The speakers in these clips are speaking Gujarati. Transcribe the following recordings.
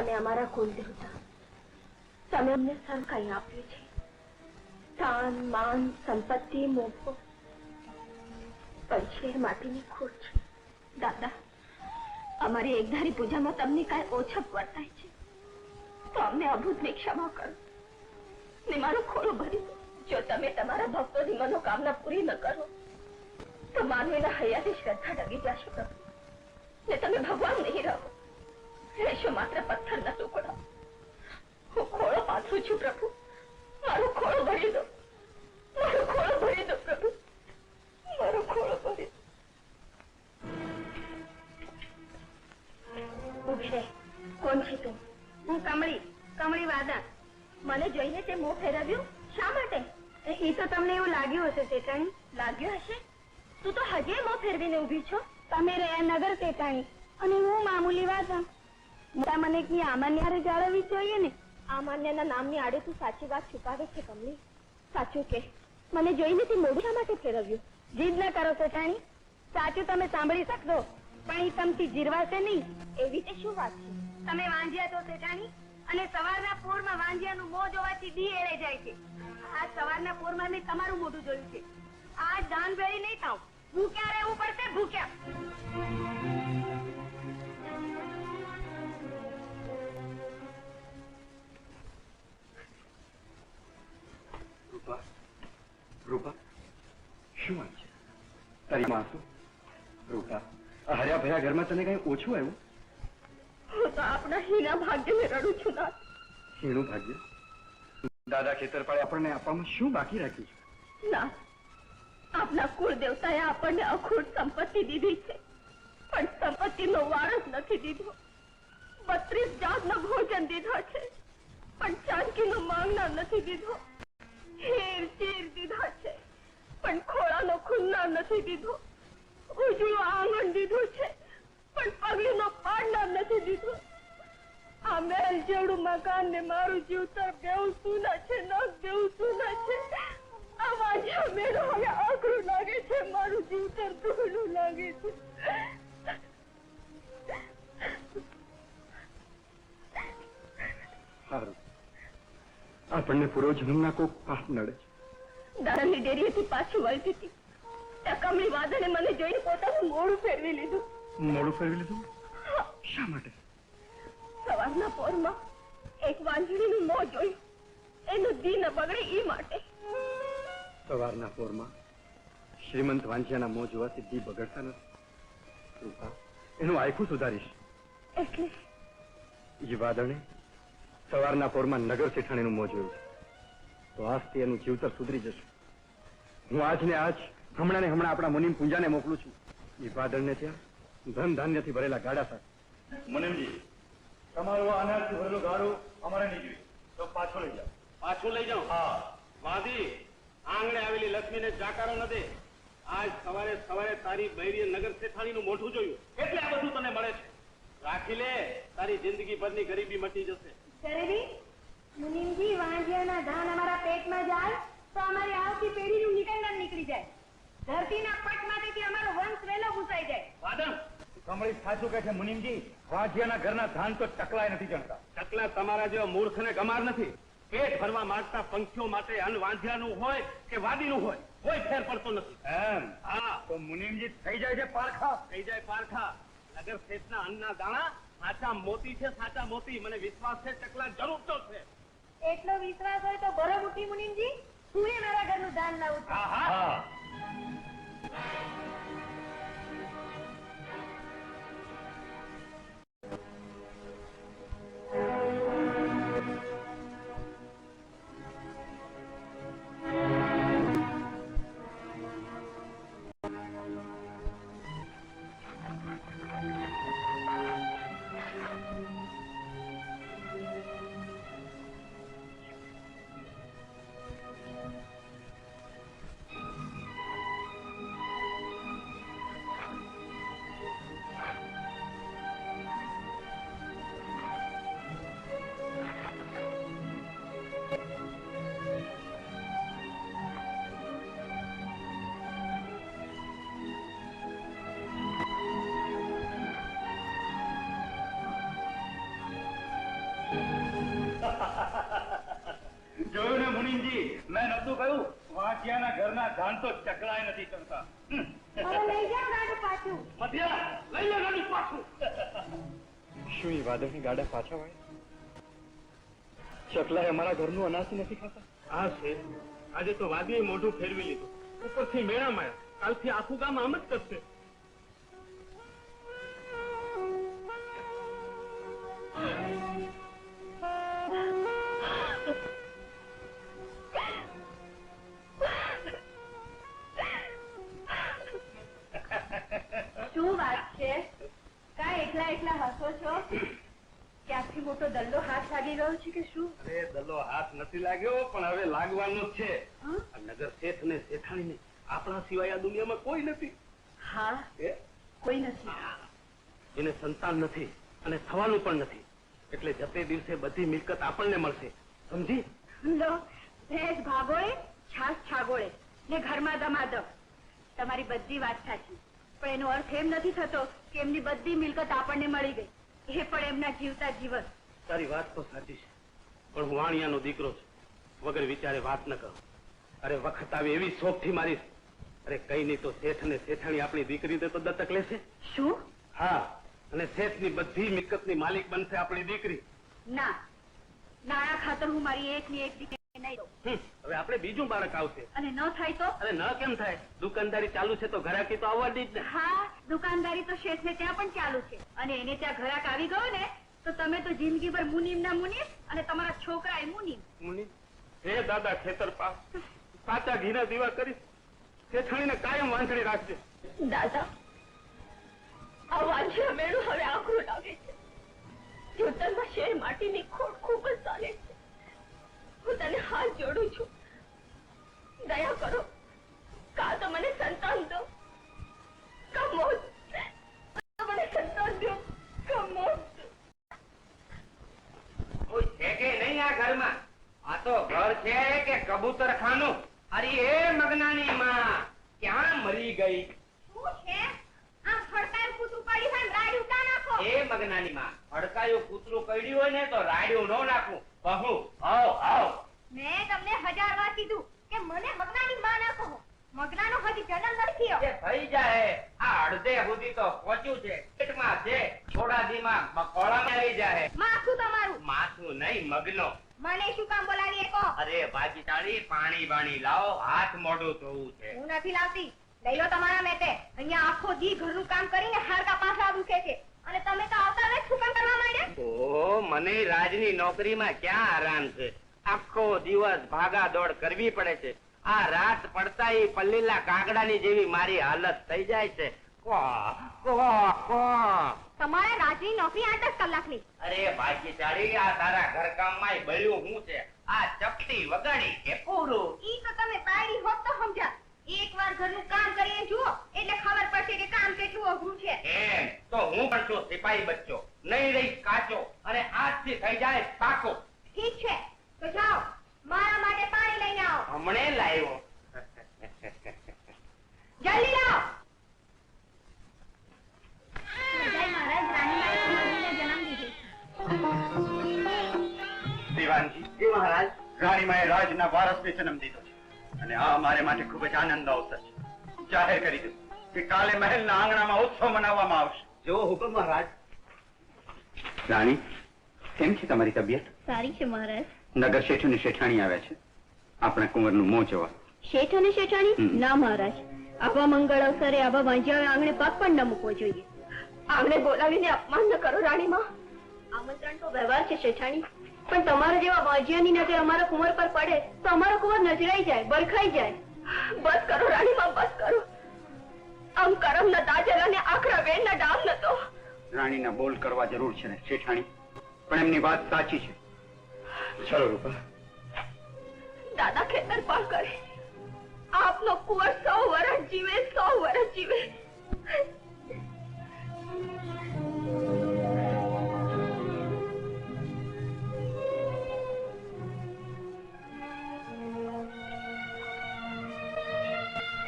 અને અમારા કુલદેવતા તમે અમને સૌ કંઈ આપ્યું છે. સ્થાન, માન, સંપત્તિ, મોકો, પૈસે માટીની ખોટ છે. દાદા, અમારી એકધારી પૂજામાં તમને કાંઈ ઓછપ વર્તાય છે તો અમને અભૂતની ક્ષમા કરો ને મારું ખોળું ભરી દો. જો તમે તમારા ભક્તોની મનોકામના પૂરી ન કરો તો માનવીના હૈયાથી શ્રદ્ધા ડગી જશે પ્રભુ, ને તમે ભગવાન નહીં રહો, રહેશો માત્ર પથ્થરના ટુકડા. હું ખોળો પાથરું છું પ્રભુ, મારું ખોળો ભરી દો, મારો ખોળો ભરી દો પ્રભુ, મારો ખોળો ભરી દો. પૂછે કોણ છે તું? હું કમળી, કમળી વાદા. મને જોઈને તે મોં ફેરવ્યું શા માટે? એ તો તમને એવું લાગ્યું હશે શેઠાણી. લાગ્યું હશે? તું તો હજી મોં ફેરવીને ઊભી છો. તમે રહ્યા નગર શેઠાણી અને હું મામૂલી વાદા. મને કી આમાન્યારે જાળવવી જોઈએ ને. આમાન્યના નામની આડે તું સાચી વાત છુપાવે છે કમળી. સાચું કે મને જોઈને તે મોઢું શા માટે ફેરવ્યું? જીદ ન કરો શેઠાણી, સાચું તમે સાંભળી શકશો પણ એ તમથી જીરવાશે નહીં. એવી તે શું વાત છે? તમે વાંજ્યા છો શેઠાણી, અને સવારના પોરમાં વાંજિયાનું મોં જોવાથી દી એળે જાય છે. આ સવારના પોરમાં મેં તમારું મોઢું જોયું છે. આ દાન ભેળી નહીં થાવ. ભૂખ્યા રહેવું પડશે, ભૂખ્યા. રૂપા, રૂપા, શું વાત છે તારી માં? રૂપા, આ હર્યા ભર્યા ઘરમાં તને કઈ ઓછું આવ્યું? હું તો આપણા હીના ભાગ્યને રડું છું નાથ. હીનું ભાગ્ય? દાદા ખેતરપાળે આપણને આપવામાં શું બાકી રાખ્યું છે? ના, આપના કુળ દેવતાએ આપણને અખૂટ સંપત્તિ દીધી છે, પણ સંપત્તિનો વારસ નથી દીધો. 32 જાતનો ભોજન દીધો છે, પણ ચાંદકીનો માંગનાર નથી દીધો. હીર ચીર દીધા છે, પણ ખોળાનો ખુલ્લા નથી દીધો. ઉજળું આંગણ દીધું છે, પણ પગલીનો પાડનાર નથી દીધો. આ મહેલ જેવડું મકાન ને મારું જીવતર બેઉ સુના છે, નખ બેઉ સુના છે. આ વાંજ્યા મેળો હવે આકરું લાગે છે, મારું જીવતર દુહલું લાગે છે. સારું, આપણને પૂર્વ જન્મના કોક પાપ નડે છે. દાદાની ડેરીએથી પાછી વળતી હતી ત્યાં કમળી વાદળે મને જોઈને પોતાનું મોઢું ફેરવી લીધું. મોઢું ફેરવી લીધું? શા માટે? સવારના પોરમાં એક વાંજળીનું મોં જોયું, એનું દી ન બગડે એ માટે. સવારના પોરમાં શ્રીમંત વાંચિયાના મોં જોવાથી દી બગડતા નથી. રૂપા, એનું આયખું સુધારીશ. એટલે એ વાદળે સવારના પોરમાં નગર શેઠાણીનું મોં જોયું છે, તો આજથી એનું જીવતર સુધરી જશે. હું આજ ને આજ, હમણાં ને હમણાં આપણા મુનિમ પૂંજાને મોકલું છું. એ વાદળને ત્યાં ધન ધાન્યથી ભરેલા ગાડા સાથે. મુનિમજી, તમારું અનાજથી ભરેલું ગાડું અમારે નહીં જોઈએ, તો પાછું લઈ જાઓ. પાછું લઈ જાઓ? હા. વાદી, આંગણે આવેલી લક્ષ્મીને જાકારો ન દે. આજ સવારે સવારે તારી બૈરીએ નગર શેઠાણીનું મોઢું જોયું એટલે આ બધું તને મળે છે. રાખી લે, તારી જિંદગી ભરની ગરીબી મટી જશે. ગરીબી? મુનિમજી, વાંજિયાના ધાન અમારા પેટમાં જાય તો અમારી આવતી પેઢીનું નિકંદન નીકળી જાય. ધરતીના પટમાંથી અમારો વંશ વેલો ભૂસાઈ જાય. વાદમ, કમળી સાચું કહે છે મુનિમજી, વાંજિયાના ઘરના ધાન તો ચકલાય નથી જણતા. ચકલા તમારા જેવા મૂર્ખને ગમાર નથી. પેટ ભરવા માંગતા પંખીઓ માટે અન્ન વાંઝિયાનું હોય કે વાદીનું હોય, કોઈ ફેર પડતો નથી. એમ? હા, તો મુનિમજી થઈ જાય છે પારખા. થઈ જાય પારખા. નગર શેઠના અન્નના દાણા સાચા મોતી છે, સાચા મોતી. મને વિશ્વાસ છે ચકલા જરૂર તો છે. એટલો વિશ્વાસ હોય તો બરો મુઠી મુનિમજી, હું એ મારા ઘરનું દાન લાવું છું. હા હા હા. ધાન તો ચકલાય નથી ચડતા. હવે લઈ જાઓ ગાડું પાછું. મધ્યા લઈ લે ગાડું પાછું. શું એ વાદળની ગાડા પાછા વાળે? ચકલાએ અમારા ઘરનું અનાજ નથી ખાતા. હા છે, આજે તો વાદીએ મોઢું ફેરવી લીધું. ઉપરથી મેળા માયા. કાલથી આખું ગામ આમ જ કરશે. શું વાત છે? કાંઈ એકલા એકલા હસો છો? ક્યાંથી મોટો દલ્લો હાથ લાગી ગયો છે કે શું? અરે દલો હાથ નથી લાગ્યો, પણ હવે લાગવાનો જ છે. હં? આ નગર શેઠ ને શેઠાણીને આપણા સિવાય આ દુનિયામાં કોઈ નથી. હા, એ કોઈ નથી. એને સંતાન નથી અને થવાનું પણ નથી. એટલે જતે દિવસે બધી મિલકત આપણને મળશે. સમજી? લો, ભેંસ ભાગોળે, છાસ છાગોળે ને ઘરમાં દમાદમ. તમારી બધી વાત સાચી, પણ એનો અર્થ એમ નથી થતો કે એમની બધી મિલકત આપણને મળી ગઈ. એ પણ એમના જીવતા જીવન. તારી વાત તો સાચી છે, પણ હું વાણિયાનો દીકરો છું. વગર વિચારે વાત ન કરો. અરે વખત આવે એવી શોખથી મારીશ. અરે કઈ નહીં તો શેઠ ને શેઠાણી આપણી દીકરીને તો દત્તક લેશે. શું? હા, અને શેઠની બધી મિલકતની માલિક બનશે આપણી દીકરી. ના, નાણાં ખાતર હું મારી એકની એક દીકરીને નહીં દઉં. હવે આપણે બીજું બાળક આવશે. અને ન થાય તો? અરે ન કેમ થાય? દુકાનદારી ચાલુ છે તો ઘરાકી તો આવવાની જ ને. હા, દુકાનદારી તો શેઠને ત્યાં પણ ચાલુ છે, અને એને ત્યાં ઘરાક આવી ગયો ને તો તમે તો જિંદગીભર મુનીમ ના મુનીમ, અને તમારા છોકરા એ મુનીમ. મુનિ, હે દાદા ખેતર પા, સાચા ઘીના દીવા કરી શેઠાણીને કાયમ વાંચણી રાખજે. દાદા, આ વાંચિયા મેળું હવે આકરું લાગે છે. જોતરમાં શેર માટીની ખોટ ખૂબ જ ચાલે છે. હું તને હાથ જોડું છું, દયા કરો. કાં તો મને સંતાન દો, કાં મોત. મને સંતાન દો, કાં મોત. કોઈ છે કે નહીં આ ઘરમાં? આ તો ઘર છે કે કબૂતર ખાનું? અરે એ મગનાની માં ક્યાં મરી ગઈ? શું છે? આમ ફડકાયું કૂતરું પડી હોય ને રાડ્યું કાં નાખો? એ મગનાની માં, હડકાયું કૂતરું કરડ્યું હોય ને તો રાડ્યું ન નાખવું. બહુ આવ આવ. મેં તમને 1000 વાર કીધું કે મને મગનાની માં નાખો. મગનાનો હજી જન્મ નથી થયો. એ થઈ જાય. આ અડધે સુધી તો પહોંચ્યું છે. પેટમાં છે, થોડા દીમાં ખોળામાં આવી જાય. માથું તમારું. માથું નહીં, મગનો. મને શું કામ બોલાવી એકો? અરે ભાગીચાળી, પાણી બાણી લાવો, હાથ મોઢું ધોવું છે. હું નથી લાવતી. લઈ લો તમારા મેતે. અહીંયા આખો દી ઘરનું કામ કરીને હાડકા પાછા દુખે છે, અને તમે તો આવતા વેત શું કામ કરવા માંડ્યા? ઓહો, મને રાજની નોકરીમાં ક્યાં આરામ છે? આખો દિવસ ભાગા દોડ કરવી પડે છે. આ રાત પડતા ઈ પલ્લીલા કાગડાની જેવી મારી હાલત થઈ જાય છે. તમારે રાજની નોકરી 8 જ કલાકની. અરે ભાગ્યશાળી, આ તારા ઘરકામમાંય બળ્યું હું છે? આ ચપટી વગાડી કે પૂરું? ઈ તો તમે બાયડી હોત તો સમજ્યા. એકવાર ઘરનું કામ કરીને જુઓ એટલે ખબર પડશે કે કામ કેટલું અઘરું છે. એમ તો હું પણ છું સિપાહી બચ્ચો, નહીં રહી કાચો, અને આજથી થઈ જાય પાકો. ઠીક છે, તો જાઓ મારા માટે પાણી લઈને આવો. હમણે લાવ્યો. જલ્દી લાવો. જય મહારાજ, રાણીમાએ કુંવરજીને જન્મ દીધો. દીવાનજી, જી મહારાજ. રાણીમાએ રાજના વારસને જન્મ દીધો છે, અને આ મારે માટે ખૂબ જ આનંદનો અવસર છે. જાહેર કરી દઉં કે કાલે મહેલના આંગણામાં ઉત્સવ મનાવવામાં આવશે. જો હુકમ મહારાજ. રાણી, કેમ છે તમારી તબિયત? સારી છે મહારાજ. નગર શેઠ અને શેઠાણી આવ્યા છે આપણા કુંવરનું મોં જોવા. શેઠ અને શેઠાણી? ના મહારાજ, આવા મંગળ અવસરે આવા વાંજિયાએ આંગણે પગ પણ ન મૂકવો જોઈએ. આંગણે બોલાવીને અપમાન ન કરો રાણીમાં. આમંત્રણ તો વ્યવહાર છે શેઠાણી, પણ તમારા જેવા વાંજિયાની નજર અમારા કુંવર પર પડે તો અમારો કુંવર નજરાઈ જાય, બરખાઈ જાય. બસ કરો રાણીમાં, બસ કરો. આમ કરમના દાજલ અને આખરા વેણના ડામ નતો. રાણીના બોલ કરવા જરૂર છે ને શેઠાણી, પણ એમની વાત સાચી છે. ચલો રૂપા. દાદા ખેતર પાળ કરે, આપનો કુંવર 100 વર્ષ જીવે, 100 વર્ષ જીવે.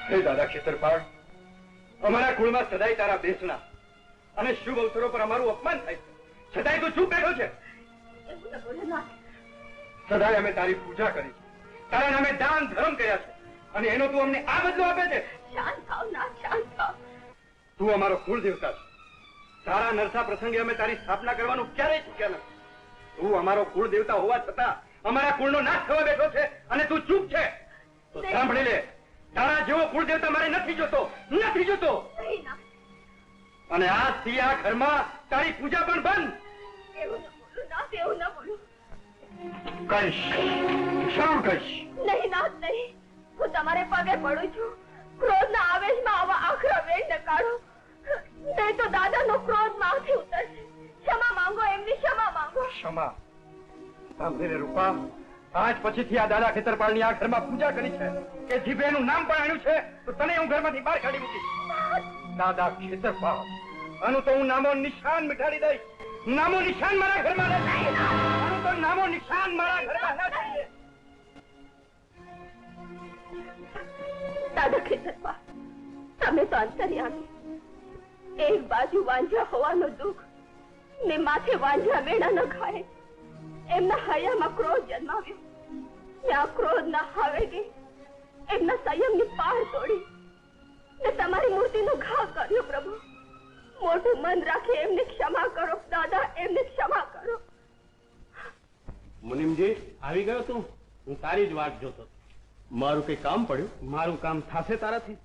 હે દાદા ખેતરપાળ, અમારા કુળમાં સદાય તારા બેસણા અને શુભ અવસરો પર અમારું અપમાન થાય છે, છતાંય તું ચૂપ બેઠો છે. સદાય અમે તારી પૂજા કરી છે, તારા નામે દાન ધર્મ કર્યા છે, અને એનો તું અમને આ બદલો આપે છે? શાંત થાવ ના, શાંત થાવ. તું અમારો કુળ દેવતા છે. તારા નરસા પ્રસંગે અમે તારી સ્થાપના કરવાનું ક્યારેય ચૂક્યા નથી. તું અમારો કુળ દેવતા હોવા છતાં અમારા કુળનો નાશ થવા બેઠો છે અને તું ચૂપ છે. તો સાંભળી લે, તારા જેવો કુળ દેવતા મારે નથી જોતો, નથી જોતો. નહીં ના, અને આજથી આ ઘરમાં તારી પૂજા પણ બંધ. એવું ન બોલું ના, એવું ન બોલું. કહીશ, જરૂર કહીશ. નહીં નાથ, નહીં. હું તમારે પગે પડું છું. ક્રોધના આવેશમાં આવા આખરા વેણ ન કાઢો. નહીં તો દાદાનો ક્રોધ માથે ઉતરશે. ક્ષમા માંગો, એમની ક્ષમા માંગો. ક્ષમા? સાંભળી લે રૂપા, આજ પછીથી આ દાદા ખેતરપાળની આ ઘરમાં પૂજા કરી છે કે જીભે એનું નામ પણ આણ્યું છે તો તને હું ઘરમાંથી બહાર કાઢી મૂકીશ. દાદા ખેતરપાળ, આનું તો હું નામો નિશાન મિટાડી દઈશ. નામો નિશાન મારા ઘરમાં ન જોઈએ. આનું તો નામો નિશાન મારા ઘરમાં ન જોઈએ. દાદા ખેતરપા, તમે તો અંતર્યામી. એક બાજુ વાંઝા હોવાનું દુઃખ ને માથે વાંઝા વેણા ન ખાય. એમના હૈયામાં ક્રોધ જન્માવ્યો ને આ ક્રોધના હાવેગે એમના સંયમની પાળ તોડી ને તમારી મૂર્તિનો ઘા કર્યો. પ્રભુ, મોટું મન રાખી એમને ક્ષમા કરો. દાદા, એમને ક્ષમા કરો. મુનિમજી, આવી ગયો તું? હું તારી જ વાટ જોતો. મારું કઈ કામ પડ્યું? મારું કામ થાશે તારાથી?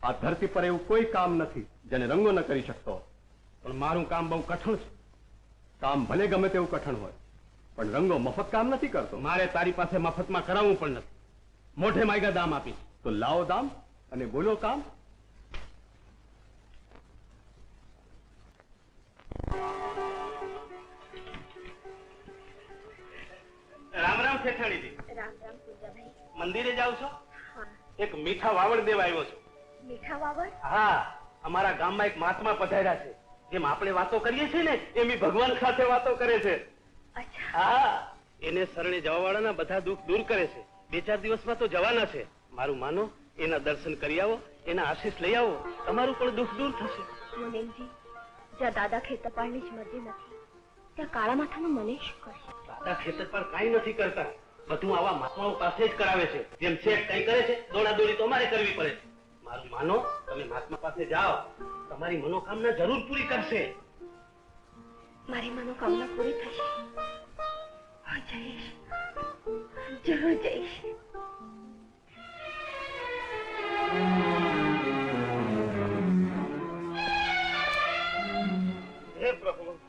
આ ધરતી પર એવું કોઈ કામ નથી જેને રંગો ન કરી શકતો. પણ મારું કામ બહુ કઠણ છે. કામ ભલે ગમે તેવું કઠણ હોય, પણ રંગો મફત કામ નથી કરતો. મારે તારી પાસે મફતમાં કરાવવું પણ નથી. મોઢે માગ્યા દામ આપીશ. તો લાવો દામ અને બોલો કામ. રામ રામ શેઠાણીજી. રામ રામ પૂજાભાઈ. મંદિરે જાવ છો? હા. એક મીઠા વાવડ દેવા આવ્યો છું. મીઠા વાવડ? હા, અમારા ગામમાં એક મહાત્મા પધાર્યા છે. જેમ આપણે વાતો કરીએ છીએ ને એમ ઈ ભગવાન સાથે વાતો કરે છે. અચ્છા. હા, એને શરણે જવા વાળાના બધા દુઃખ દૂર કરે છે. 2-4 દિવસમાં તો જવાના છે. મારું માનો, એના દર્શન કરી આવો, એના આશીષ લઈ આવો, તમારું પણ દુઃખ દૂર થશે. મુનિમજી, જ્યાં દાદા ખેતરપાળની જ મરજી નથી ત્યાં કાળા માથાનું મને શું કરશે? દાદા ખેતર પર કાંઈ નથી કરતા. બધું આવા મહાત્માઓ પાસે જ કરાવે છે. જેમ શેઠ કઈ કરે છે, દોડાદોડી તો અમારે કરવી પડે છે. મારું માનો, તમે મહાત્મા પાસે જાઓ, તમારી મનોકામના જરૂર પૂરી કરશે. મારી મનોકામના પૂરી થશે. હું જઈશ, જરૂર જઈશ. હે પ્રભુ,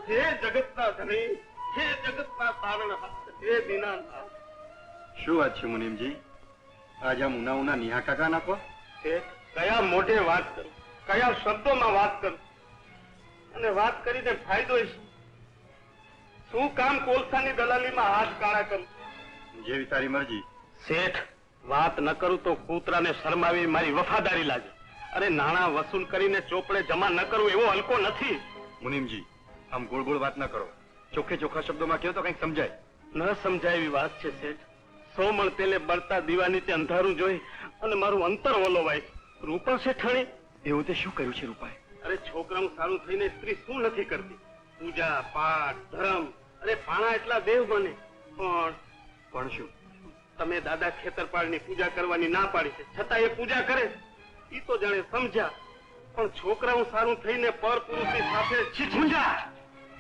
હે જગતના ધણી, હે જગતના તારણહાર, હે દીનાનાથ. શું વાત છે મુનિમજી? આજે ઉના ઉના નિહાકા કા નાખો? શેઠ, કયા મોઢે વાત કરું, કયા શબ્દોમાં વાત કરું, અને વાત કરીને ફાયદો શું? શું કામ કોલસાની દલાલીમાં હાથ કાળા કરું? જેવી તારી મરજી. શેઠ, વાત ન કરું તો કૂતરાને શરમાવી મારી વફાદારી લાગે. અરે, નાણાં વસૂલ કરીને ચોપડે જમા ન કરવું એવો હલકો નથી. મુનિમજી, આમ ગોળ ગોળ વાત ન કરો. ચોખ્ખે ચોખ્ખા શબ્દોમાં કહો તો કંઈક સમજાય. ન સમજાય એવી વાત છે શેઠ. 100 મણ તેલે બળતા દીવા નીચે અંધારું જોઈ અને મારું અંતર વલોવાય. રૂપા શેઠાણી, એવું તે શું કર્યું છે રૂપાએ? અરે, છોકરાનું સારું થઈને સ્ત્રી શું નથી કરતી? પૂજા પાઠ ધર્મ, અરે પાણા એટલા દેવ બને. પણ શું? તમે દાદા ખેતરપાળની પૂજા કરવાની ના પાડી છે, છતાં એ પૂજા કરે. ઈ તો જાણે સમજ્યા, પણ છોકરાનું સારું થઈને પર પુરુષની સાથે છીછુંજા.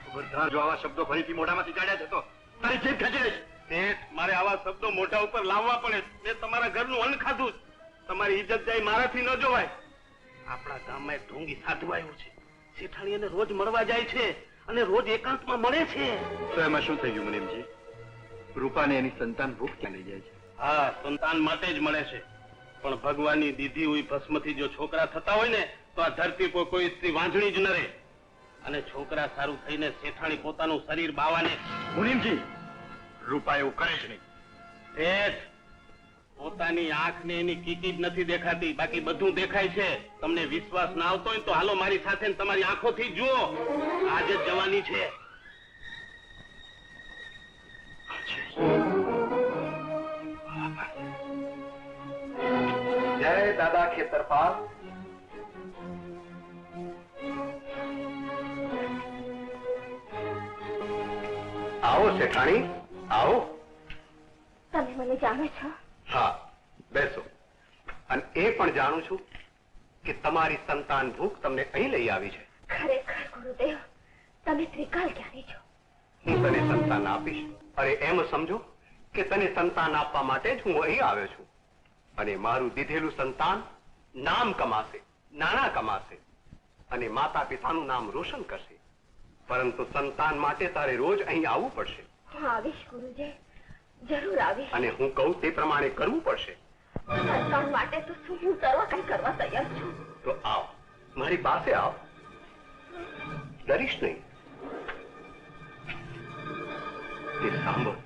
ખબરદાર, જો આવા શબ્દો ફરીથી મોઢામાંથી કાઢ્યા છે તો તારી જીભ ખેંચી લઈશ. શેઠ, મારે આવા શબ્દો મોઢા ઉપર લાવવા પડે. મેં તમારા ઘરનું અન્ન ખાધું જ. તમારી ઇજ્જત જાય મારાથી ન જોવાય. આપણા ગામમાં એક ઢોંગી સાધુ આવ્યું છે. શેઠાણી એને રોજ મળવા જાય છે અને રોજ એકાંતમાં મળે છે. તો એમાં શું થઈ ગયું મુનિમજી? રૂપાને એની સંતાન ભૂખ ક્યાં લઈ જાય છે? હા, સંતાન માટે જ મળે છે. પણ ભગવાનની દીધી હોય ભસ્મથી જો છોકરા થતા હોય ને તો આ ધરતી પર કોઈ સ્ત્રી વાંઝણી જ ન રહે. અને છોકરા સારું થઈને શેઠાણી પોતાનું શરીર બાવાને. મુનિમજી, રૂપા એવું કરે જ નહીં. શેઠ, પોતાની આંખને એની કીકી જ નથી દેખાતી, બાકી બધું દેખાય છે. તમને વિશ્વાસ ના આવતો હોય તો હાલો મારી સાથે ને તમારી આંખોથી જુઓ. આજે જ જવાની છે. જય દાદા ખેતરપાળ. આવો શેઠાણી, આવો. તમે મને જાણો છો? હા, બેસો. અને એ પણ જાણું છું કે તમારી સંતાન ભૂખ તમને અહીં લઈ આવી છે. ખરેખર ગુરુદેવ, તમે ત્રિકાળ જ્ઞાની છો. હું તને સંતાન આપીશ. અરે એમ સમજો કે તને સંતાન આપવા માટે જ હું અહીં આવ્યો છું. અને મારું દીધેલું સંતાન નામ કમાશે, નાણાં કમાશે અને માતા પિતાનું નામ રોશન કરશે. પરંતુ સંતાન માટે તારે રોજ અહીં આવવું પડશે. હું આવીશ ગુરુજી, જરૂર આવીશ. અને હું કહું તે પ્રમાણે કરવું પડશે. સંતાન માટે તો શું હું કઈ કરવા તૈયાર છું. તો આવ, મારી પાસે આવ. ડરીશ નહીં. તે સાંભળ.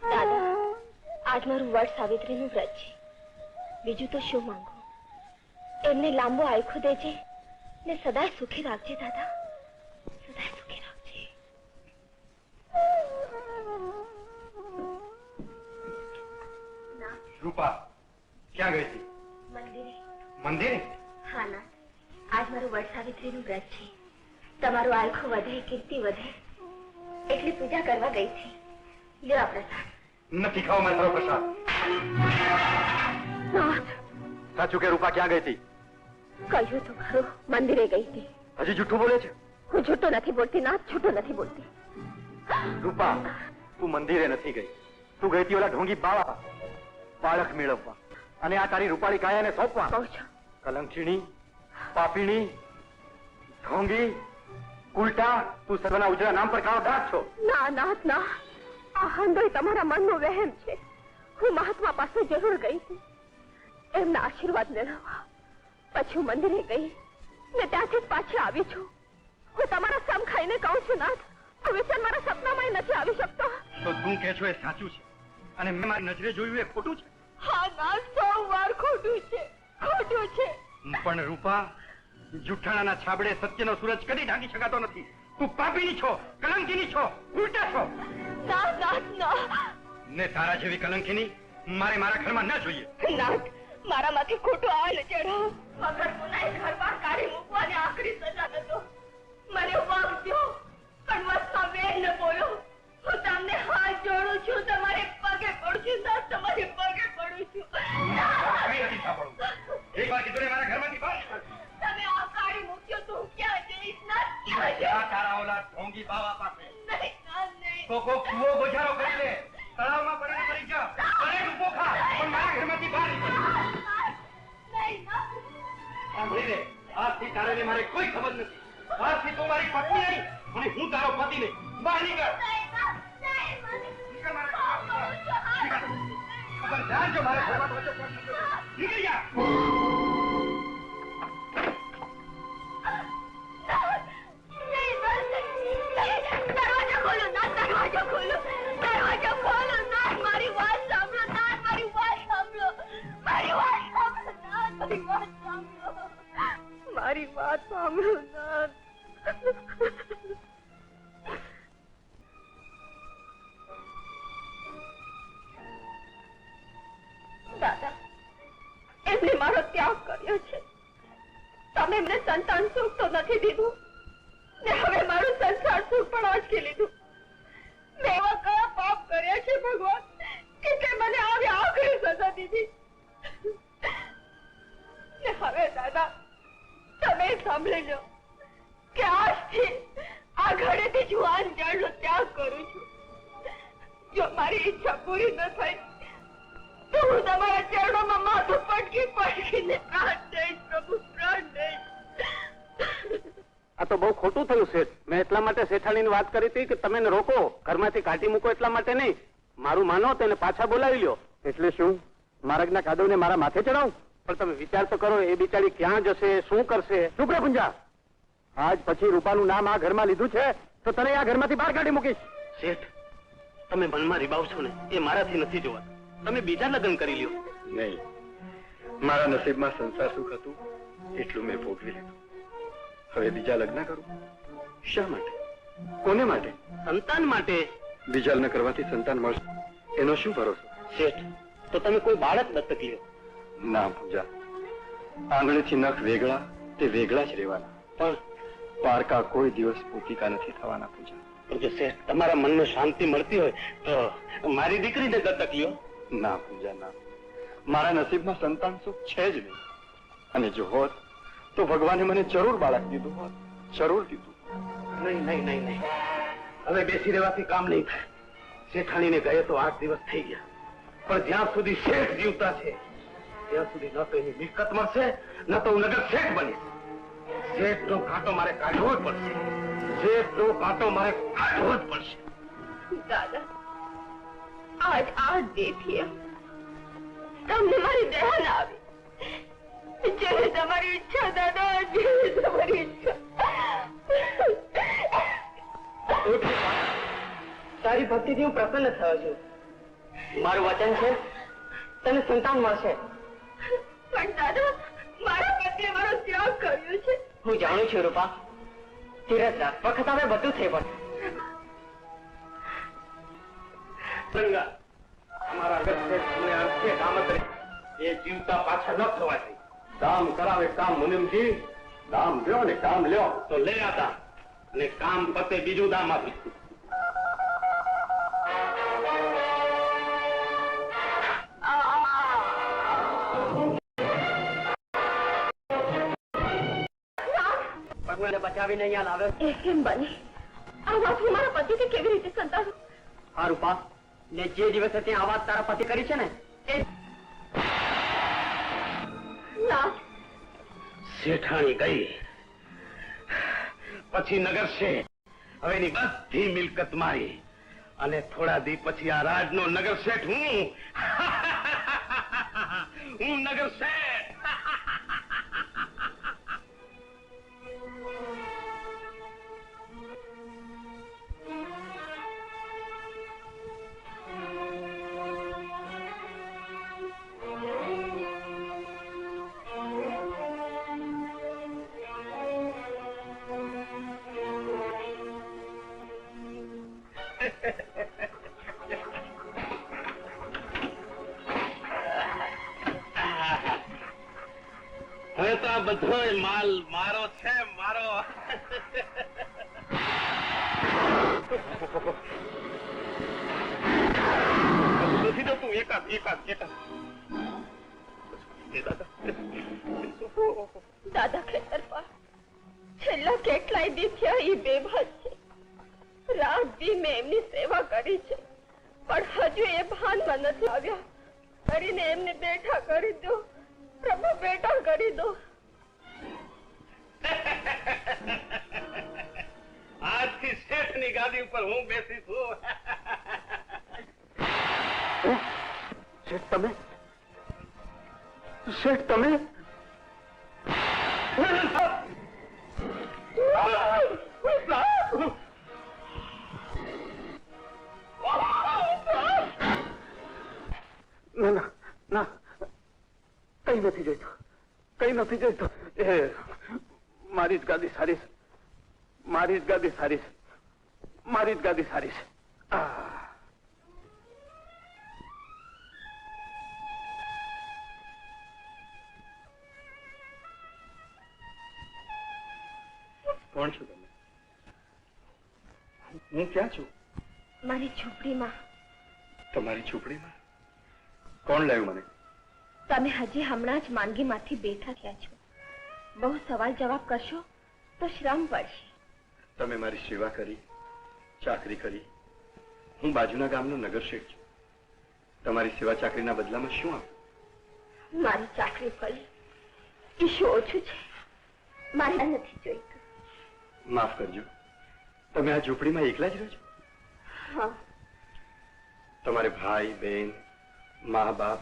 દાદા, આજ મારું વટ સાવિત્રીનું વ્રત છે. બીજું તો શું માંગુ? એમને લાંબો આયખું દેજે ને સદાય સુખી રાખજે દાદા, સદાય સુખી રાખજે. રૂપા ક્યાં ગઈ હતી? મંદિરે. મંદિરે? હા ના, આજ મારું વટ સાવિત્રીનું વ્રત છે. તમારું આયખું વધે, કીર્તિ વધે એટલી પૂજા કરવા ગઈ છે. લ્યો આ પ્રસાદ. નથી ખાવ મારો તારો પ્રસાદ. નાથ, સાચું કે રૂપા ક્યાં ગઈ હતી? કહ્યું તો ખરું, મંદિરે ગઈ હતી. હજી જૂઠું બોલે છે? હું જૂઠું નથી બોલતી નાથ, જૂઠું નથી બોલતી. રૂપા, તું મંદિરે નથી ગઈ. તું ગઈ હતી ઓલા ઢોંગી બાવા બાળક મેળવવા અને આ તારી રૂપાળી કાયાને સોંપવા. કહું છો કલંકીણી, પાપીણી, ઢોંગી, ઉલટા, તું સર્વના ઉજળા નામ પર કાળો દાગ છો. ના નાથ ના, આ હંધોય તમારા મનનો વહેમ છે. હું મહાત્મા પાસે જરૂર ગઈ હતી એમના આશીર્વાદ મેળવવા. પછી હું મંદિરે ગઈ ને ત્યાંથી જ પાછી આવી છું. હું તમારા સમ ખાઈને કહું છું નાથ, આ વિચાર મારા સપનામાં નથી આવી શકતો. તો તું કહે છો એ સાચું છે અને મેં મારી નજરે જોયું એ ખોટું છે? હા નાથ, 100 વાર ખોટું છે, ખોટું છે. પણ રૂપા, જુઠ્ઠાણાના છાબડે સત્યનો સૂરજ કદી ઢાંકી શકાતો નથી. તું પાપીની છો, કલંકીની છો, ઉલટા છો. ના નાથ ના. ને તારા જેવી કલંકીની મારે મારા ઘરમાં ન જોઈએ. નાથ, મારામાંથી ખોટું આવે ને ચઢાવો. વગર ગુનાએ ઘર બહાર કાઢી મૂકવાની આખરી સજા નતો. મને વાગજો પણ વસમાં વેર ન બોલો. હું તમને હાથ જોડું છું, તમારે પગે પડું છું નાથ, તમારે પગે પડું છું. કઈ નથી સાંભળવું. એક વાર કીધું ને મારા ઘરમાંથી બહાર. તમે આ કાઢી મૂક્યો તો હું ક્યાં જઈશ નાથ, ક્યાં જઈશ? આ તારા ઓલા ઢોંગી બાવા પાસે નહીં નાથ, નહીં. તો કોક કૂવો ગોજારો કરી લે, તળાવમાં પડીને મરી જા, અને ડૂબો ખા, પણ મારા ઘરમાંથી બહાર નીકળ. નહીં નાથ. સાંભળી લે, આજથી તારે ને મારે કોઈ ખબર નથી. આજથી તું મારી પત્ની નહીં અને હું તારો પતિ નહીં. બહાર નીકળ. નહીં નાથ, નહીં. નીકળ મારા ઘરમાંથી. ખબર જાણજો મારા ઘરમાં તો વચ્ચે પગ મૂક્યો. નીકળી જા. દરવાજો ખોલો નાથ, દરવાજો ખોલો, દરવાજો ખોલો નાથ. મારી વાત સાંભળો નાથ, મારી વાત સાંભળો, મારી વાત સાંભળો નાથ, મારી વાત સાંભળો, મારી વાત સાંભળો નાથ. દાદા, એમને મારો ત્યાગ કર્યો છે. તમે એમને સંતાન સુખ તો નથી દીધું ને હવે મારું સંસાર સુખ પણ આંચકી લીધું. મેં એવા કયા પાપ કર્યા છે ભગવાન કે મને આવી આખરી સજા દીધી? ને હવે દાદા, તમે સાંભળી લો કે આજથી આ ઘરેથી જ હું આ અંજાણનો ત્યાગ કરું છું. જો મારી ઈચ્છા પૂરી ન થઈ તો હું તમારા ચરણોમાં માથું પટકીને પ્રાણ દઈશ પ્રભુ, પ્રાણ દઈશ. આ તો બહુ ખોટું થયું શેઠ. મેં એટલા માટે શેઠાણીની વાત કરી હતી કે તમે એને રોકો, ઘરમાંથી કાઢી મૂકો એટલા માટે નહીં. મારું માનો તેને પાછા બોલાવી લ્યો. એટલે શું, માર્ગના કાદવને મારા માથે ચડાવું? પણ તમે વિચાર તો કરો, એ બિચારી ક્યાં જશે, શું કરશે? ચૂપ રે પુંજા. આજ પછી રૂપાનું નામ આ ઘરમાં લીધું છે તો તને આ ઘરમાંથી બહાર કાઢી મૂકીશ. શેઠ, તમે મનમાં રીબાવ છો ને એ મારાથી નથી જોવા. તમે બીજા લગ્ન કરી લ્યો. નહીં, મારા નસીબમાં સંસાર સુખ હતું એટલું મેં ભોગવી લીધું. હવે બીજા લગ્ન કરું? શા માટે? કોને માટે? સંતાન માટે. બીજા લગ્ન કરવાથી સંતાન મળશે એનો શું ભરોસો? શેઠ, તો તમે કોઈ બાળક દત્તક લ્યો. ના પૂજા, આંગળીથી નખ વેગળા તે વેગળા જ રહેવાના. પણ પારકા કોઈ દિવસ ભૂતિકા નથી થવાના પૂજા. પણ જો શેઠ તમારા મનને શાંતિ મળતી હોય તો મારી દીકરીને દત્તક લ્યો. ના પૂજા ના, મારા નસીબમાં સંતાન સુખ છે જ નહીં. અને જો હોત તો ભગવાને મને જરૂર બાળક દીધું હોત, જરૂર દીધું. નહીં નહીં નહીં નહીં, હવે બેસી રહેવાથી કામ નહીં થાય. શેઠાણીને ગયે તો 8 દિવસ થઈ ગયા, પણ જ્યાં સુધી શેઠ જીવતા છે ત્યાં સુધી ન તો એની મિલકત મળશે, ન તો હું નગર શેઠ બનીશ. શેઠનો કાંટો મારે કાઢવો જ પડશે, શેઠનો કાંટો મારે કાઢવો જ પડશે. દાદા, આજ આ દેખીએ તમને મારી દયા આવી. જે તમારી ઈચ્છા દાદા, જે તમારી ઈચ્છા. તારી ભક્તિથી હું પ્રસન્ન થયો છું. મારું વચન છે તને સંતાન મળશે. પણ દાદા, મારા પતિએ મારો ત્યાગ કર્યો છે. હું જાણું છું રૂપા, ધીરજ રાખ, વખત હવે બધું થઈ પડશે. ગંગા, અમારા અગત્યને અર્થે કામ કરે એ જીવતા પાછા ન થવા દે. કામ કરાવે કામ મુનિમજી, દામ લ્યો ને કામ લ્યો. તો લઈ આતા અને કામ પતે બીજું દામ આપી. ભગવાને બચાવીને અહીંયા લાવ્યો. એ કેમ બને? આ વાત હું મારા પતિથી કેવી રીતે સંતાડું? હા રૂપા, ને જે દિવસે ત્યાં આ વાત તારા પતિ કરી છે ને એ ના, શેઠાણી ગઈ પછી નગર શેઠ, હવે એની બધી મિલકત મારી, અને થોડા દી પછી આ રાજનો નગર શેઠ હું. હું નગર શેઠ. હવે તો આ બધો માલ મારો છે, મારો. નથી જતું એકાદ એકાદ એકાદ. દાદા ખેતરપા, છેલ્લા કેટલાય દી થયા એ બેભાન છે. રાત દી મેં એમની સેવા કરી છે, પણ હજુ એ ભાનમાં નથી આવ્યા. કરીને એમને બેઠા કરી દો પ્રભુ, બેઠા કરી દો. આજથી શેઠની ગાદી ઉપર હું બેસી છું. શેઠ તમે, શેઠ તમે. ના ના ના, કઈ નથી જોઈતું, કઈ નથી જોઈતું. એ મારી જ ગાદી સારી છે, મારી જ ગાદી સારી છે, મારી જ ગાદી સારી છે. કોણ છો તમે? હું ક્યાં છું? મારી ઝૂંપડીમાં. તમારી ઝૂંપડીમાં? કોણ લાવ્યું મને? તમે હજી હમણાં જ માંદગીમાંથી બેઠા થયા છો. બહુ સવાલ જવાબ કરશો તો શ્રમ પડશે. તમે મારી સેવા કરી, ચાકરી કરી. હું બાજુના ગામનો નગર શેઠ છું. તમારી સેવા ચાકરીના બદલામાં શું આપ્યું? મારી ચાકરી ફળી એ શું ઓછું છે? મારે નથી જોઈતું. માફ કરજો, તમે આ ઝૂંપડીમાં એકલા જ રહો છો? હા. તમારે ભાઈ બહેન, મા બાપ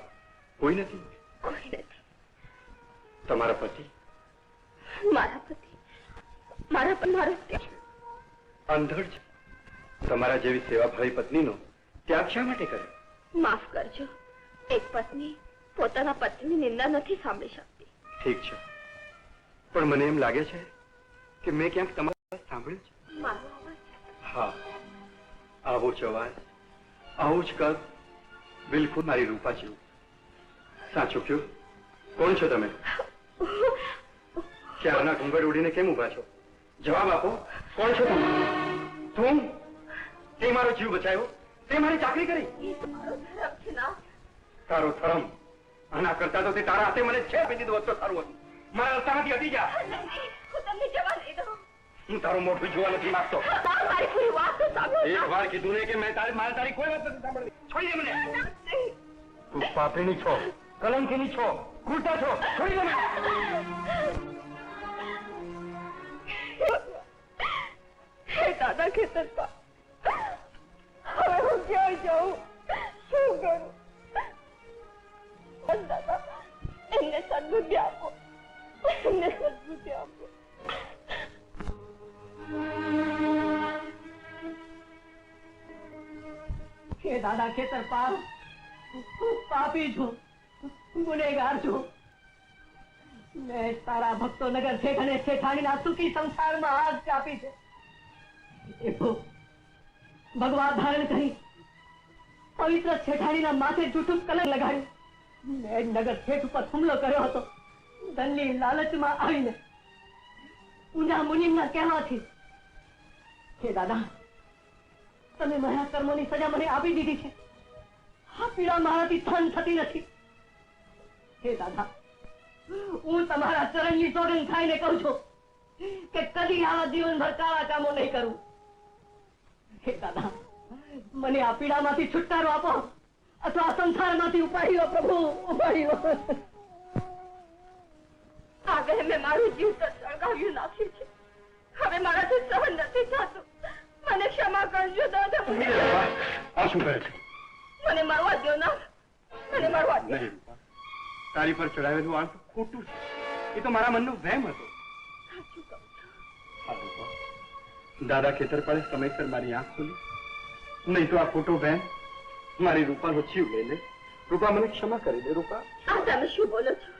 કોઈ નથી? કોઈ નથી. તમારા પતિ? મારા પતિ મારો ત્યાગ. અંધળ છે. તમારા જેવી સેવાભાવી પત્નીનો ત્યાગ શા માટે કર્યો? માફ કરજો, એક પત્ની પોતાના પતિની નિંદા નથી સાંભળી શકતી. ઠીક છે, પણ મને એમ લાગે છે કે મેં ક્યાંક તમારો અવાજ સાંભળ્યો છે. મારો અવાજ? હા, આવો જ અવાજ, આવું જ કદ, બિલકુલ મારી રૂપા જેવું. સાચું કયો, કોણ છો તમે? ક્યારના ઘૂંઘટ ઉડીને કેમ ઉભા છો? જવાબ આપો, કોણ છો તમે? તું? તે મારો જીવ બચાવ્યો, તે મારી ચાકરી કરી. એ તો મારો ધર્મ છે ના. તારો ધર્મ? આના કરતા તો તે તારા હાથે મને છે આપી દીધું હોત તો સારું હતું. મારા રસ્તામાંથી હટી જા. હું તમને જવા નહીં દઉં. હું તારું મોઢું જોવા નથી માંગતો. મારી પૂરી વાત તો સાંભળો. એક વાર કીધું ને કે મેં તારી કોઈ વાત નથી સાંભળવી. છોડી દે મને. તું પાપીની છો, કલંકીની છો, કૃતા છો. છોડી દે મને. હે દાદા ખેતરપા, હવે હું ક્યાં જાઉં, શું કરું? બસ દાદા, એમને સદબુદ્ધિ આપો, એમને સદબુદ્ધિ આપો. હે દાદા ખેતરપા, હું પાપી છું, ગુનેગાર છું. મેં તારા ભક્તો નગર શેઠ અને શેઠાણીના સુખી સંસારમાં હાથ કાપી છે. એવો ભગવા ધારણ કરી પવિત્ર શેઠાણીના માથે જૂઠું કલંક લગાડ્યું. મેં નગર શેઠ ઉપર હુમલો કર્યો હતો ધનની લાલચમાં આવીને, ઊંડા મુનિમના કહેવાથી. હે દાદા, તમે મારા કર્મોની સજા મને આપી દીધી છે. આ પીડા મારાથી સહન થતી નથી. હે દાદા, હું તમારા ચરણની સોગંદ ખાઈને કહું છું કે કદી આવા જીવનભર કાળા કામો નહીં કરું. હે દાદા, મને આ પીડામાંથી છુટકારો આપો અથવા આ સંસારમાંથી ઉપાડ્યો પ્રભુ, ઉપાડ્યો. આગળ મેં મારું જીવ તો સળગાવ્યું નાખ્યું છે. હવે મારાથી સહન નથી થતું. મને ક્ષમા કરજો દાદા. આ શું કરે છે? મને મારવા દો ના, મને મારવા દો. નહીં, તારી પર ચડાવેલું આ ખોટું છે. એ તો મારા મનનો વહેમ હતો. સાચું કહું છું. દાદા ખેતરપાળે સમયસર મારી આંખ ખોલી, નહીં તો આ ખોટો વહેમ મારી રૂપાનો જીવ લઈ લે. રૂપા, મને ક્ષમા કરી દે. રૂપા, આ તમે શું બોલો છો?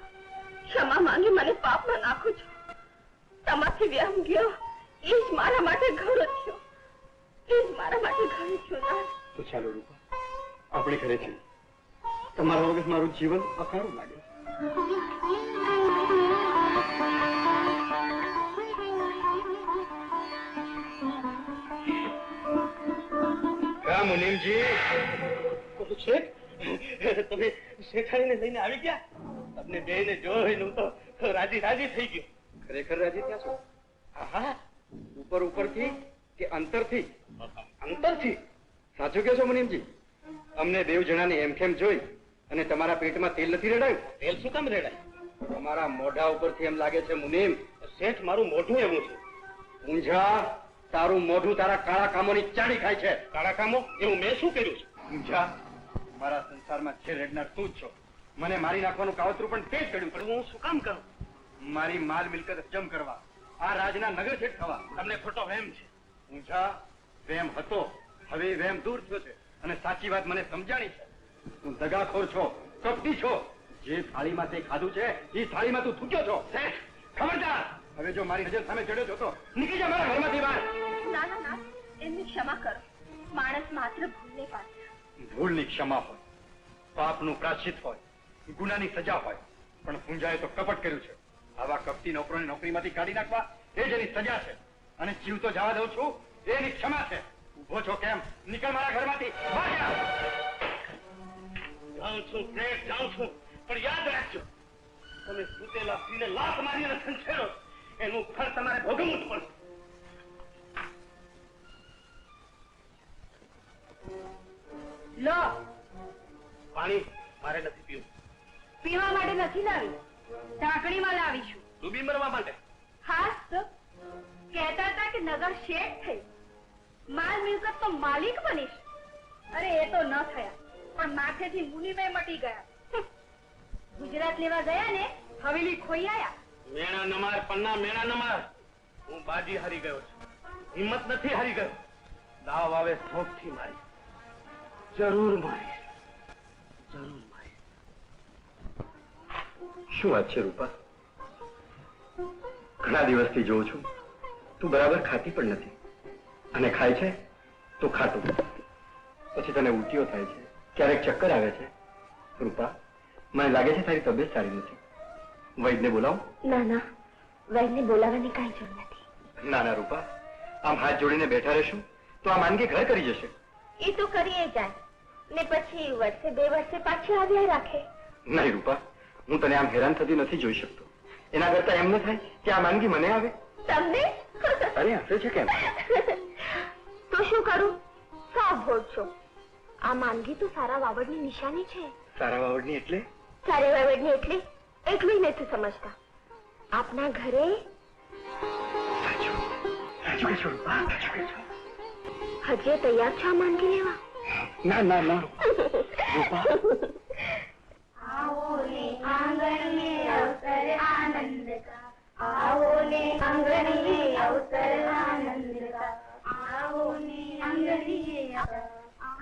ક્ષમા માંગી મને પાપમાં નાખો છો. તમાથી વ્યામ ગયો એ જ મારા માટે ઘણો થયો, એ જ મારા માટે ઘણું છું ના. તો ચાલો રૂપા, આપણે ઘરે છીએ. તમારા વગર મારું જીવન અકારું લાગે. કા મુનિમજી? તમે શેઠાણીને લઈને આવી ગયા? તમને બેને જોઈને હું તો રાજી રાજી થઈ ગયો. ખરેખર રાજી થયા છો? હા, ઉપરથી કે અંતરથી? અંતરથી. સાચું કહો છો મુનિમજી? અમને દેવ જણાની એમખેમ જોઈ અને તમારા પેટમાં તેલ નથી રેડાયું? તેલ શું કામ રેડાય? તમારા મોઢા ઉપરથી એમ લાગે છે મુનિમ. શેઠ, મારું મોઢું એવું છે. ઊંઝા, તારું મોઢું તારા કાળા કામોની ચાડી ખાય છે. કાળા કામો? એવું મેં શું કર્યું છે? ઊંઝા, મારા સંસારમાં છે રેડનાર તું જ છો. મને મારી નાખવાનું કાવતરું પણ તે જ કર્યું. પણ હું શું કામ કરું? મારી માલ મિલકત જમ કરવા, આ રાજના નગર શેઠ થવા. તમને ખોટો વહેમ છે. ઊંઝા, વહેમ હતો, હવે એ વહેમ દૂર થયો છે અને સાચી વાત મને સમજાણી છે. તું દગાખોર છો, કપટી છો. જે થાળીમાં તે ખાધું છે એ થાળીમાં તું થૂક્યો છો. ખબરદાર, હવે જો મારી નજર સામે ચડ્યો છો તો નીકળી જા મારા ઘરમાંથી બહાર. ના ના ના, એમની ક્ષમા કરો. માણસ માત્ર ભૂલને પાત્ર. ભૂલની ક્ષમા હોય, પાપનું પ્રાશ્ચિત હોય, ગુનાની સજા હોય, પણ પૂંજાએ તો કપટ કર્યું છે. આવા કપટી નોકરોને નોકરીમાંથી કાઢી નાખવા એ જ એની સજા છે. અને જીવ તો જવા દઉં છું એની ક્ષમા છે. ઉભો છો કેમ? નીકળ મારા ઘરમાંથી. જાઉં છું પ્રેત, જાઉં છું, પણ યાદ રાખજો, તમે સૂતેલા સ્ત્રીને લાત મારીને ખંખેરો એનું ફળ તમારે ભોગવવું જ પડશે. લો, પાણી મારે નથી પીવું. પીવા માટે નથી લાવી, ઢાંકણીમાં લાવીશું. ડૂબી મરવા માટે? હાસ તો કહેતા હતા કે નગર શેઠ થઈ, માલ મિલકત તો માલિક બનીશ. અરે એ તો ન થયા, પણ માથેથી મુનિમે મટી ગયા. ગુજરાત લેવા ગયા ને, હવેલી ખોઈ આયા. મેણા નમાર પન્ના મેણા નમાર. હું બાજી હારી ગયો છું, હિંમત નથી હારી ગયો. દાવ આવે શોખથી મારી, જરૂર મારી, જરૂર મારી. શું વાત છે રૂપા? ઘણા દિવસથી જોઉં છું તું બરાબર ખાતી પણ નથી, અને ખાય છે તો ખાટું. પછી તને ઉલટીઓ થાય છે, ક્યારેક ચક્કર આવે છે. રૂપા, મને લાગે છે તારી તબિયત સારી નથી. વૈદ્યને બોલાવો. ના ના, વૈદ્યને બોલાવવાની કાંઈ જરૂર નથી. ના ના રૂપા, આમ હાથ જોડીને બેઠા રહેશું તો આ માંદગી ઘર કરી જશે. એ તો કરીએ જાય ને પછી વર્ષે 2 વર્ષે પાછી આવ્યા રાખે. નહીં રૂપા, હું તને આમ હેરાન થતી નથી જોઈ શકતો. એના કરતા એમ ન થાય કે આ માંદગી મને આવે. તમને અરે હસે છે કેમ? તો શું કરું? સાવ ભોળ છો. આ માંદગી તો સારા વાવડની નિશાની છે. સારા વાવડની એટલે? સારા વાવડની એટલે એટલું નથી સમજતા. આપના ઘરે સાચું કે છો રૂપા? હજી તૈયાર છો આ માંદગી લેવા? ના ના ના રૂપા. आओ ने आंगन में अवसर आनंद का, आओ ने आंगन में अवसर आनंद का, आओ ने आंगन में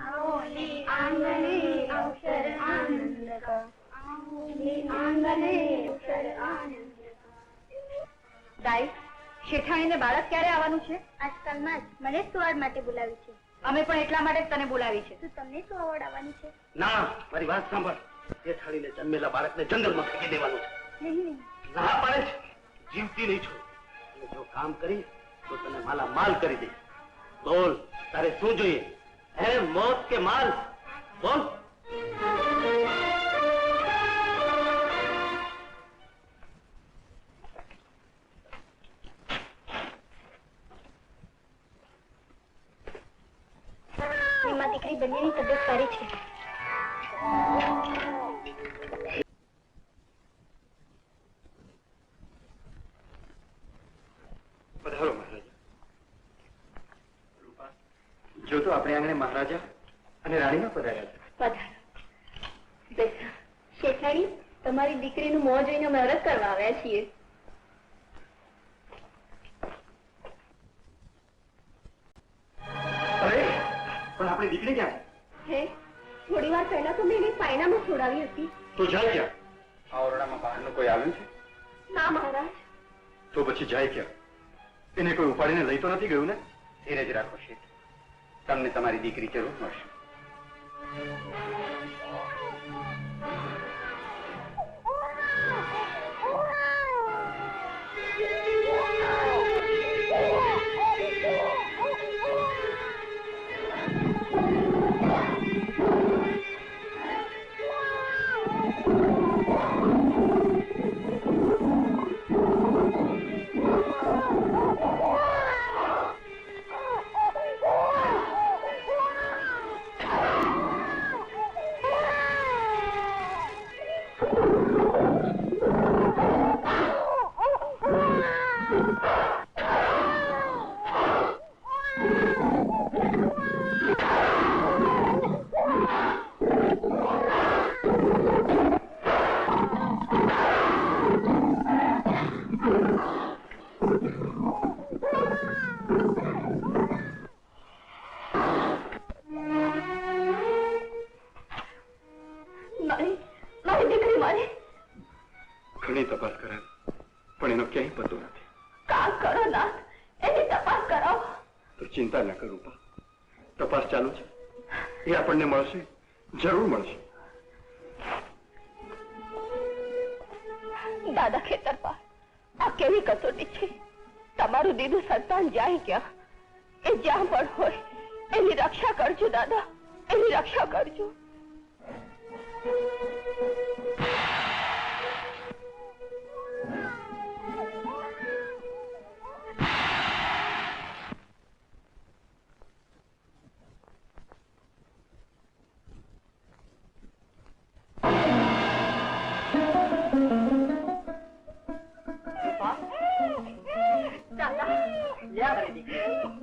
आओ ने आंगन में अवसर आनंद का, आओ ने आंगन में अवसर आनंद का. દાઈ, શેઠાણીને બાળક ક્યારે આવવાનું છે? આજકાલમાં જ. મને સુવાડ માટે બોલાવી છે. અમે પણ એટલા માટે જ તને બોલાવી છે. તો તમને શું અવોર્ડ આવવાની છે? ના, મારી વાત સાંભળ. જેઠાણીને જન્મેલા બાળકને જંગલમાં ફેંકી દેવાનું છે. નહીં. ના પાડે છે, જીવતી નહીં છું. અને જો કામ કરી તો તને માલા માલ કરી દઈશ. બોલ, તારે શું જોઈએ? હે મોત કે માલ? બોલ. એમાં દીકરી બંનેની તબિયત સારી છે. પધારો મહારાજા. રૂપા, જો તો આપણે આંગણે મહારાજા અને રાણીમાં પધાર્યા છે. પધારો. બેસો. શેઠાણી, તમારી દીકરીનું મોં જોઈને અમે અરજ કરવા આવ્યા છીએ. અરે પણ આપણી દીકરી ક્યાં? હે, થોડી વાર પહેલા તો મેં એને પાયણામાં છોડાવી હતી. તો જાય ક્યાં? આ ઓરડામાં બહારનું કોઈ આવ્યું છે? ના મહારાજ. તો પછી જાય ક્યાં? એને કોઈ ઉપાડીને લઈ તો નથી ગયું ને? ધીરજ રાખો શેઠ, તમને તમારી દીકરી જરૂર મળશે. ઘણી તપાસ કરાવી પણ એનો ક્યાંય પતો નથી. કામ કરો નાથ, એની તપાસ કરાવો. તો ચિંતા ન કરું પા, તપાસ ચાલુ છે. એ આપણને મળશે, જરૂર મળશે. દાદા ખેતરપા, આ કેવી કસોટી છે? તમારું દીધું સંતાન જાય ક્યાં? એ જ્યાં પણ હોય એની રક્ષા કરજો દાદા, એની રક્ષા કરજો.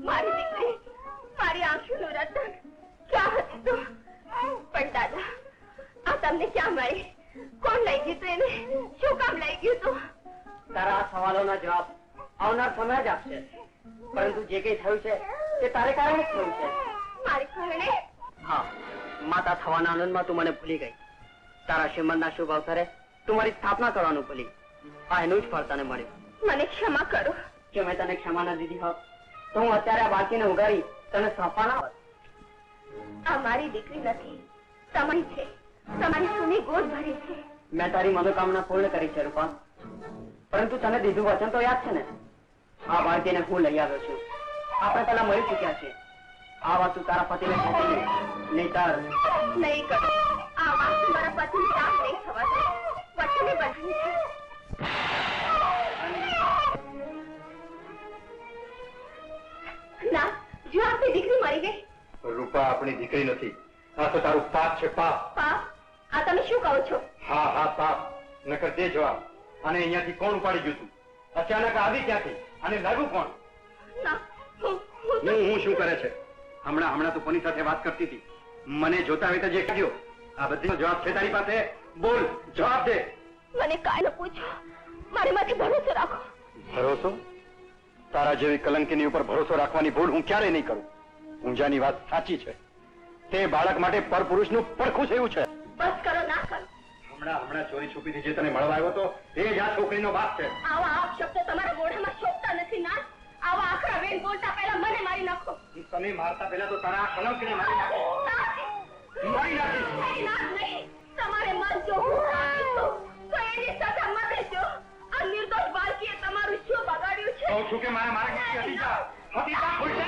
મારી દીકરી, મારી આંખોનું રતન ક્યાં હતી તું? પણ દાદા, આ તમને ક્યાં મળી? કોણ લઈ ગયું તું એને? શું કામ લઈ ગયું તું? તારા સવાલોના જવાબ આવનાર સમય જ આપશે. પરંતુ જે કઈ થયું છે તે તારે કારણે જ થયું છે. મારી કારણે? હા, માતા થવાના આનંદમાં તું મને ભૂલી ગઈ. તારા શ્રીમંતના શુભ અવસરે તું મારી સ્થાપના કરવાનું ભૂલી. આ એનું જ ફળ તને મળ્યું. મને ક્ષમા કરો. જો મેં તને ક્ષમા ના દીધી હોત તો હું અત્યારે આ બાળકીને ઉગાડી તને સોંપવા ના હોત. આ મારી દીકરી નથી, તમારી છે. તમારી સુની ગોદ ભરી છે. મેં તારી મનોકામના પૂર્ણ કરી છે રૂપા, પરંતુ તને દીધું વચન તો યાદ છે ને? આ બાળકીને હું લઈ આવ્યો છું. આપણે પેલા મળી ચૂક્યા છે. આ વાત તું તારા પતિને કહેતી નહીતર નહીં કરો. આ વાત મારા પતિને કામ નહીં થવા દે. વચ્ચેની બધાની છે. ના, જો આપની દીકરી મરી ગઈ. રૂપા આપણી દીકરી નથી. આ તો તારું પાપ છે, પાપ. પાપ? આ તમે શું કહો છો? હા હા પાપ. નકર દે જવાબ. અને અહીંયાથી કોણ ઉપાડી ગયું તું? અચાનક આવી ક્યાંથી? અને લાગ્યું કોણ? ના, હું શું કરે છે? હમણાં તું કોની સાથે વાત કરતી હતી? મને જોતા હોય તો જે કહ્યું. આ બધીનો જવાબ છે તારી પાસે? બોલ, જવાબ દે. મને કાંઈ ન પૂછો. મારી માથે ભરોસો રાખો. ભરોસો? તારા જેવી કલંકીની ઉપર ભરોસો રાખવાની ભૂલ હું ક્યારે નહીં કરું. ઊંઝાની વાત સાચી છે. તે બાળક માટે પરપુરુષનું પડખું થયું છે. બસ કરો, ના કરો. હમણાં ચોરી છુપીથી જે તને મળવા આવ્યો તો એ જ આ છોકરીનો બાપ છે. આવા આપ શબ્દો તમારા મોઢામાં શોભતા નથી. ના, આવા આખરા વેણ બોલતા પહેલા મને મારી નાખો. તમે મારતા પહેલા તો તારા આ કલંકને મારી નાખો. મારી નાખીશ. નહીં, તમારે મત જો હું રાખીશ તો એની સજા મને જો. આ નિર્દોષ બાળકીએ તમારું શું બગાડ્યું છે? કહું છું કે મારા ઘેરથી હટી જા. હટી જા, ખુલ જા.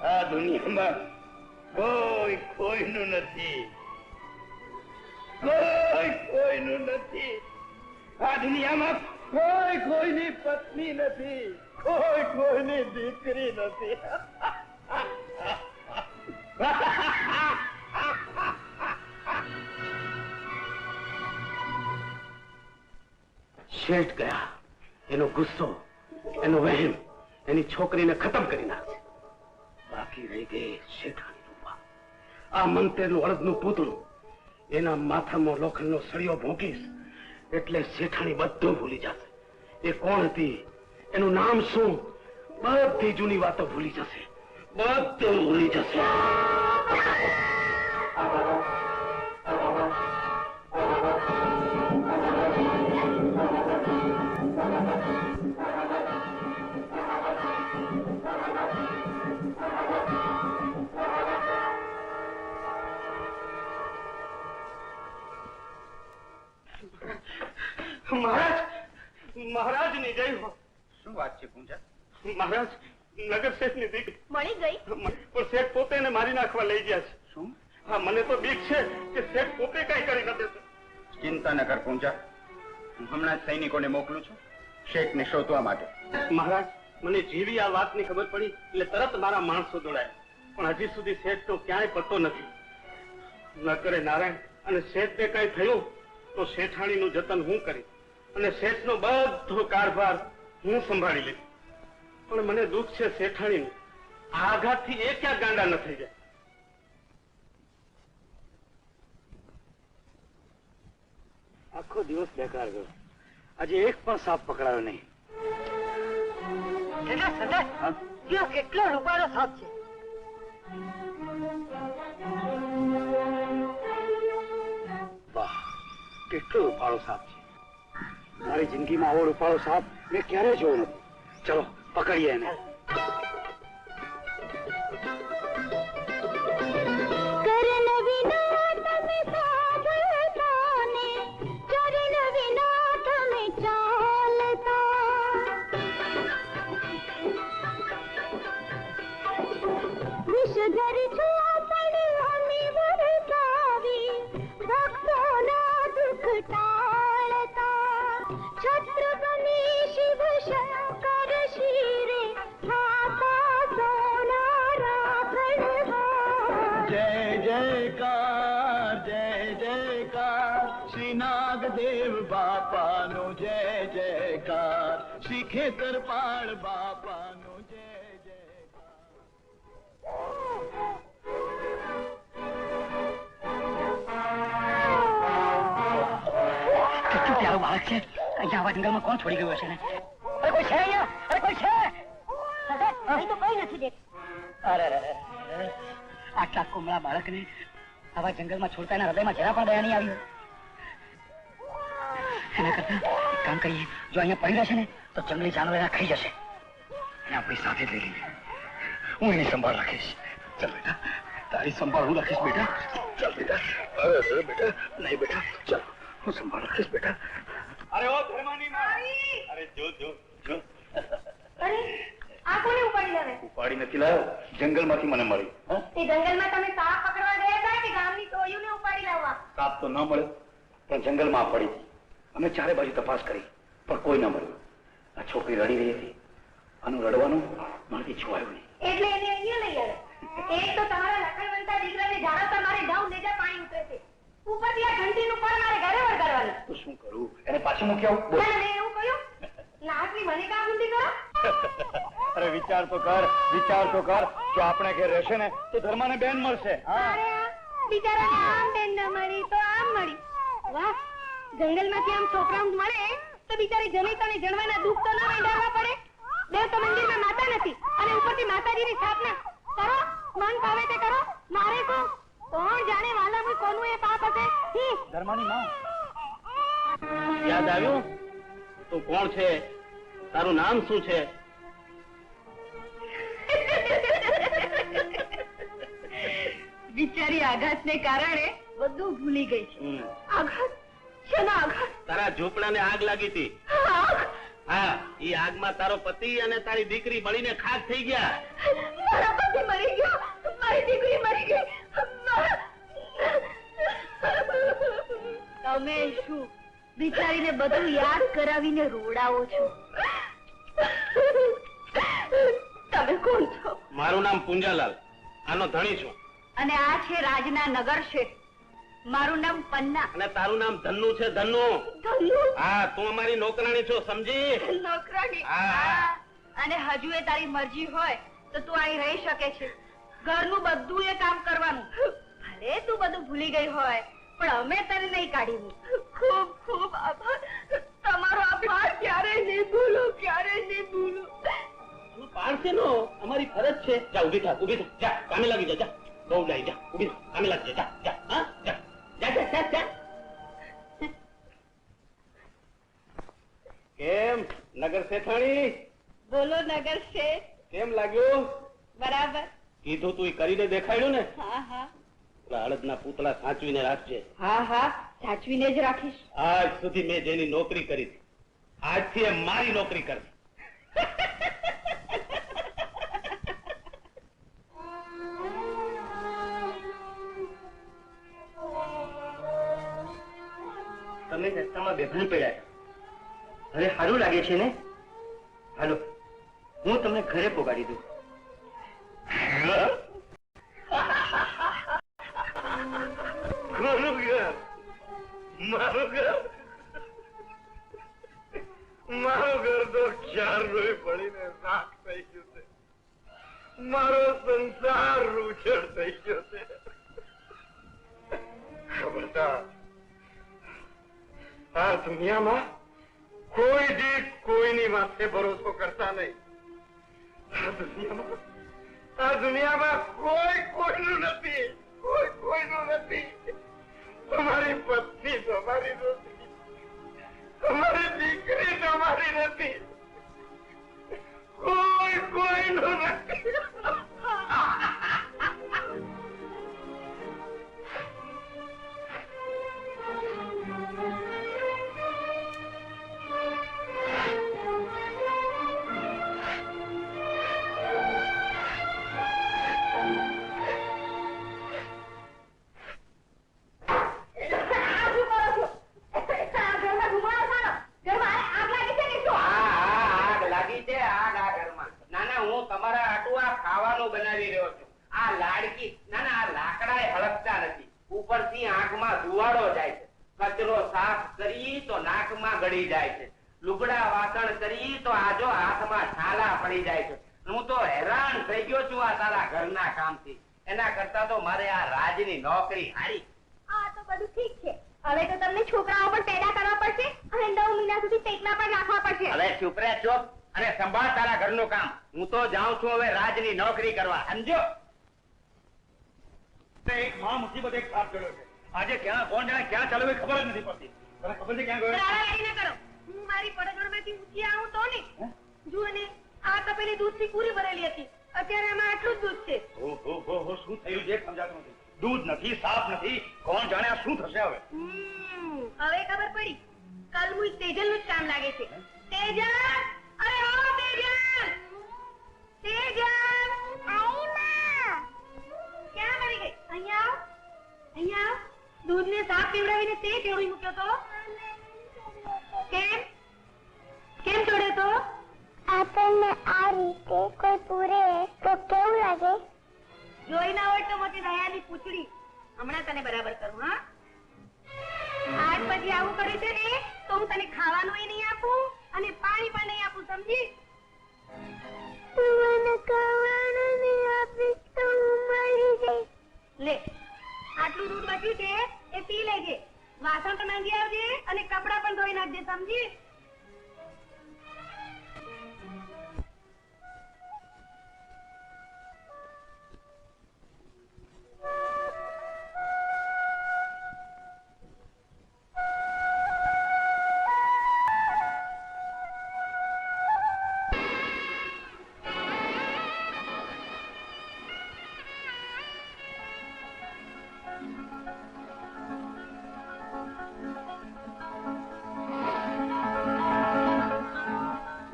આ દુનિયામાં કોઈ કોઈનું નથી. કોઈ કોઈનું નથી. આ દુનિયામાં કોઈ કોઈની પત્ની નથી. કોઈ કોઈની દીકરી નથી. શેઠ ગયા. એનો ગુસ્સો, એનો વહેમ એની છોકરીને ખતમ કરી નાખશે. બાકી રહી ગઈ શેઠાણી રૂપા. આ મંત્રેનું અડદનું પૂતળું. એના માથામાં લોખંડનો સળિયો ભોંકીશ એટલે શેઠાણી બધું ભૂલી જશે. એ કોણ હતી, એનું નામ શું, બધી જૂની વાતો ભૂલી જશે. બધું ભૂલી જશે. મહારાજ ની જય હો. શું વાત છે પૂંજા? મહારાજ, નગર શેઠ ની દીકરી મળી ગઈ? પણ શેઠ પોતે એને મારી નાખવા લઈ ગયા છે. શું? હા, મને તો બીક છે કે શેઠ પોતે કઈ કરી ન દેશે. ચિંતા ન કર પૂંજા. હું હમણાં જ સૈનિકોને મોકલું છું શેઠને શોધવા માટે. મહારાજ, મને જેવી આ વાતની ખબર પડી એટલે તરત મારા માણસો દોડાયા. પણ હજી સુધી શેઠ તો ક્યાંય પતો નથી. ન કરે નારાયણ, અને શેઠને કઈ થયું તો શેઠાણીનું જતન હું કરીશ અને શેઠનો બધો કારભાર હું સંભાળી લઈશ. પણ મને દુઃખ છે શેઠાણીનું. આ આઘાતથી એ ક્યાં ગાંડા ન થઈ જાય. આખો દિવસ બેકાર ગયો. આજે એક પણ સાપ પકડાયો નહીં. કેટલો રૂપાળો સાપ છે. વાહ, કેટલો રૂપાળો સાપ છે. મારી જિંદગીમાં આવો રૂપાળો સાપ મેં ક્યારેય જોયો નથી. ચલો પકડીએ એને. छत्र बनी शिव જય જયકાર, શ્રી ખેતરપાળ બાપાનો જય જયકાર. કેટલું પ્યારું બાળક છે. અહીંયા આવા જંગલમાં કોણ છોડી ગયું હશે ને? અરે કોઈ છે અહીંયા? અરે કોઈ છે? અહીં તો કઈ નથી દેખ. અરે આટલા કુમળા બાળકને આવા જંગલમાં છોડતા એના હૃદયમાં જરા પણ દયા નહીં આવી હોય. એના કરતા એક કામ કરીએ, જો અહીંયા પડી રહેશે ને તો જંગલી જાનવર એના ખાઈ જશે. એને આપણી સાથે જ લઈ લઈએ. હું એની સંભાળ રાખીશ. ચાલ બેટા, તારી સંભાળ હું રાખીશ બેટા. ચાલ બેટા. અરે બેટા, નહીં બેટા, ચાલ હું સંભાળ રાખીશ બેટા. અરે ઓ ધર્માની માં, અરે જો જો જો, અરે આ કોને ઉપાડી લાવે? ઉપાડી નથી લાવ્યો, જંગલમાંથી મને મળી. એ જંગલમાં તમે સાપ પકડવા ગયા હતા કે ગામની ટોળીઓને ઉપાડી લાવવા? સાપ તો ન મળ્યો, પણ જંગલમાં પડી હતી. અમે ચારે બાજુ તપાસ કરી, પણ કોઈ ન મળ્યું. આ છોકરી રડી રહી હતી, આનું રડવાનું મારાથી છોવાયું નહીં. એટલે એને અહીંયા લઈ આવે. એક તો તમારા લખણવંતા દીકરાને જાળવતા મારે ડાઉન લેજા પાણી ઉતરે છે. ઉપરથી આ ઘંટીનું પણ મારે ઘરે વળગાડવાનું. તો શું કરું? એને પાછું મૂકી આવું? બોલ. ના, મેં એવું કહ્યું? લાકડી મને કામ નથી કરો. અરે વિચાર તો કર, વિચાર તો કર. જો આપણે ઘેર રહેશે ને તો ધર્માને બેન મળશે. અરે આ બિચારાને આમ બેન ન મળી તો આમ મળી. વાહ, જંગલમાંથી આમ છોકરાઓ મળે તો બિચારી જનિતાને જણવાના દુઃખ તો ન વેંડારવા પડે. દેવ તો મંદિરમાં માતા નથી અને ઉપરથી માતાજીની સ્થાપના કરો. મન ભાવે તે કરો. મારે તો કોણ જાણે વાલા કોનું એ પાપ હશે. ધર્માની માં, યાદ આવ્યું? તું કોણ છે? તારું નામ શું છે? બિચારી આઘાતને કારણે બધું ભૂલી ગઈ છે. આઘાત? શેનો આઘાત? તારા ઝૂંપડાને આગ લાગી હતી. આગ? હા, ઈ આગમાં તારો પતિ અને તારી દીકરી બળીને ખાક થઈ ગયા. મારા પતિ મરી ગયો, મારી દીકરી મરી ગઈ. તમે શું બિચારીને બધું યાદ કરાવીને રોડાવો છો? તમે કોણ છો? મારું નામ પુંજાલાલ, આનો ધણી છું. અને આ છે રાજના નગર શેઠ. મારું નામ પન્ના. અને તારું નામ ધન્નુ છે? ધન્નુ? ધન્નુ? હા, તું અમારી નોકરાણી છો, સમજી? નોકરાણી? હા. અને હજુ એ તારી મરજી હોય તો તું અહીં રહી શકે છે. ઘરનું બધું એ કામ કરવાનું. ભલે તું બધું ભૂલી ગઈ હોય પણ અમે તને નહીં કાઢી. ખૂબ ખૂબ આભાર. તમારો આભાર ક્યારેય નહીં ભૂલો, ક્યારેય નહીં ભૂલો. તું પાડશે નો, અમારી ફરજ છે. જા, ઊભી થા, ઊભી થા. જા, કામે લાગી જા. જા, બહુ લાગી જા. ઊભી થા, કામે લાગી જા. જા, હા, જા. જા, જા, જા, જા. કેમ નગર શેઠાણી? બોલો નગર શેઠ. કેમ લાગ્યું? બરાબર. કીધું તું કરીને દેખાડ્યું ને? હા હા. પેલા અડદના પૂતળા સાચવીને રાખજે. હા હા, સાચવીને જ રાખીશ. આજ સુધી મેં જેની નોકરી કરી હતી, આજથી એ મારી નોકરી કરશે. તમે રસ્તામાં બેભાન પડ્યા. હવે સારું લાગે છે ને? હાલો, હું તમને ઘરે પોગાડી દઉં. મારું ઘર, મારું ઘર, મારું ઘર તો ક્યારનું પડીને રાખ થઈ ગયું છે. મારો સંસાર રૂછડ થઈ ગયો છે. ખબરદાર, આ દુનિયામાં કોઈ દી કોઈની માથે ભરોસો કરતા નહીં. આ દુનિયામાં કોઈ કોઈનું નથી, કોઈ કોઈનું નથી. તમારી પત્ની તમારી નથી, તમારી દીકરી તમારી નથી, કોઈ કોઈનું નથી. બનાવી રહ્યો છું. આ લાડકી ના લાકડા હળકતા નથી. ઉપરથી આંખમાં ધુવાડો જાય છે. કચરો સાફ કરી તો નાકમાં ગળી જાય છે. લુગડા વાસણ કરી તો આજો હાથમાં છાલા પડી જાય છે. હું તો હેરાન થઈ ગયો છું આ તારા ઘરના કામથી. એના કરતા તો મારે આ રાજની નોકરી હારી. આ તો બધું ઠીક છે. હવે તો તમને છોકરાઓ પણ પેદા કરવા પડશે અને 9 મહિના સુધી પેટમાં પણ રાખવા પડશે. હવે ચૂપ રે ચૂપ અને સંભાળ તારા ઘરનું કામ. હું તો જાઉં છું હવે રાજની નોકરી કરવા, સમજો? એક મહા મુસીબત એક સાથ જોડ્યો છે. આજે ક્યાં કોણ જાણે ક્યાં ચાલુ ખબર જ નથી પડતી. તને ખબર છે ક્યાં ગયો? રાડારાડી ન કરો. હું મારી પડોશમાંથી ઊંચી આવું તો ને જુઓ ને, આ તપેલી દૂધથી પૂરી ભરેલી હતી. અત્યારે આમાં આટલું જ દૂધ છે. ઓહો શું થયું છે સમજાતું નથી. દૂધ નથી, સાફ નથી. કોણ જાણે આ શું થશે હવે? હવે ખબર પડી. કલમુઈ તેજલનું જ કામ લાગે છે. તેજલ! અરે ઓ તેજલ! તેજલ! આઈ માં! ક્યાં મરી ગઈ? અહીંયા આવ. અહીંયા આવ. દૂધને સાફ પીવડાવીને તે કેવડી મૂક્યો તો? કેમ? કેમ છોડ્યો તો? આપણને આ રીતે કોઈ પૂરે તો કેવું લાગે? જોઈ ના હોય તો મોટી દયાની પૂછડી. હમણાં તને બરાબર કરું. હા, આજ પછી આવું કર્યું છે ને તો હું તને ખાવાનું નહીં આપું અને પાણી પણ નહીં આપું, સમજી? તું મને ખાવાનું નહીં આપીશ તો હું મરી જઈશ. લે, આટલું દૂધ બચ્યું છે એ પી લેજે. વાસણ તો માંગી આવજે અને કપડાં પણ ધોઈ નાખજે, સમજી?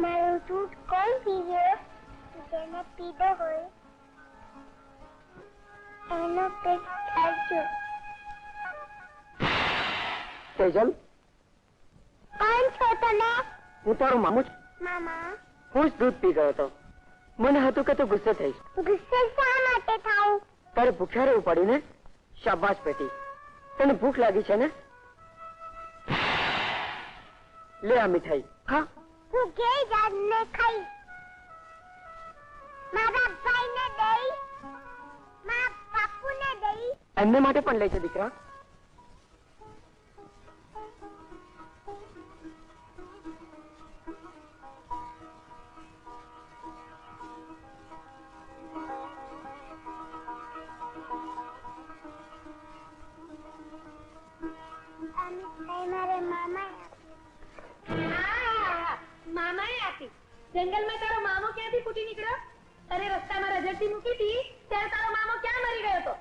મારું દૂધ કોણ પીવે? જેને પીધો હોય એનો પેટ ખાજો. તેજલ, કોણ છો તમે? હું તારો મામું છું. મામા, હું જ દૂધ પી ગયો હતો. મને હતું કે તું ગુસ્સે થઈશ. ગુસ્સે શા માટે થાઉં? તારે ભૂખ્યા રહેવું પડ્યું ને? શાબાશ બેટી, તને ભૂખ લાગી છે ને? લે આ મીઠાઈ ખા. હું ઘેર જાને ખાઈશ. મારા ભાઈને દઈશ, મારા બાપુને દઈશ. એમને માટે પણ લે છે દીકરા. આ મીઠાઈ મારે મામાએ મામાએ આપી. જંગલમાં તારો મામો ક્યાંથી ફૂટી નીકળ્યો? અરે રસ્તામાં રજડતી મૂકી હતી ત્યારે તારો મામો ક્યાં મરી ગયો હતો?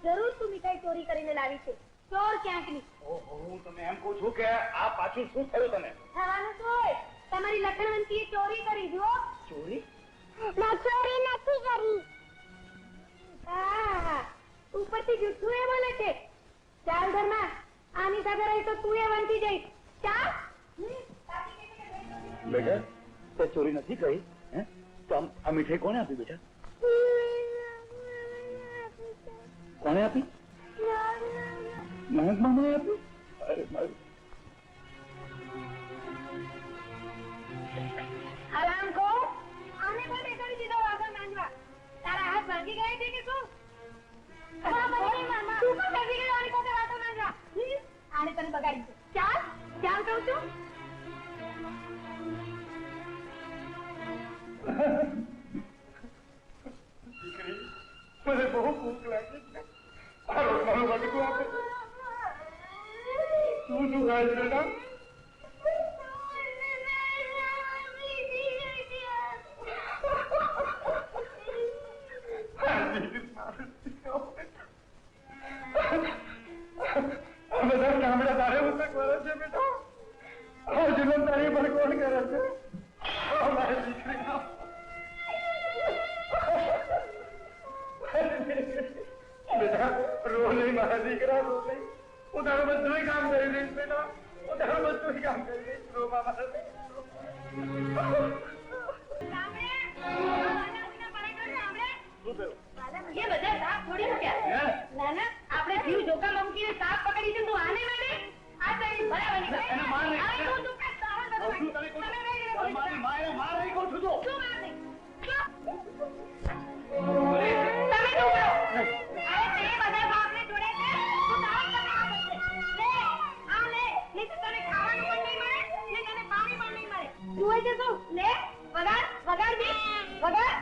જરૂર તું મીઠાઈ ચોરી કરીને લાવી છે. ચોર ક્યાંકની. ઓહો હું તમને એમ કહું છું કે આ પાછું શું થયું તને? થવાનું શું હોય? તમારી લખણવંતીએ ચોરી કરી. જુઓ. ચોરી? મેં ચોરી નથી કરી. હા, ઉપરથી જુઠ્ઠું એ બોલે છે. ચાલ ઘરમાં, આની સાથે રહી તો તું એ વંચી જઈશ. ચાલ. બેટા તે ચોરી નથી કરી? હે તો આ મીઠાઈ કોને આપી બેટા? કોને આપી? મહેક મામાએ આપી? અરે મારું આરામ કો. આને પણ બેસાડી દીધો વાસણ માંજવા. તારા હાથ ભાંગી ગયા છે કે શું? મામા તું પણ બેસી ગયો આની સાથે વાસણ માંજવા. આને તને બગાડી છે. ચાલ ચાલ કહું છું. દીકરી મને બહુ ભૂખ લાગી છે. આ રોટલાનું બટકું આપે. શું શું ખાય છે બેટા? બધા ગામડા તારે ઉતક કરે છે બેટા. આ જુલમ તારી પર કોણ કરે છે? મારી દીકરી બેટા રો નહીં મારા દીકરા, રો નહીં. હું તારું બધું કામ કરી દઈશ બેટા. હું તારું બધું કામ કરી દઈશ. રો મારા ये બધા સાપ છોડી મૂક્યા. ના ના, આપણે જીવ જોખમ મૂકીને સાપ પકડી છે. તું આને માટે આ તારી બરાબર નીકળે. હવે તું ચૂપ કર. નહીં કહું છું. તમે નહીં કહો. મારી માએ માર નહીં કહું છું તો. શું વાત નહીં? તમે શું કરો? અરે તે બધા બાપને જોડે છે તો તારા તમે આ બધે. લે આ લે નહીં તો તને ખાવાનું પણ નહીં મળે ને તને પાણી પણ નહીં મળે. તું હોય છે શું? લે વગાડ વગાડ બી વગાડ.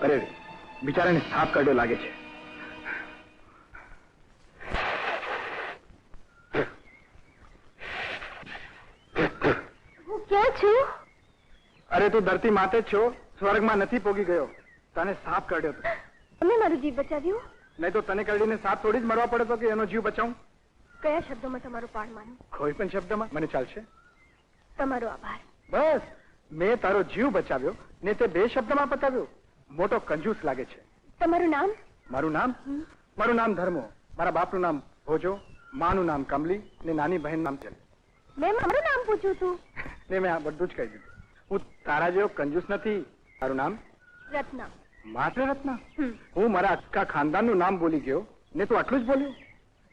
અરે બિચારાને સાપ કાઢ્યો લાગે છે. હું ક્યાં છું? અરે તું ધરતી માતે જ છો, સ્વર્ગમાં નથી પોગી ગયો. તને સાપ કાઢ્યો હતો. તમે મારો જીવ બચાવ્યો? નહીં તો તને કાઢીને સાપ થોડી જ મરવા પડે તો કે એનો જીવ બચાવું? કયા શબ્દોમાં તમારો પાડ માનું? કોઈ પણ શબ્દમાં મને ચાલશે. તમારો આભાર. બસ મેં તારો જીવ બચાવ્યો ને તે 2 શબ્દમાં પતાવ્યો. મોટો કંજૂસ લાગે છે. તમારું નામ? મારું નામ ધર્મો. મારા બાપનું નામ ભોજો, માનું નામ કમલી ને નાની બહેન નામ ચલ. મેં મારું નામ પૂછ્યું હતું. ને મેં આ બધું જ કહી દીધું. હું તારા જેવો કંજૂસ નથી. તારું નામ? રત્ના. માત્ર રત્ના? હું મારા આખા ખાનદાનનું નામ બોલી ગયો ને તું આટલું જ બોલ્યો?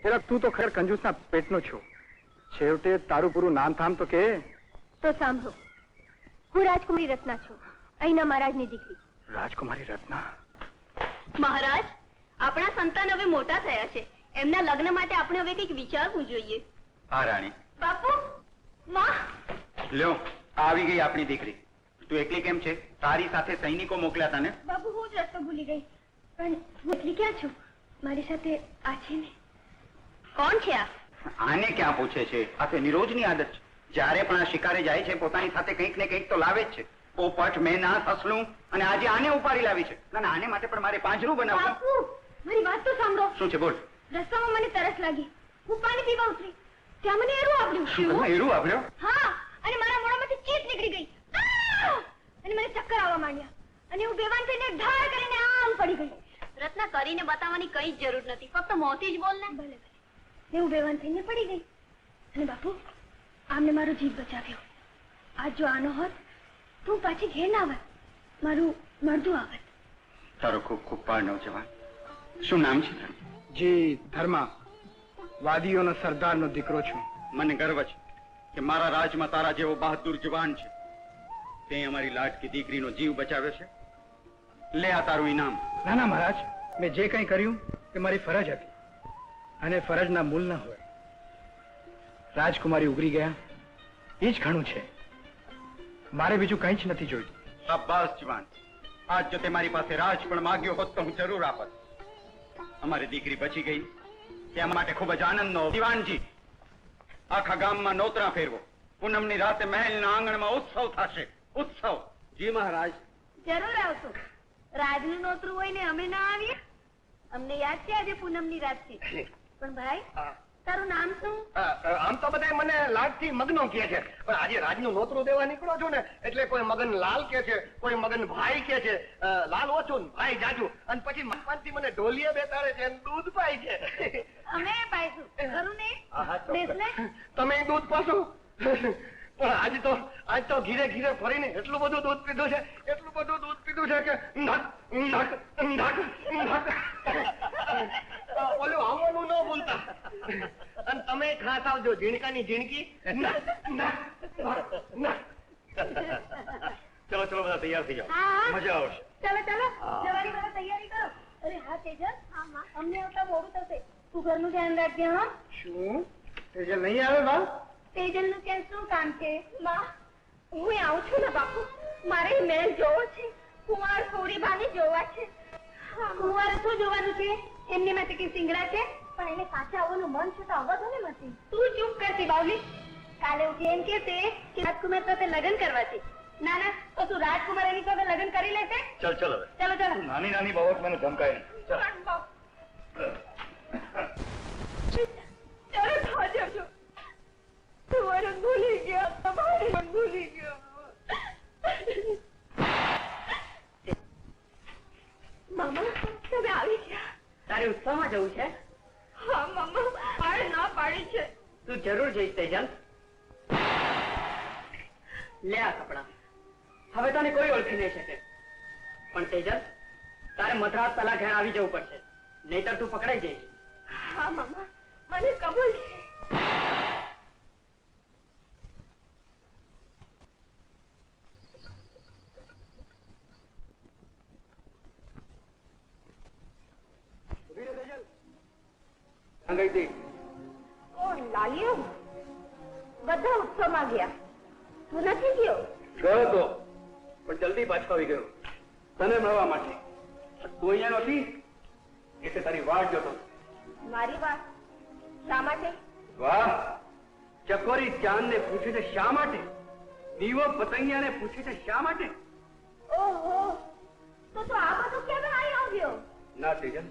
પેલા તું તો ખરેખર કંજૂસના પેટનો છો. છેવટે તારું પૂરું નામ થામ તો કે. તો સાંભળો, હું રાજકુમારી રત્ના છું, અહીંના મહારાજની દીકરી. રાજકુમારી રત્ના? મહારાજ, આપણા સંતાન હવે મોટા થયા છે. એમના લગ્ન માટે આપણે હવે કંઈક વિચારવું જોઈએ. હા રાણી. બાપુ, માં. લ્યો આવી ગઈ આપણી દીકરી. તું એકલી કેમ છે? તારી સાથે સૈનિકો મોકલ્યા તને? બાપુ, હું જ રસ્તો ભૂલી ગઈ, પણ હું એકલી ક્યાં છું? મારી સાથે આ છે ને. કોણ છે આ? આને ક્યાં પૂછે છે? આ તો નિરોજની આદત છે. જ્યારે પણ આ શિકારે જાય છે પોતાની સાથે કંઈક ને કંઈક તો લાવે જ છે. પોપટ, મેના, સસલું અને આજે આને ઉપાડી લાવી છે. ના આને માટે પણ મારે પાંજરું બનાવવું. બાપુ, મારી વાત તો સાંભળો. શું છે બોલ? રસ્તામાં મને તરસ લાગી, હું પાણી પીવા ઉતરી, ત્યાં મને એરું આવ્યું. શું એરું આવ્યો? હા, અને મારા મોઢામાંથી ચીસ નીકળી ગઈ. અને મને ચક્કર આવવા માંડ્યા અને હું બેભાન થઈને ઢાળ કરીને આમ પડી ગઈ. રત્ના, કરીને બતાવવાની કઈ જ જરૂર નથી, ફક્ત મોંથી જ બોલ ને. ભલે ભલે, હું બેભાન થઈને પડી ગઈ. અને બાપુ, આમને મારો જીવ બચાવ્યો. આજ જો આનો હોત તો હું પાછી ઘેર ના આવત, મારું મળતું આવત. તારો ખૂબ ખૂબ પારણો જવાન. શું નામ છે? જી ધર્મા, વાદીઓનો સરદારનો દીકરો છું. મને ગર્વ છે કે મારા રાજમાં તારા જેવો બહાદુર જવાન છે. તે અમારી લાડકી દીકરીનો જીવ બચાવ્યો છે. લે આ તારું ઇનામ. ના ના મહારાજ, મેં જે કંઈ કર્યું તે મારી ફરજ હતી અને ફરજના મૂલ ના હોય. રાજકુમારી ઉગરી ગયા એ જ ઘણું છે. મારે બીજું કંઈ જ નથી જોઈતું. શાબાશ જવાન. આજ જો તે મારી પાસે રાજ પણ માગ્યો હોત તો હું જરૂર આપત. અમારી દીકરી બચી ગઈ તે માટે ખૂબ જ આનંદનો. દિવાનજી, આખા ગામમાં નોતરા ફેરવો. પૂનમની રાતે મહેલના આંગણમાં ઉત્સવ થશે. ઉત્સવ. જી મહારાજ. જરૂર આવશું. રાજનું નોતરું હોય ને અમે ના આવીએ? અમને યાદ છે આજે પૂનમની રાત છે. પણ ભાઈ, તારું નામ શું? આમ તો બધા મને લાડથી મગનો કહે છે, પણ આજે રાજનું નોતરું દેવા નીકળો છો ને એટલે કોઈ મગન લાલ કે છે, કોઈ મગન ભાઈ કે છે. લાલ ઓછું ને ભાઈ જાજુ, અને પછી મકવાનથી મને ઢોલીએ બેસાડે છે અને દૂધ પાય છે. અમે પાઈશું, ખરું ને? બેસ ને. તમે દૂધ પાશો? પણ આજ તો ઘીરે ઘીરે ફરીને એટલું બધું દૂધ પીધું છે, એટલું બધું દૂધ પીધું છે કે નક નક નક નક ઓલું આવવાનું ન ભૂલતા. અને તમે ખાસ આવજો, ઝીણકાની ઝીણકી. ચલો ચલો બધા તૈયાર થઈ જાઓ, હા. મજા આવશે. ચાલો ચાલો જવાની બધા તૈયારી કરો. અરે હા તેજલ, અમને આવતા મોડું થશે. તું ઘરનું ધ્યાન રાખજે. હા, શું તેજલ નહીં આવે બા? તેજલ નું ત્યાં શું કામ છે? માં, હું આવું છું ને બાપુ. મારે મહેલ જોવો છે. કુંવર સોરીબાને જોવા છે. કુંવર શું જોવાનું છે? એમની માટે કઈ સિંગડા છે? પણ એને પાછા આવવાનું મન છે તો આવવા દો ને મતી. તું ચૂપ કરતી બાવલી. કાલે ઉઠી એમ કે રાજકુમાર સાથે લગ્ન કરવા છે. ના ના, તો તું રાજકુમાર એની સાથે લગ્ન કરી લેશે? ચલ ચલ હવે. ચાલો ચાલો. નાની નાની બાબત મને ધમકાય નહીં. ચલ. ચાલો ખાજે છો. તમારે ભૂલી ગયા, તમારે ભૂલી ગયા. મામા, તમે આવી ગયા? તારે ઉત્સવમાં જવું છે? હા મામા, મારે ના પાડી છે. તું જરૂર જઈશ તેજલ. લે આ કપડા. હવે તને કોઈ ઓળખી નહીં શકે. પણ તેજલ, તારે મદ્રાસ તલા ઘેર આવી જવું પડશે, નહીતર તું પકડાઈ જઈશ. હા મામા, મને કબૂલ છે. ઓ લાલિયો, બધા ઉત્સવમાં ગયા. તું નથી ગયો? ગયો તો, પણ જલ્દી પાછો આવી ગયો તને મળવા માટે. તું અહીંયા નહોતી એટલે તારી વાટ જોતો. મારી વાત શા માટે? વાહ, ચકોરી ચાંદ ને પૂછે છે શા માટે? દીવો પતંગિયા ને પૂછે છે શા માટે? ઓહો, તો આ બધું કેમ આવી આવ્યો? ના તેજલ,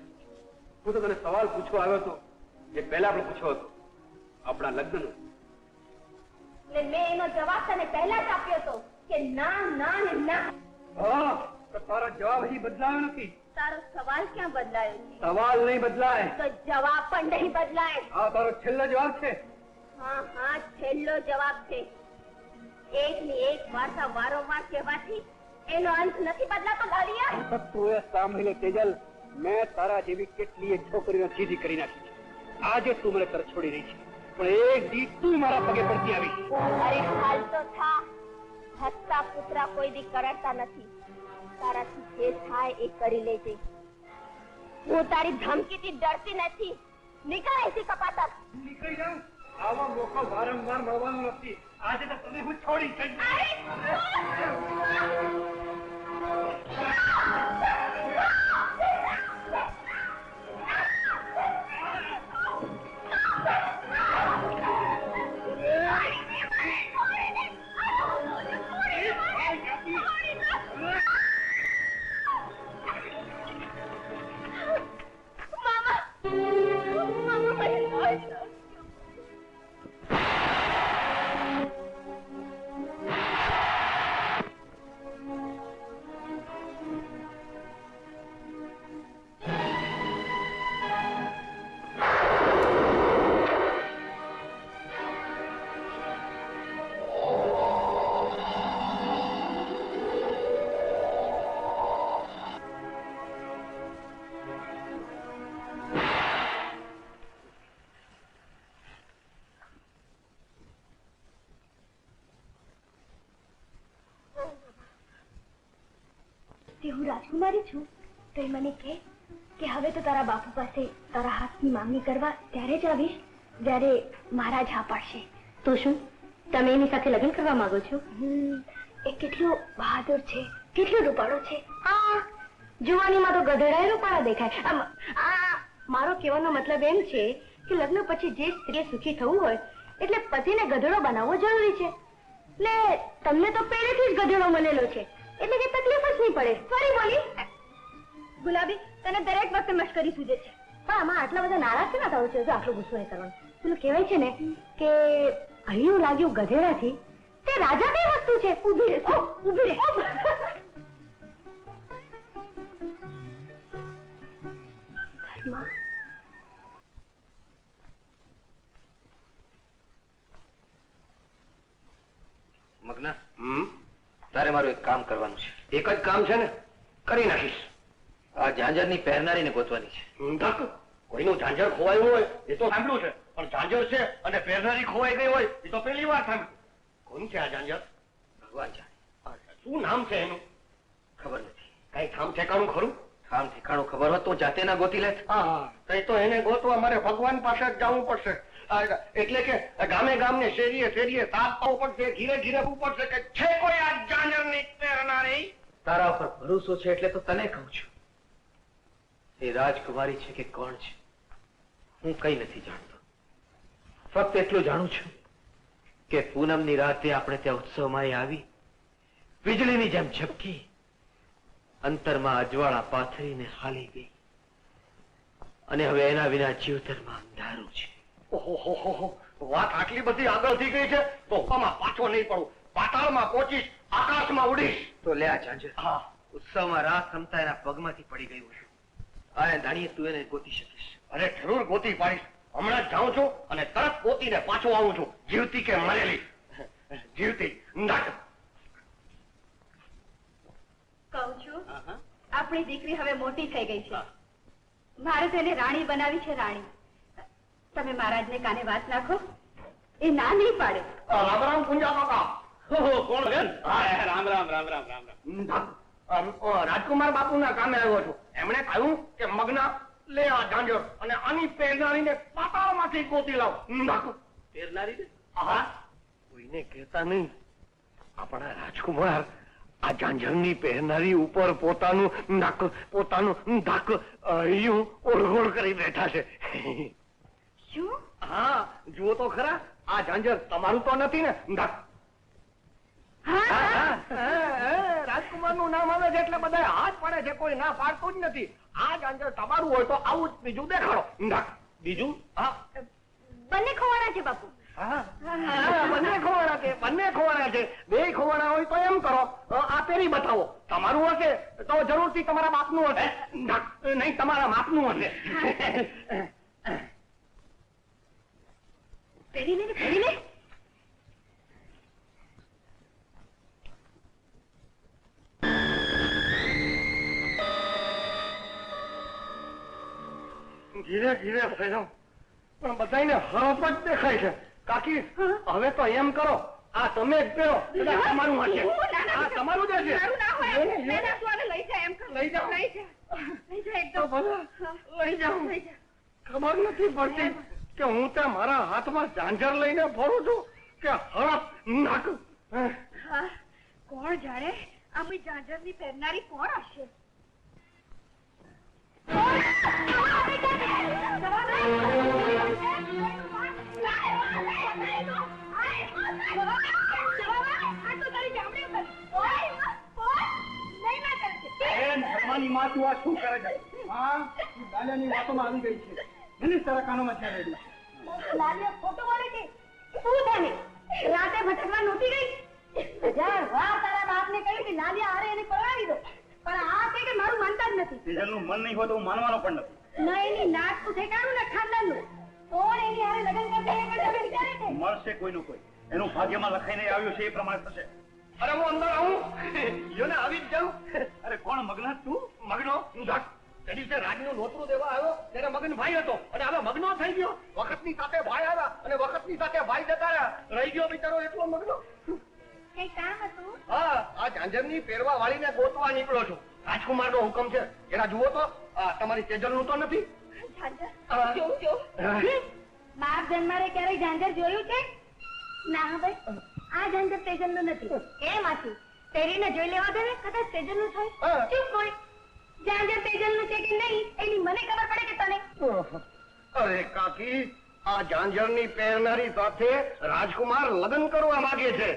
હું તો તને સવાલ પૂછવા આવ્યો હતો જે પહેલા આપણે પૂછ્યો હતો, આપણા લગ્નનો. ને મેં એનો જવાબ તને પહેલા જ આપ્યો હતો કે ના ના ને ના. હા, તો તારો જવાબ હજી બદલાયો નથી. તારો સવાલ ક્યાં બદલાયો છે? સવાલ નહીં બદલાય, તો જવાબ પણ નહીં બદલાય. આ તારો છેલ્લો જવાબ છે. હા હા, છેલ્લો જવાબ છે. એકની એક વાર્તા વારંવાર કહેવાથી એનો અંત નથી બદલાતો લાલિયા. તું એ સાંભળી લે તેજલ, મેં તારા જેવી કેટલીય છોકરીઓ સીધી કરી નાખી છે. આજે તું મને તરત છોડી રહી છે, પણ એક દી તું મારા પગે પડતી આવી. અરે હાલ તો થા. હસતા પુત્રા કોઈ દી કરડતા નથી. તારાથી જે થાય એ કરી લેજે. હું તારી ધમકીથી ડરતી નથી. નીકળ અહીંથી કપાતર. નીકળી જાઉં? આવો મોકો વારંવાર મળવાનો નથી. આજે તો તને હું છોડી હું રાજકુમારી છું તો એ મને કહે કે હવે તો તારા બાપુ પાસે તારા હાથની માંગણી કરવા ત્યારે જ આવીશ જ્યારે મહારાજ હા પાડશે. તો શું તમે એની સાથે લગ્ન કરવા માંગો છો? એ કેટલો બહાદુર છે, કેટલો રૂપાળો છે. આ જુવાનીમાં તો ગધેડાએ રૂપાળા દેખાય. મારો કહેવાનો મતલબ એમ છે કે લગ્ન પછી જે સ્ત્રીએ સુખી થવું હોય એટલે પતિને ગધેડો બનાવવો જરૂરી છે. ને તમને તો પહેલેથી જ ગધેડો મળેલો છે એટલે કે તકલીફ જ નહીં પડે. ફરી બોલી ગુલાબી, તને દરેક વખતે મશ્કરી સૂજે છે, પણ આમાં આટલા બધા નારાજ છે ને થવું છે. આટલો ગુસ્સો નહીં કરવાનો. પેલું કહેવાય છે ને કે હૈયું લાગ્યું ગધેડાથી તે રાજા કઈ વસ્તુ છે? ઊભી રહે, ઊભી રહે. મગના, તારે મારું એક કામ કરવાનું છે. એક જ કામ છે ને? કરી નાખીશ. આ ઝાંઝરની પહેરનારીને ગોતવાની છે. કોઈનું ઝાંઝર ખોવાયું હોય એ તો સાંભળ્યું છે, પણ ઝાંઝર છે અને પહેરનારી ખોવાઈ ગઈ હોય એ તો પહેલી વાર સાંભળ્યું. કોણ છે આ ઝાંઝર? ભગવાન જાણે. શું નામ છે એનું? ખબર નથી. કઈ ઠામ ઠેકાણું ખરું? આમ ઠેકાણું ખબર હોત તો જાતે ના ગોતી લેત. હા, તો એને ગોતવા મારે ભગવાન પાસે જ જવું પડશે. એટલે કે ગામે ગામને શેરીએ શેરીએ તાપ પાવું પડશે, ઘીરે ઘીરે પડશે કે છે કોઈ આ જાંજરની પહેરનારી. તારા ઉપર ભરોસો છે એટલે તો તને કહું છું. એ રાજકુમારી છે કે કોણ છે હું કઈ નથી જાણતો. ફક્ત એટલું જાણું છું કે પૂનમની રાતે આપણે ત્યાં ઉત્સવમાં આવી વીજળીની જેમ ઝબકી અંતરમાં અજવાળા પાથરીને હાલી ગઈ અને હવે એના વિના જીવતરમાં અંધારું છે. ઓહો, વાત આટલી બધી આગળ થઈ ગઈ છે તો હુકામાં પાછો નહીં પડું. પાતાળમાં પહોંચીશ, આકાશમાં ઉડીશ. તો લે આ ઝાંઝર. હા, ઉત્સવમાં રાસ રમતા એના પગમાંથી પડી ગયું છે. આ દાણીએ તું એને ગોતી શકીશ. અરે જરૂર ગોતી પાડીશ. હમણાં જ જાઉં છું અને તરત ગોતીને પાછો આવું છું, જીવતી કે મરેલી. જીવતી. નાખ. કહું છું આપણી દીકરી હવે મોટી થઈ ગઈ છે. મારે તેને રાણી બનાવી છે, રાણી. તમે મહારાજને કાને વાત નાખો, એ ના નહીં પાડે. રામ રામ પૂંજા કાકા. કોણ બેન? હા, રામ રામ રામ રામ રામ રામ. રાજકુમાર બાપુના કામે આવ્યો છું. એમણે કહ્યું કે મગના લે આ ઝાંઝર અને આની પહેરનારીને પાતાળમાંથી ગોતી લાવ. પહેરનારી? હા, કોઈને કહેતા નહીં. આપણા રાજકુમાર આ ઝાંઝરની પહેરનારી ઉપર પોતાનું ધાક અહીં ઓળઘોળ કરી બેઠા છે. શું? હા, જુઓ તો ખરા. આ ઝાંઝર તમારું તો નથી ને? રાજકુમાર નું નામ આવે છે એટલે બધા હાથ પડે છે, કોઈ ના પાડતું જ નથી. આ ઝાંઝર તમારું હોય તો આવું જ બીજું દેખાડો. બીજું? હા, બંને ખોવાના છે બાપુ. બંને ખોવાના છે. બે ખોવાના હોય તો એમ કરો, આ પહેરી બતાવો. તમારું હશે તો જરૂરથી તમારા બાપનું હશે. નહીં, તમારા માપનું હશે. પહેરી લે. ધીરે ધીરે ફેરવ, પણ બધાને હરફ જ દેખાય છે. કાકી, હવે તો એમ કરો, આ તમે જ પહેરો. તમારું હશે. આ તમારું જ હશે. લઈ જાઉં. ખબર નથી પડતી કે હું ત્યાં મારા હાથમાં ઝાંઝર લઈને ફરું છું કે હરફ નાક. કોણ જાણે આપણી ઝાંઝરની પહેરનારી કોણ હશે? ભગવાનની માં તું આ શું કરે છે? હા, દાદાની વાતોમાં આવી ગઈ છે. એની તારા કાનોમાં છે રેડી. લાલિયા ફોટો વાળે કે શું તને રાતે ભટકવા નહોતી ગઈ? યાર વાહ, તારા બાપને કહ્યું કે લાલિયા હારે એને પરણાવી દો, પણ આ કે મારું માનતા જ નથી. તેજલનું મન નહીં હોય તો હું માનવાનો પણ નથી. ના, એની નાક તું ઠેકાણું ને ખાનદાનનું. કોણ એની હારે લગ્ન કરશે એ પણ તમે વિચારે છે? મળશે કોઈનું કોઈ. એનું ભાગ્યમાં લખાઈને આવ્યું છે એ પ્રમાણે થશે. અરે હું અંદર આવું, યોને આવી જ જાઉં. અરે કોણ મગના તું? મગનો તે દિવસે રાજનું નોતરું દેવા આવ્યો ત્યારે મગન ભાઈ હતો અને હવે મગનો થઈ ગયો. વખતની સાથે ભાઈ આવ્યા અને વખતની સાથે ભાઈ જતા રહ્યા. રહી ગયો બિચારો એટલો મગનો. કઈ કામ હતું? હા, આ ઝાંઝરની પહેરવા વાળીને ગોતવા નીકળો છું. રાજકુમારનો હુકમ છે. જરા જુઓ તો, તમારી તેજલનું તો નથી? બાપ જન્મારે ક્યારેય ઝાંઝર જોયું છે? ના ભાઈ, આ ઝાંઝર તેજલનું નથી. કેમ આથી પહેરીને જોઈ લેવા દે ને, કદાચ તેજલનું થાય. ચૂપ બોલ. ઝાંઝર તેજલનું છે કે નહીં એની મને ખબર પડે કે તને? અરે કાકી, આ ઝાંઝરની પહેરનારી સાથે રાજકુમાર લગ્ન કરવા માંગે છે.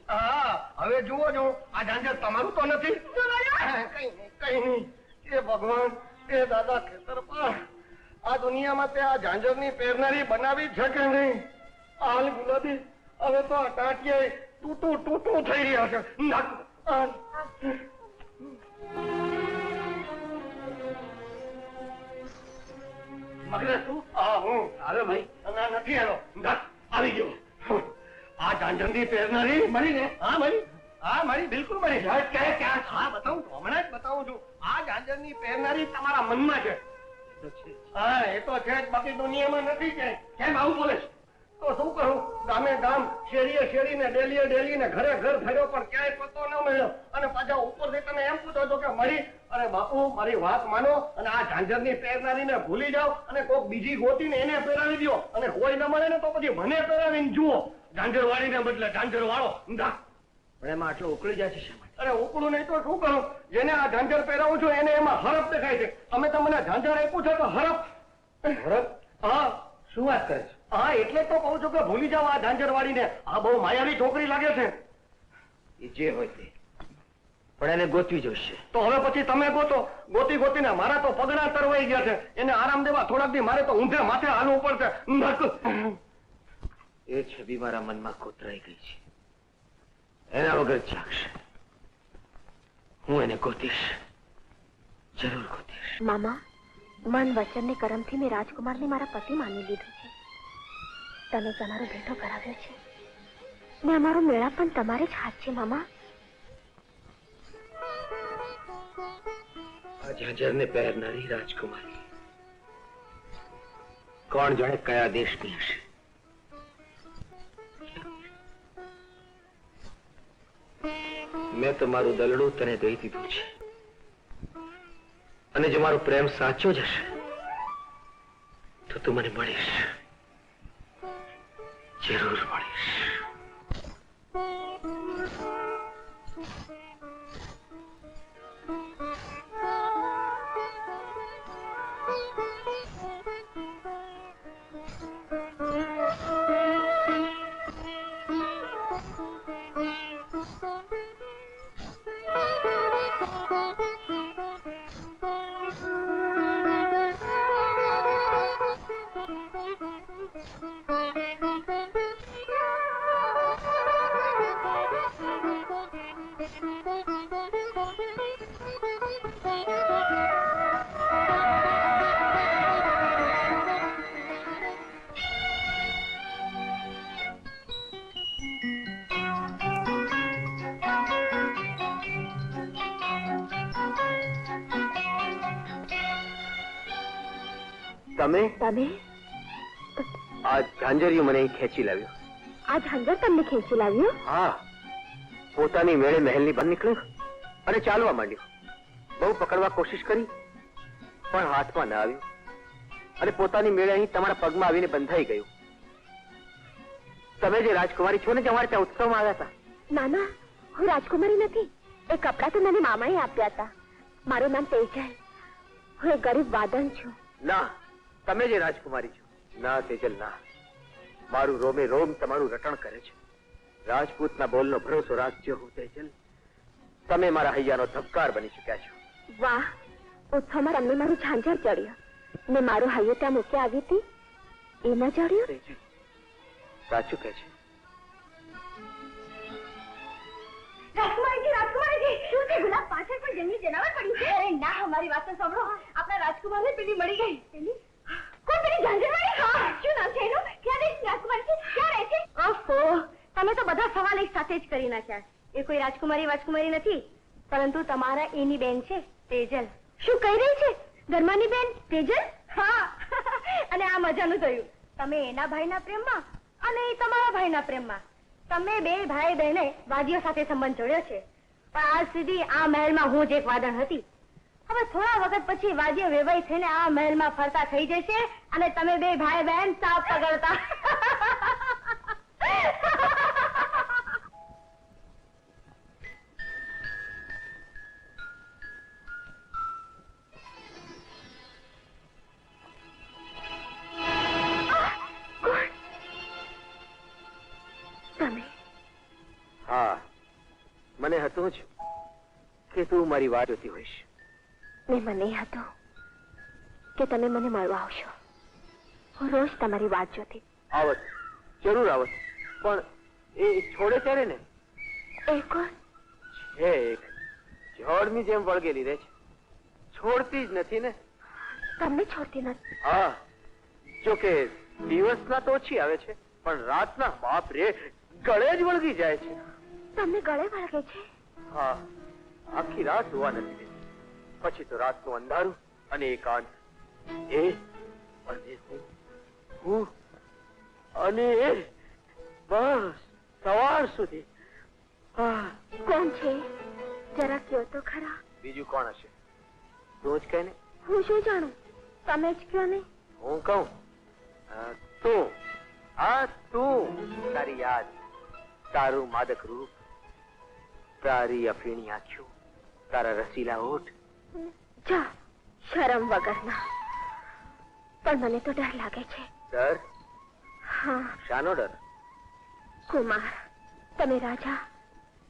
હા, હવે જુઓ જો, આ ઝાંઝર તમારું તો નથી? કઈ નહીં. એ ભગવાન, એ દાદા ખેતરપાળ, આ દુનિયામાં તે આ ઝાંઝરની પહેરનારી બનાવી છે કે નહીં? હાલ ગુલાબી, હવે તો આ ટાંટિયા તૂટું થઈ રહ્યા છે. મગને તું? હું આવે ભાઈ. નથી એનો. આવી ગયો. આ ઝાંઝરની પહેરનારી મળી ને? હા મળી. હા મળી, બિલકુલ મળી. ક્યાં? હા, બતાવું છું, હમણાં જ બતાવું છું. આ ઝાંઝરની પહેરનારી તમારા મનમાં છે. હા, એ તો છે જ, બાકી દુનિયામાં નથી. કેમ આવું બોલે? તો શું કરું? ગામે ગામ, શેરીએ શેરી ને ડેલીએ ડેલી ને ઘરે ઘર ફર્યો પણ ક્યાંય પતો ન મળ્યો. અને પાછા ઉપરથી તમે એમ પૂછો છો કે મળી. અરે બાપુ, મારી વાત માનો અને આ ઝાંઝરની પહેરનારીને ભૂલી જાઓ અને કોઈક બીજી ગોતીને એને પહેરાવી દો. અને કોઈ ન મળે ને તો પછી મને પહેરાવીને જુઓ. ઝાંઝર વાળીને બદલે ઝાંઝર વાળો. પણ એમાં આટલો ઉકળી જાય છે શા માટે? અરે ઉકળું નહીં તો શું કરું? જેને આ ઝાંઝર પહેરાવું છું એને એમાં હરફ દેખાય છે. તમે તમને ઝાંઝર આપ્યું છે તો હરફ? હરફ? હા. શું વાત કરે છે? હા, એટલે તો કહું છું કે ભૂલી જાઓ આ ઝાંઝર વાળીને. આ બહુ માયાવી છોકરી લાગે છે. એ જે હોય તે, પણ એને ગોતવી જોઈશે. તો હવે પછી તમે ગોતો. ગોતી ગોતીને મારા તો પગડા તરવાઈ ગયા છે. એને આરામ દેવા થોડાક દી મારે તો ઊંધે માથે હાલવું પડશે. એ છબી મારા મનમાં કોતરાઈ ગઈ છે. એના વગર જાગશે. હું એને ગોતીશ, જરૂર ગોતીશ. મામા, મન વચન ને કરમથી મેં રાજકુમારને મારા પતિ માની લીધું છે. તમે તમારો ભેટો કરાવ્યો છે ને અમારો મેળા પણ તમારે જ હાથ છે મામા. આ ઝાંઝરને પહેરનારી રાજકુમારી કોણ જાણે કયા દેશની હશે. મેં તો મારું દલડું તને દઈ દીધું છે અને જો મારો પ્રેમ સાચો જ હશે તો તું મને મળીશ, જરૂર મળીશ. તમે આ ઝાંઝરિયું મને ખેંચી લાવ્યો. આ ઝાંઝર તમને ખેંચી લાવ્યો? હા, પોતાની મેળે મહેલની બહાર નીકળ્યો અને ચાલવા માંડ્યો. બહુ પકડવા કોશિશ કરી પણ હાથમાં ન આવ્યું અને પોતાની મેળે અહીં તમારા પગમાં આવીને બંધાઈ ગયું. તમે જે રાજકુમારી છો ને, જે અમારે ત્યાં ઉત્સવમાં આવ્યા હતા. ના ના, હું રાજકુમારી નથી. એ કપડાં તો મને મામાએ આપ્યા હતા. મારું નામ તેજલ. હું એક ગરીબ વાદન છું. ના, તમે જે રાજકુમારી છો. ના તેજલ, ના. મારું રોમે રોમ તમારું રટણ કરે છે. રાજપૂતના બોલનો ભરોસો રાખજો. હું તેજલ, તમે મારા હૈયાનો ધબકાર બની ચુક્યા છો. વાહ, ઉત્સવમાં તમને મારું ઝાંઝર ચડ્યો ને મારું હૈયું ત્યાં મૂકી આવી હતી એ ન ચડ્યું? સાચું કહે છે. રાજકુમારીજી, શું છે? ગુલાબ પાછળ પણ જંગલી જનાવર પડ્યું છે. અરે ના, અમારી વાત તો સાંભળો. આપણા રાજકુમારને પેલી મળી ગઈ. પેલી કોણ? પેલી ઝાંઝરવાળી? હા. શું નામ છે એનું? ક્યાં રહે છે રાજકુમારી? ક્યાં રહે છે? ઓહો, તમે તો બધા સવાલ એક સાથે જ કરી નાખ્યા. એ કોઈ રાજકુમારી નથી, પરંતુ તમારા એની બેન છે તેજલ. શું કહી રહી છે? ધર્માની બેન તેજલ? હા. અને આ મજાનું થયું. તમે એના ભાઈના પ્રેમમાં અને એ તમારા ભાઈના પ્રેમમાં. તમે બે ભાઈ બહેને વાદીઓ સાથે સંબંધ જોડ્યો છે. પણ આજ સુધી આ મહેલમાં હું જ એક વાદણ હતી. હવે થોડા વખત પછી વાદીઓ વેવાઈ થઈને આ મહેલમાં ફરતા થઈ જશે અને તમે બે ભાઈ બહેન સાપ પકડતા. હા, મને હતું જ કે તું મારી વાત જોતી હોઈશ. ને મને હતું કે તમે મને મળવા આવશો. હું રોજ તમારી વાત જોતી. આવત, જરૂર આવત. પણ એ છોડે ત્યારે ને? એ કોણ છે? એક ઝાડની જેમ વળગેલી રહે છે. છોડતી જ નથી ને. તમને છોડતી નથી? હા, જોકે દિવસના તો ઓછી આવે છે પણ રાતના બાપ રે ગળે જ વળગી જાય છે. તમને ગળે વળગે છે? હા, આખી રાત જોવા નથી દેતી. પછી તો રાતનું અંધારું અને એકાંત. એ અને હું અને બસ સવાર સુધી. કોણ છે જરા કયો તો ખરા. બીજું કોણ હશે? તું જ કહે ને. હું શું જાણું, તમે જ કયો ને. હું કહું તું. હા તું. તારી યાદ, તારું માદક રૂપ, તારી અફીણી આંખો, તારા રસીલા ઓઠ. જા શરમ વગરના. પણ મને તો ડર લાગે છે. ડર? હા. શાનો ડર? કુમાર, તમે રાજા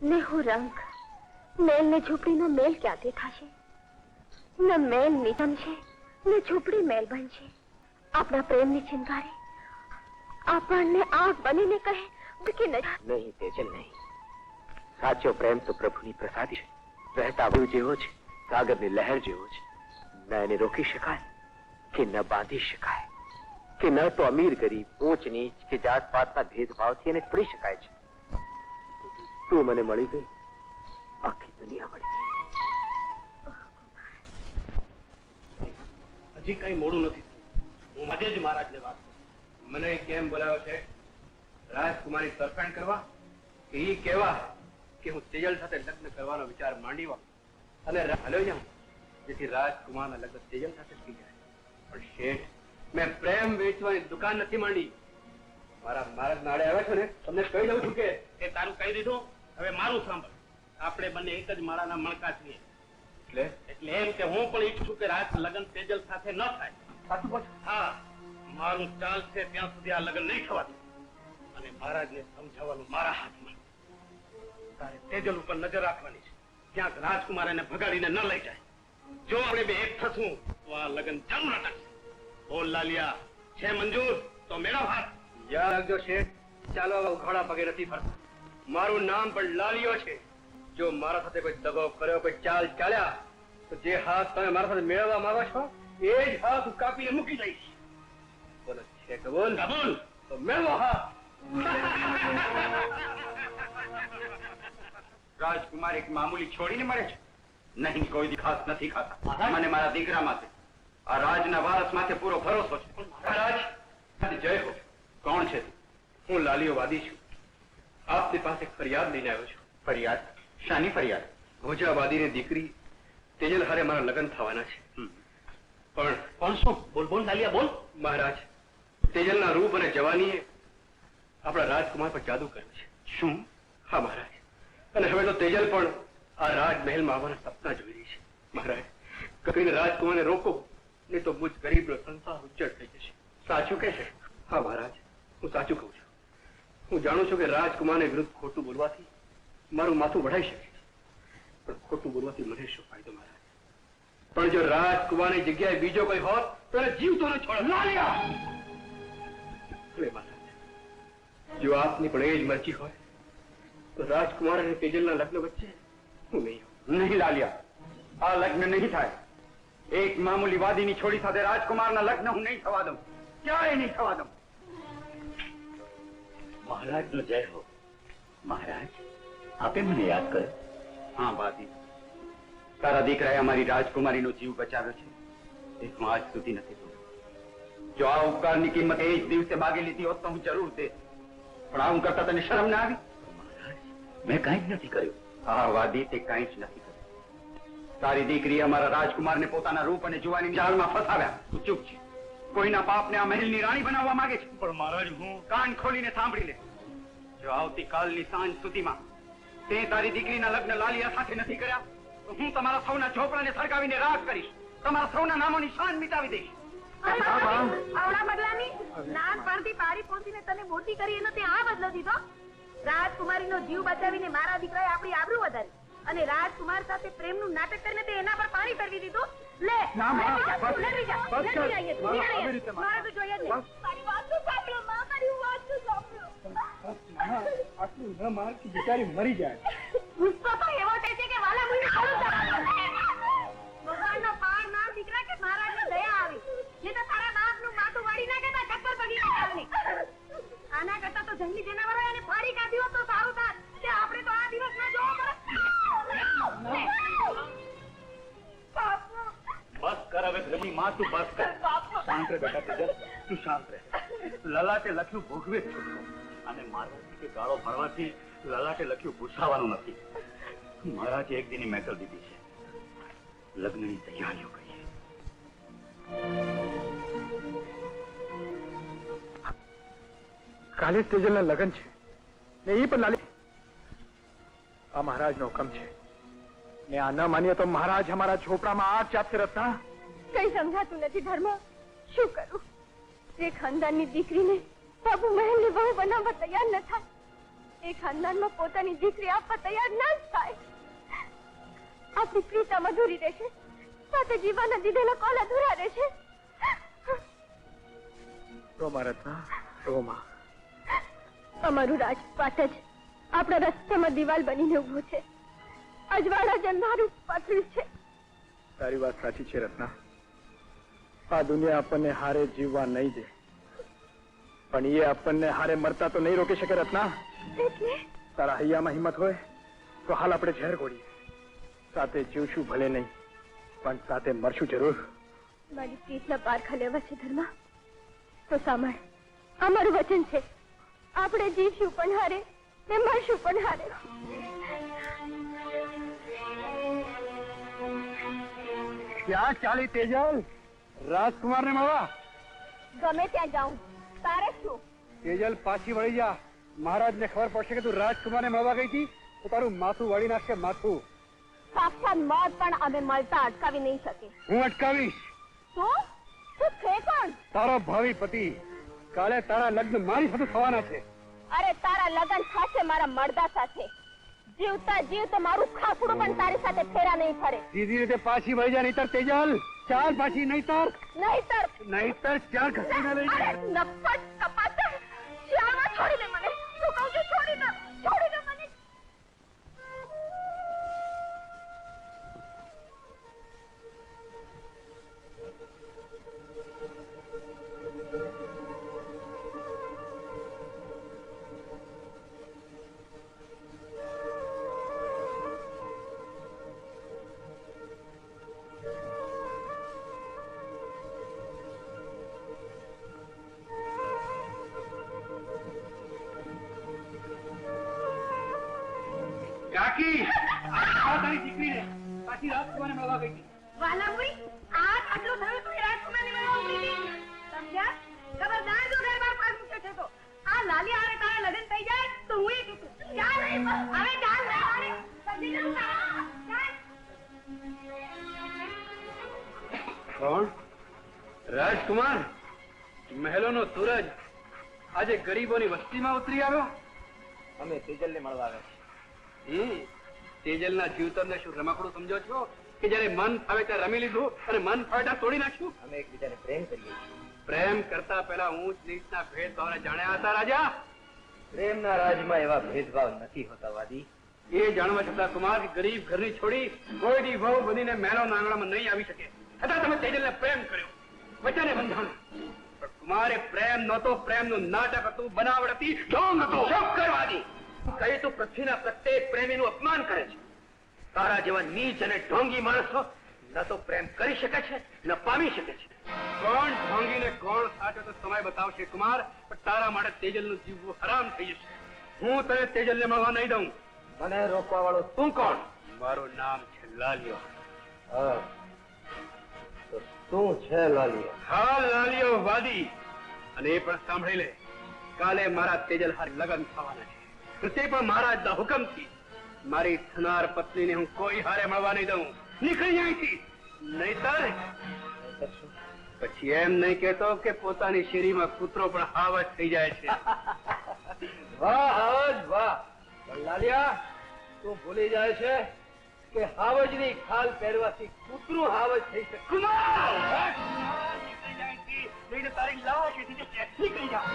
ને હું રંગ. મેલ ને ઝૂંપડીનો મેલ ક્યાંથી થશે? ન મેલ નિધન છે ને ઝૂંપડી મેલ બનશે. આપણા પ્રેમની ચિંગારી આપણને આગ બનીને કહે કે નહીં તેજલ નહીં. સાચો પ્રેમ તો પ્રભુની પ્રસાદી છે. વહેતા વાયુ જેવો છે, સાગરની લહેર જેવો છે. ન એને રોકી શકાય કે ન બાંધી શકાય, કે ન તો અમીર ગરીબ, ઊંચ નીચ કે જાત પાતના ભેદભાવથી એને છોડી શકાય છે. તું મને મળી ગઈ, આખી દુનિયા મળી ગઈ. હજી કઈ મોડું નથી. હું આજે જ મહારાજને વાત કરું. મને કેમ બોલાવ્યો છે? રાજકુમારી તરફેણ કરવા કે એ કહેવા કે હું તેજલ સાથે લગ્ન કરવાનો વિચાર માંડીવા અને હાલ્યો જાઉં જેથી રાજકુમારના લગ્ન તેજલ સાથે થઈ જાય? પણ શેઠ, મેં પ્રેમ વેચવાની દુકાન નથી માંડી. મારા નાડે આવે છે ને, તમને કહી દઉં છું કે એ તારું કહી દીધું. હવે મારું સાંભળ. આપણે બંને એક જ માળાના મણકા છીએ. એટલે એમ કે હું પણ ઈચ્છું કે રાત લગ્ન તેજલ સાથે ન થાય. સાચું કહો છો? હા, મારું ચાલશે ત્યાં સુધી આ લગ્ન નહીં થવા દે. અને મહારાજને સમજાવવાનું મારા હાથમાં. તારે તેજલ ઉપર નજર રાખવાની છે, ક્યાંક રાજકુમાર એને ભગાડીને ન લઈ જાય. જો આપણે બે એક થશું તો આ લગ્ન જરૂર અટકશે. બોલ લાલિયા, છે મંજૂર તો મેળવ હાથ. યાદ રાખજો શેઠ, ચાલો આવા ઉઘાડા પગે નથી ફરતા. મારું નામ પણ લાલિયો છે. જો મારા સાથે કોઈ દગો કર્યો, કોઈ ચાલ ચાલ્યા, તો જે હાથ તમે મારા સાથે મેળવવા માંગો છો એ જ હાથ હું કાપીને મૂકી દઈશ. બોલો છે કબૂલ? કબૂલ. તો મેળવો હાથ. રાજકુમાર એક મામૂલી છોડીને મળે છે? નહીં, કોઈ દી ખાસ નથી ખાતા. મને મારા દીકરા માથે, આ રાજના વારસ માથે પૂરો ભરોસો છે. મહારાજ જય હો. કોણ છે? હું લાલિયો વાદી છું. આપની પાસે ફરિયાદ લઈને આવ્યો છું. ફરિયાદ? શાની ફરિયાદ? ભોજાવાદીની દીકરી તેજલ હારે મારા લગ્ન થવાના છે. કોણ શું? બોલ બોલ લાલિયા બોલ. મહારાજ, તેજલના રૂપ અને જવાનીએ આપણા રાજકુમાર પર જાદુ કર્યો છે. શું? હા મહારાજ, અને હવે તો તેજલ પણ આ રાજમહેલમાં આવવાના સપના જોઈ રહી છે. મહારાજ, કરીને રાજકુમારને રોકો, નહીં તો મુજ ગરીબનો સંસાર ઉજ્જડ થઈ જશે. સાચું કે છે? હા મહારાજ, હું સાચું કહું છું. હું જાણું છું કે રાજકુમારને વિરુદ્ધ ખોટું બોલવાથી મારું માથું વઢાઈ શકે છે, પણ ખોટું બોલવાથી મને શું ફાયદો મહારાજ? પણ જો રાજકુમારની જગ્યાએ બીજો કોઈ હોત તો એને જીવતો ન છોડ. મહારાજ, જો આપની પણ એ જ મરજી હોય તો રાજકુમાર અને તેજલના લગ્ન વચ્ચે હું નહીં હોઉં. નહીં લાલિયા, આ લગ્ન નહીં થાય. એક મામૂલી વાદીની છોડી સાથે રાજકુમારના લગ્ન હું નહીં થવા દઉં. ક્યાંય નહીં થવા દઉં. મહારાજનો જય હો. મહારાજ, આપે મને યાદ કર્યો. હા વાદી, તારા દીકરાએ અમારી રાજકુમારીનો જીવ બચાવ્યો છે એ હું આજ સુધી નથી ભૂલ્યો. જો આ ઉપકારની કિંમત એ જ દિવસે માગી લીધી હોત તો હું જરૂર દે, પણ આવું કરતા તને શરમ ના આવી? મેં કાંઈ જ નથી કર્યું. હા વાદી, તે કાંઈ જ નથી કર્યું. તારી દીકરીએ અમારા રાજકુમારને પોતાના રૂપ અને જુવાની જાળમાં ફસાવ્યા. તું ચૂપ છે. કોઈના પાપને આ મહેલની રાણી બનાવવા માંગે છે. પણ મહારાજ, હું કાન ખોલીને સાંભળી લે. જો આવતીકાલની સાંજ સુધીમાં તે તારી દીકરીના લગ્ન લાલિયા સાથે નથી કર્યા તો હું તમારા સૌના ઝોપડાને સળગાવીને રાખ કરીશ. તમારા સૌના નામોની શાન મિટાવી દઈશ. આવડા બદલાની નાનપણથી પારી પોસીને તને મોટી કરી એનો તે આ બદલો દીધો. રાજકુમારીનો જીવ બચાવીને મારા દીકરાએ આપણી આબરૂ વધારી અને રાજકુમાર સાથે પ્રેમનું નાટક કરીને તે એના પર પાણી ફેરવી દીધું. લે મારે તો જોઈએ જ નહીં. મારી વાત તો સાંભળો માં, મારી વાત તો સાંભળો. આટલું ન માર કે બિચારી મરી જાય. ગુસ્સો તો એવો થાય છે કે વાલા મુઈ ભગવાનનો પાર ના દીકરા કે મહારાજને દયા આવી. નહીં તો તારા બાપનું માથું વાળી નાખે તો ચક્કર પડી નાખે. આના કરતા તો જંગલી જનાવરો એને ફાડી કાઢ્યો તો સારું થાત. તે આપણે તો આ દિવસ ના જોવો પડે. બસ કર હવે, ઘરની માં તું બસ કર. શાંત રહે બેટા તેજલ, તું શાંત રહે. લલાટે લખ્યું ભોગવે જ છૂટકો. અને મહારાજ કે ગાળો ભરવાથી લલાટે લખ્યું ભૂસાવાનું નથી. મહારાજે એક દીની મહેકલ દીધી છે. લગ્નની તૈયારીઓ કરીએ. કાલે તેજલના લગ્ન છે ને એ પણ લાલી આ મહારાજનો હુકમ છે ને આ ન માનીએ તો મહારાજ અમારા ઝોપડામાં આગ ચાપશે. રત્ના કઈ સમજાતું નથી ધર્મ. શું કરું? એ ખાનદાનની દીકરીને બાબુ મહેલની વહુ બનાવવા તૈયાર ન થાય, એ ખાનદાનમાં પોતાની દીકરી આપવા તૈયાર ન થાય. આપણી પ્રીતમ અધૂરી રહેશે, સાથે જીવાના દીધેલા કોલ અધૂરા રહેશે. રોમા રત્ના રોમા. અમારું રાજપાટ જ આપણા રસ્તામાં દિવાલ બનીને ઉભું છે. અજવાળા જન્મારું પાથર્યું છે. તારી વાત સાચી છે રત્ના. આ દુનિયા આપણને હારે જીવવા નહીં દે, પણ એ આપણને હારે મરતા તો નહીં રોકી શકે. રત્ના એટલે તારા હૈયામાં હિંમત હોય તો હાલ આપણે ઝેર ઘોડીએ. સાથે જીવશું ભલે નહીં, પણ સાથે મરશું જરૂર. મારી પ્રીતના પારખા લેવા છે ધર્મા તો સાંભળ, અમારું વચન છે, આપણે જીવશું પણ હારે ને મરશું પણ હારે. ક્યાં ચાલી તેજલ? રાજકુમાર ને મળવા? ગમે ત્યાં જાઉં, તારે શું? તેજલ પાછી વળી જા. મહારાજ ને ખબર પડશે કે તું રાજકુમાર ને મળવા ગઈ હતી તો તારું માથું વળી નાખશે. માથું સાક્ષાત મોત પણ અમે મળતા અટકાવી નહીં શકે. હું અટકાવીશ. તું તું છે કોણ? તારો ભાવિ પતિ. કાલે તારા લગ્ન મારી સાથે થવાના છે. અરે તારા લગ્ન થશે મારા મરદા સાથે. જીવતા જીવ તો મારું ખાપડું પણ તારી સાથે ફેરા નહીં ફરે. સીધી રીતે પાછી વળી જા, નહીતર તેજલ ચાલ પાછી. નહીતર ચાલ ઘસીને લઈ જા. નફટ કપાત શ્યામા છોડી દે મને. શું કહું છું? છોડી દે મને. કાકી આ તારી દીકરીને પાછી રાજકુમારને મળવા ગઈ હતી. વાલામુઈ, આ આટલું થયું તું રાજકુમારની મળવા ઉતરી ગઈ. સમજ્યા? ખબરદાર જો ઘર બહાર પાડ મૂકે છે તો આ લાલી હારે તારા લગ્ન થઈ જાય તો હું એ કીધું. ચાલ હવે ચાલ હવે સમજી જાઉં તારા. ચાલ. કોણ? રાજકુમાર? મહેલોનો સૂરજ આજે ગરીબોની વસ્તીમાં ઉતરી આવ્યો? અમે તેજલને મળવા આવ્યા છીએ. તેજલના જીવતરને શું રમકડું સમજો છો કે જયારે મન ફાવે ત્યાં રમી લીધું અને મન ફાવે ત્યાં તોડી નાખ્યું? અમે એકબીજાને પ્રેમ કરીએ છીએ. પ્રેમ કરતા પહેલા ઊંચ નીચના ભેદભાવને જાણ્યા હતા રાજા? પ્રેમના રાજમાં એવા ભેદભાવ નથી હોતા વાદી. એ જાણવા છતાં કુમાર કે ગરીબ ઘરની છોડી કોઈની વહુ બનીને મહેલોના આંગણામાં નહીં આવી શકે, છતાં તમે તેજલને પ્રેમ કર્યો, વચને બંધાણું. પણ કુમારે પ્રેમ નહોતો, પ્રેમનું નાટક હતું, બનાવટ હતી, ઢોંગ હતો. ચૂપ કરવાની કહી તું પૃથ્વીના પ્રત્યેક પ્રેમીનું અપમાન કરે છે. તારા જેવા નીચ અને ઢોંગી માણસો ન તો પ્રેમ કરી શકે છે ન પામી શકે છે. કોણ ઢોંગીને કોણ સાચો તો સમય બતાવશે કુમાર, પણ તારા માટે તેજલનું જીવવું હરામ થઈ જશે. હું તને તેજલને મળવા નહીં દઉં. મને રોકવા વાળો તું કોણ? મારું નામ છે લાલિયો. તો તું છે લાલિયો? હા, લાલિયો વાદી. અને એ પણ સાંભળી લે, કાલે મારા તેજલ હારે લગ્ન થવાના છે. તે પણ મહારાજના હુકમથી. મારી થનાર પત્નીને હું કોઈ હારે મળવા નહીં દઉં. નીકળી અહીંથી, નહીતર પછી એમ નહીં કહેતો કે પોતાની શેરીમાં કૂતરો પણ હાવજ થઈ જાય છે. વાહ હાવજ વાહ. પણ લાલિયા, તું ભૂલી જાય છે કે હાવજની ખાલ પહેરવાથી કૂતરું હાવજ થઈ શકે. નીકળી જાય છે, નહીં તારી લાશ એથી જશે. નીકળી જા.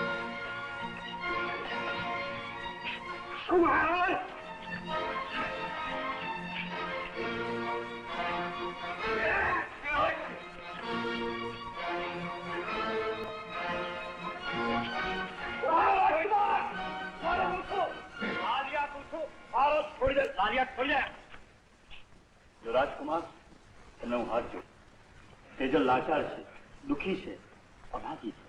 કુમાર! રાજકુમાર, તમને હું હાથ જોડું. તેજલ લાચાર છે, દુઃખી છે, અનાજી છે.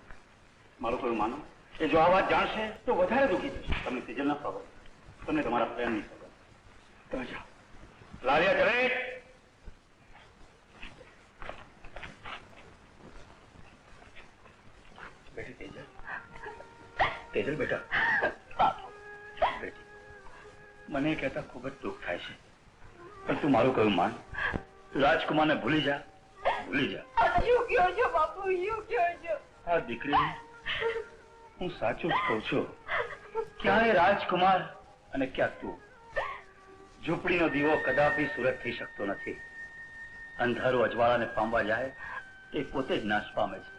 મારું કોઈ માનો એ જો આ વાત જાણશે તો વધારે દુઃખી થશે. તમને તેજલ ના ખબર, તમને તમારા પ્રેમની ખબર. તમે જાઓ. લાલિયા ચલે. બેટી તેજલ, તેજલ બેટા. બેટી, મને કહેતા ખૂબ જ દુઃખ થાય છે, પણ તું મારું કયું માન. રાજકુમારને ભૂલી જા, ભૂલી જા. શું કહો છો બાપુ, શું કહો છો? આ દીકરી, હું સાચું જ કહું છું. ક્યાંય રાજકુમાર અને ક્યાં તું. ઝૂંપડીનો દીવો કદાપી સુરત થઈ શકતો નથી. અંધારું અજવાળાને પામવા જાય એ પોતે જ નાશ પામે છે.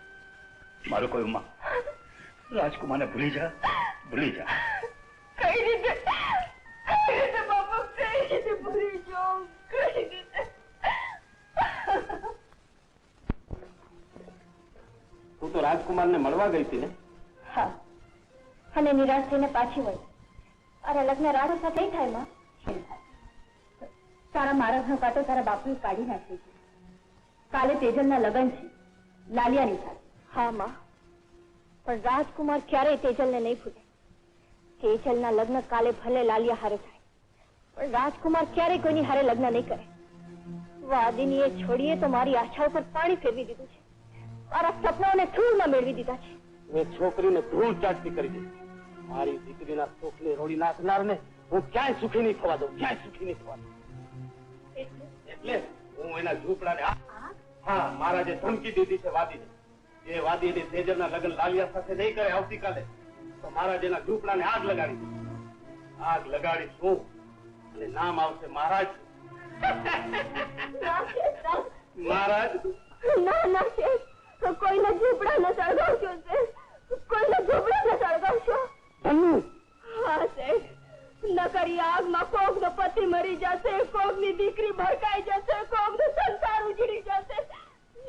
મારું કોઈ માં, રાજકુમારને ભૂલી જા, ભૂલી જા. કઈ રીતે બાપુ, કઈ રીતે ભૂલી જાઉં, કઈ રીતે? તું તો રાજકુમારને મળવા ગઈ હતી ને? હા, અને નિરાશ થઈને પાછી વળી. અરે લગ્ન રાધા સાથે નહીં થાય માં. તારા મારા કાંટો તારા બાપુએ કાઢી નાખ્યો છે. કાલે તેજલના લગ્ન છે લાલિયાની સાથે. હા માં, પણ રાજકુમાર ક્યારેય તેજલને નહીં ભૂલે. તેજલના લગ્ન કાલે ભલે લાલિયા હારે થાય, પણ રાજકુમાર ક્યારેય કોઈની હારે લગ્ન નહીં કરે. વાદીની એ છોડીએ તો મારી આશા ઉપર પાણી ફેરવી દીધું છે. મારા સપનાઓને ધૂળમાં મેળવી દીધા છે. મેં છોકરીને ધૂળ ચાટતી કરી દીધી. મારી દીકરીના સુખને રોડી નાખનારને હું ક્યાંય સુખી નહીં થવા દઉં, ક્યાંય સુખી નહીં થવા દઉં. એટલે હું એના ઝૂંપડાને હા, મારા જે ધમકી દીધી છે વાદીને, એ વાદીને તેજલના લગ્ન લાલિયા સાથે નહીં કરે આવતીકાલે, તો મારા જેના ઝૂંપડાને આગ લગાડી દે. આગ લગાડી શું અને નામ આવશે મહારાજ. મહારાજ ના ના શેઠ, તો કોઈના ઝૂંપડા ન સળગાવશો શેઠ, કોઈના ઝૂંપડા ન સળગાવશો. હા શેઠ, નકરી આગમાં કોકનો પતિ મરી જશે, કોકની દીકરી ભડકાઈ જશે, કોકનો સંસાર ઉજળી જશે.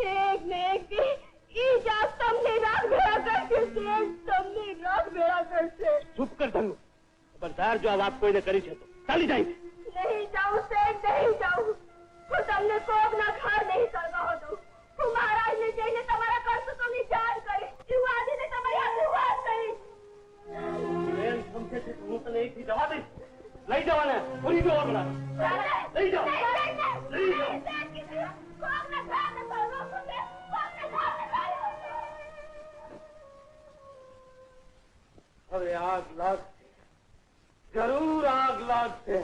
એક ને એક દી ઈ જ આગ તમને રાત ભેળા કરશે શેઠ, તમને રાત ભેળા કરશે. ચૂપ કર ધનુ. ખબરદાર જો આ વાત કોઈને કરી છે તો ચાલી જાય. નહીં જાઉં શેઠ, નહીં જાઉં. હું તમને કોકના ઘર નહીં સળગાવો દઉં. હું મહારાજને જઈને તમારા કરતૂતોની જાણ કરીશ. હું આદિને તમારી આગળ વાત કરીશ. એમ સમજે છે કે હું તને એકથી જવા દઈશ? લઈ જવાને પૂરી જવા હમણાં. લઈ જાઓ, લઈ જાઓ. હવે આગ લાગશે, જરૂર આગ લાગશે.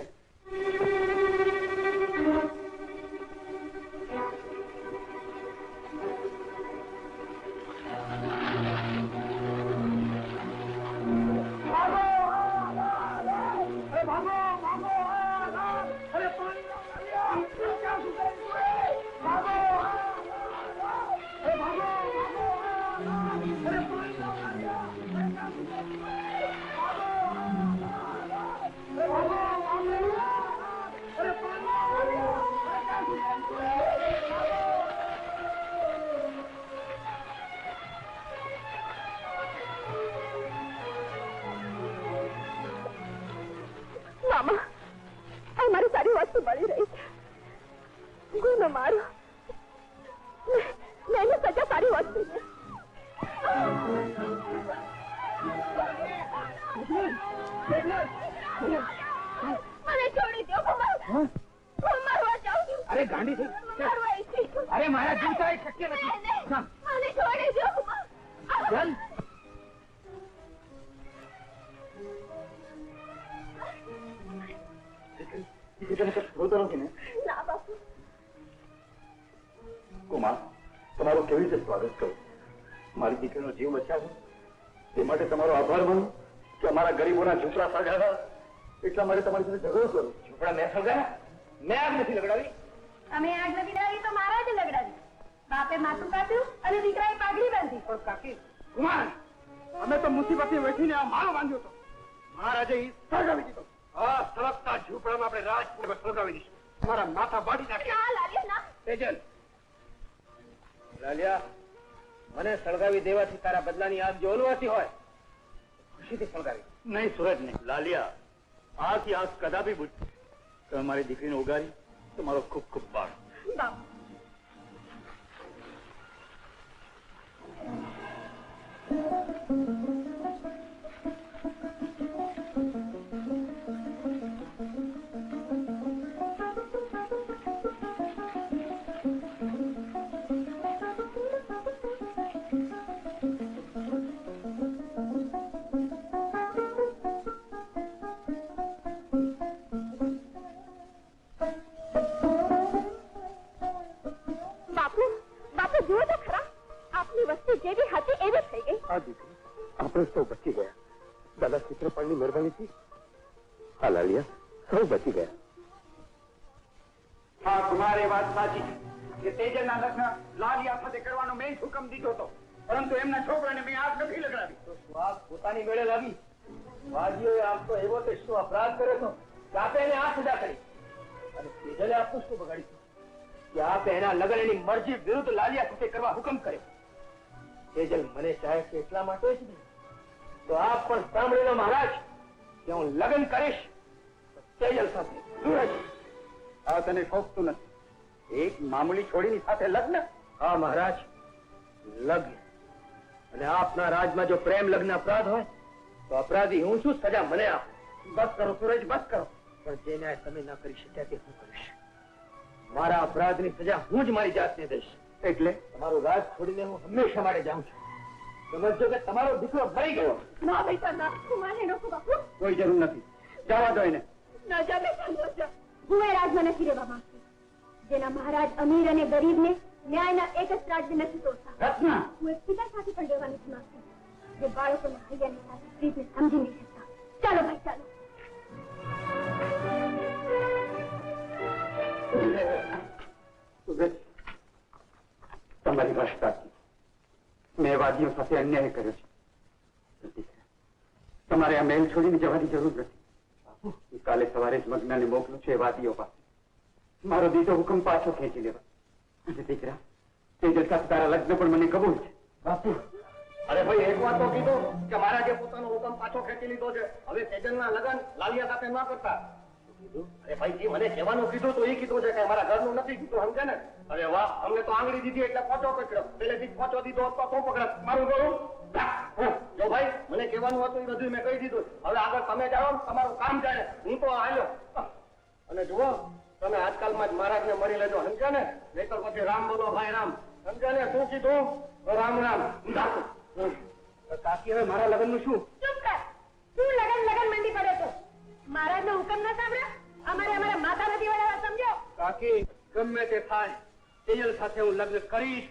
મામા, આ મારી સારી વસ્તુ મળી રહી છે. ગુનો મારો, મેં સજા સારી વસ્તુ છે. મને છોડી દો, હું મારવા જાઉં છું. અરે ગાંડી થઈ, મારવા ઈચ્છી છું. અરે મારા જીવતા એ શક્ય નથી. મને છોડી દો. ચાલ. ના બાપુ, કુમાર, તમારું કેવી રીતે સ્વાગત કરું? મારી દીકરીનો જીવ બચાવ્યો એ માટે તમારો આભાર માનું કે અમારા ગરીબોના ઝૂંપડા સળગાવ્યા એટલા માટે તમારી સાથે ઝઘડો કરું. ઝૂંપડા મેં સળગાવ્યા? મેં આગ નથી લગાડી. અમે આગ નથી લગાવી તો મારા જ લગડાવી. બાપે માથું કાપ્યું અને દીકરાએ પાઘડી બાંધી. પણ કાકી, કુમાર, અમે તો મુસીબતની વેઠીને આ માળો બાંધ્યો હતો. મહારાજે ઈ સળગાવી દીધો. આ સળગતા ઝૂંપડામાં આપણે રાજપુર સળગાવી દઈશું. મારા માથા બાળી નાખે. ના લાલિયા ના. તેજલ, લાલિયા, મને સળગાવી દેવાથી તારા બદલાની આગ જો ઓલવાતી હોય ખુશીથી સળગાવી. નહીં સુરજ નહીં, લાલિયા, આથી આગ કદાપી બુજ. તમે મારી દીકરીને ઉગારી તો મારો ખૂબ ખૂબ આભાર. બાપુ, જુઓ તો ખરા, આપની વસ્તુ જેવી હતી એવી થઈ ગઈ. આ દીકરી આપણે સૌ બચી ગયા. દાદા ચિત્રપાળની મહેરબાનીથી હા લાલિયા, સૌ બચી ગયા. હા, તમારી વાત સાચી કે તેજલના લગ્ન લાલિયા સાથે કરવાનો મેં જ હુકમ દીધો હતો, પરંતુ એમના છોકરાને મેં આગ નથી લગાડી. તો શ્વાસ પોતાની મેળે લાવી. વાદીઓએ આમ તો એવો તે શું અપરાધ કર્યો હતો કે આપે એને આ સજા કરી, અને તેજલે આપનું શું બગાડ્યું કે આપે એના લગ્ન એની મરજી વિરુદ્ધ લાલિયા સાથે કરવા હુકમ કર્યો. તેજલ મને ચાહે છે એટલા માટે જ નહીં, તો આપ પણ સાંભળી લો મહારાજ કે હું લગ્ન કરીશ તેજલ સાથે. આ તને શોભતું નથી. એક મામૂલી છોડીની સાથે લગ્ન? હા મહારાજ, લગ્ન. અને આપના રાજમાં જો પ્રેમ લગ્ન અપરાધ હોય તો અપરાધી હું છું, સજા મને આપો. બસ કરો સુરજ, બસ કરો. પણ જે ન્યાય તમે ના કરી શક્યા તે હું કરીશ. મારા અપરાધની સજા હું જ મારી જાતને દઈશ. એટલે તમારું રાજ છોડીને હું હંમેશા માટે જાઉં છું. સમજજો કે તમારો દીકરો મરી ગયો. ના બેટા ના, તું માને નખો બાપુ. કોઈ જરૂર નથી, જવા દો એને. ના જા બેટા, ન જા. હું એ રાજમાં નથી રહેવા માંગતી જેના મહારાજ અમીર અને ગરીબને ન્યાયના એક જ રાજ્ય નથી તોડતા. રત્ના, હું એક પિતા સાથે પણ રહેવા નથી માંગતી જે બાળકોના હૈયાની સાથે પ્રીતને સમજી નહીં શકતા. ચાલો ભાઈ ચાલો. તમારી વાત સાચી. મેં વાદીઓ સાથે અન્યાય કર્યો છે. તમારે આ મહેલ છોડીને જવાની જરૂર નથી. કાલે સવારે જ મગ્નને મોકલું છું એ વાદીઓ પાસે. મારો દીધો હુકમ પાછો ખેંચી લેવા. અને દીકરા, તેજલ સાથે તારા લગ્ન પણ મને કબૂલ છે. બાપુ, અરે ભાઈ એક વાત તો કીધું કે મારા જે પોતાનો હુકમ પાછો ખેંચી લીધો છે, હવે તેજલના લગ્ન લાલિયા સાથે ન કરતા. અરે ભાઈ જી, મને કહેવાનું કીધું તો એ કીધું છે કે મારા ઘરનું નથી કીધું, સમજે ને? અરે વાહ, અમને તો આંગળી દીધી એટલે પોચો પકડ્યો. પહેલેથી પોચો દીધો તો શું પકડત? મારું ગળું. જો ભાઈ, મને કહેવાનું હતું એ બધું મેં કહી દીધું. હવે આગળ તમે જાઓ, તમારું કામ જાય. હું તો આવ્યો. અને જુઓ, તમે આજકાલમાં જ મહારાજને મળી લેજો, સમજ્યા ને? નહીતર પછી રામ બોલો ભાઈ રામ, સમજ્યા ને? શું કીધું? રામ રામ. કાકી, હવે મારા લગ્નનું શું? ચૂપ કર. તું લગન મંડી પડે છો. મહારાજનો હુકમ ન સાંભળ્યો? અમારા માતા નથી વળાવવા, સમજો? કાકી, ગમે તે થાય, તેજલ સાથે હું લગ્ન કરીશ.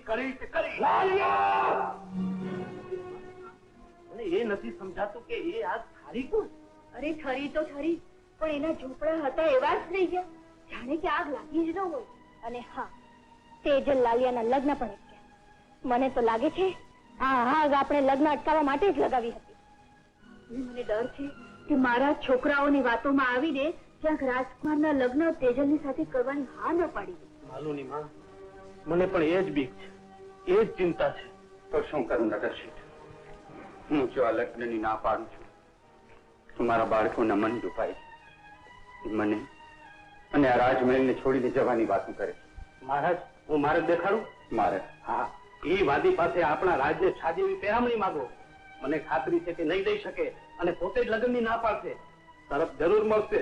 અને એ નથી સમજાતું કે એ આગ ખારી કોણ? અરે ખરી તો ખરી, પણ એના ઝૂંપડા હતા એવા જ થઈ ગયા, જાણે કે આગ લાગી જ ન હોય. અને હા, તેજલ લાલિયાના લગ્ન પણ અટક્યા. મને તો લાગે છે આ આગ આપણે લગ્ન અટકાવવા માટે જ લગાવી હતી. મને ડર છે કે મારા છોકરાઓની વાતોમાં આવીને ક્યાંક રાજકુમારના લગ્ન તેજલની સાથે કરવાની હા ન પાડી દે. માલુની માં, મને પણ એ જ બીક છે, એ જ ચિંતા છે. તો શું કરું નગરશેઠ? હું જો આ લગ્નની ના પાડું છું તો મારા બાળકોના મન દુખાય છે. મને અને આ રાજમહેલને છોડીને જવાની વાતો કરે છે. મહારાજ, હું મારે દેખાડું? મારે? હા, એ વાદી પાસે આપણા રાજ્ય છાજેવી પેરામણી માંગો. મને ખાતરી છે કે નહીં દઈ શકે અને પોતે જ લગ્નની ના પાડશે. તરફ જરૂર મળશે,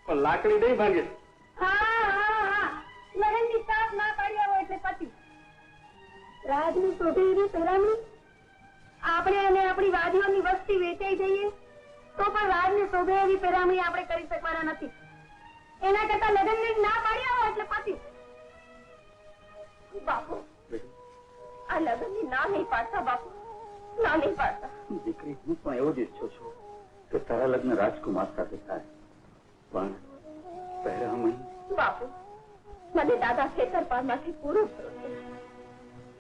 પણ લાકડી નહીં ભાંગે. હા, લગ્નની સાથ ના પાડી આવો એટલે પતિ. રાજની શોભેલી પેરામણી આપણે અને આપણી વાદીઓની વસ્તી વેચાઈ જઈએ તો પણ રાજને શોભે એવી પેરામણી આપણે કરી શકવાના નથી. એના કરતા લગ્નની ના પાડી આવો એટલે પતિ. બાપુ, આ લગ્નની ના નહીં પાડતા બાપુ, ના નહીં પાડતા. દીકરી, હું પણ એવો જ ઈચ્છું છું કે તારા લગ્ન રાજકુમાર સાથે થાય, પણ પહેરામણી. બાપુ, મને દાદા ખેતરપાળમાંથી પૂરો ભરોસો છે.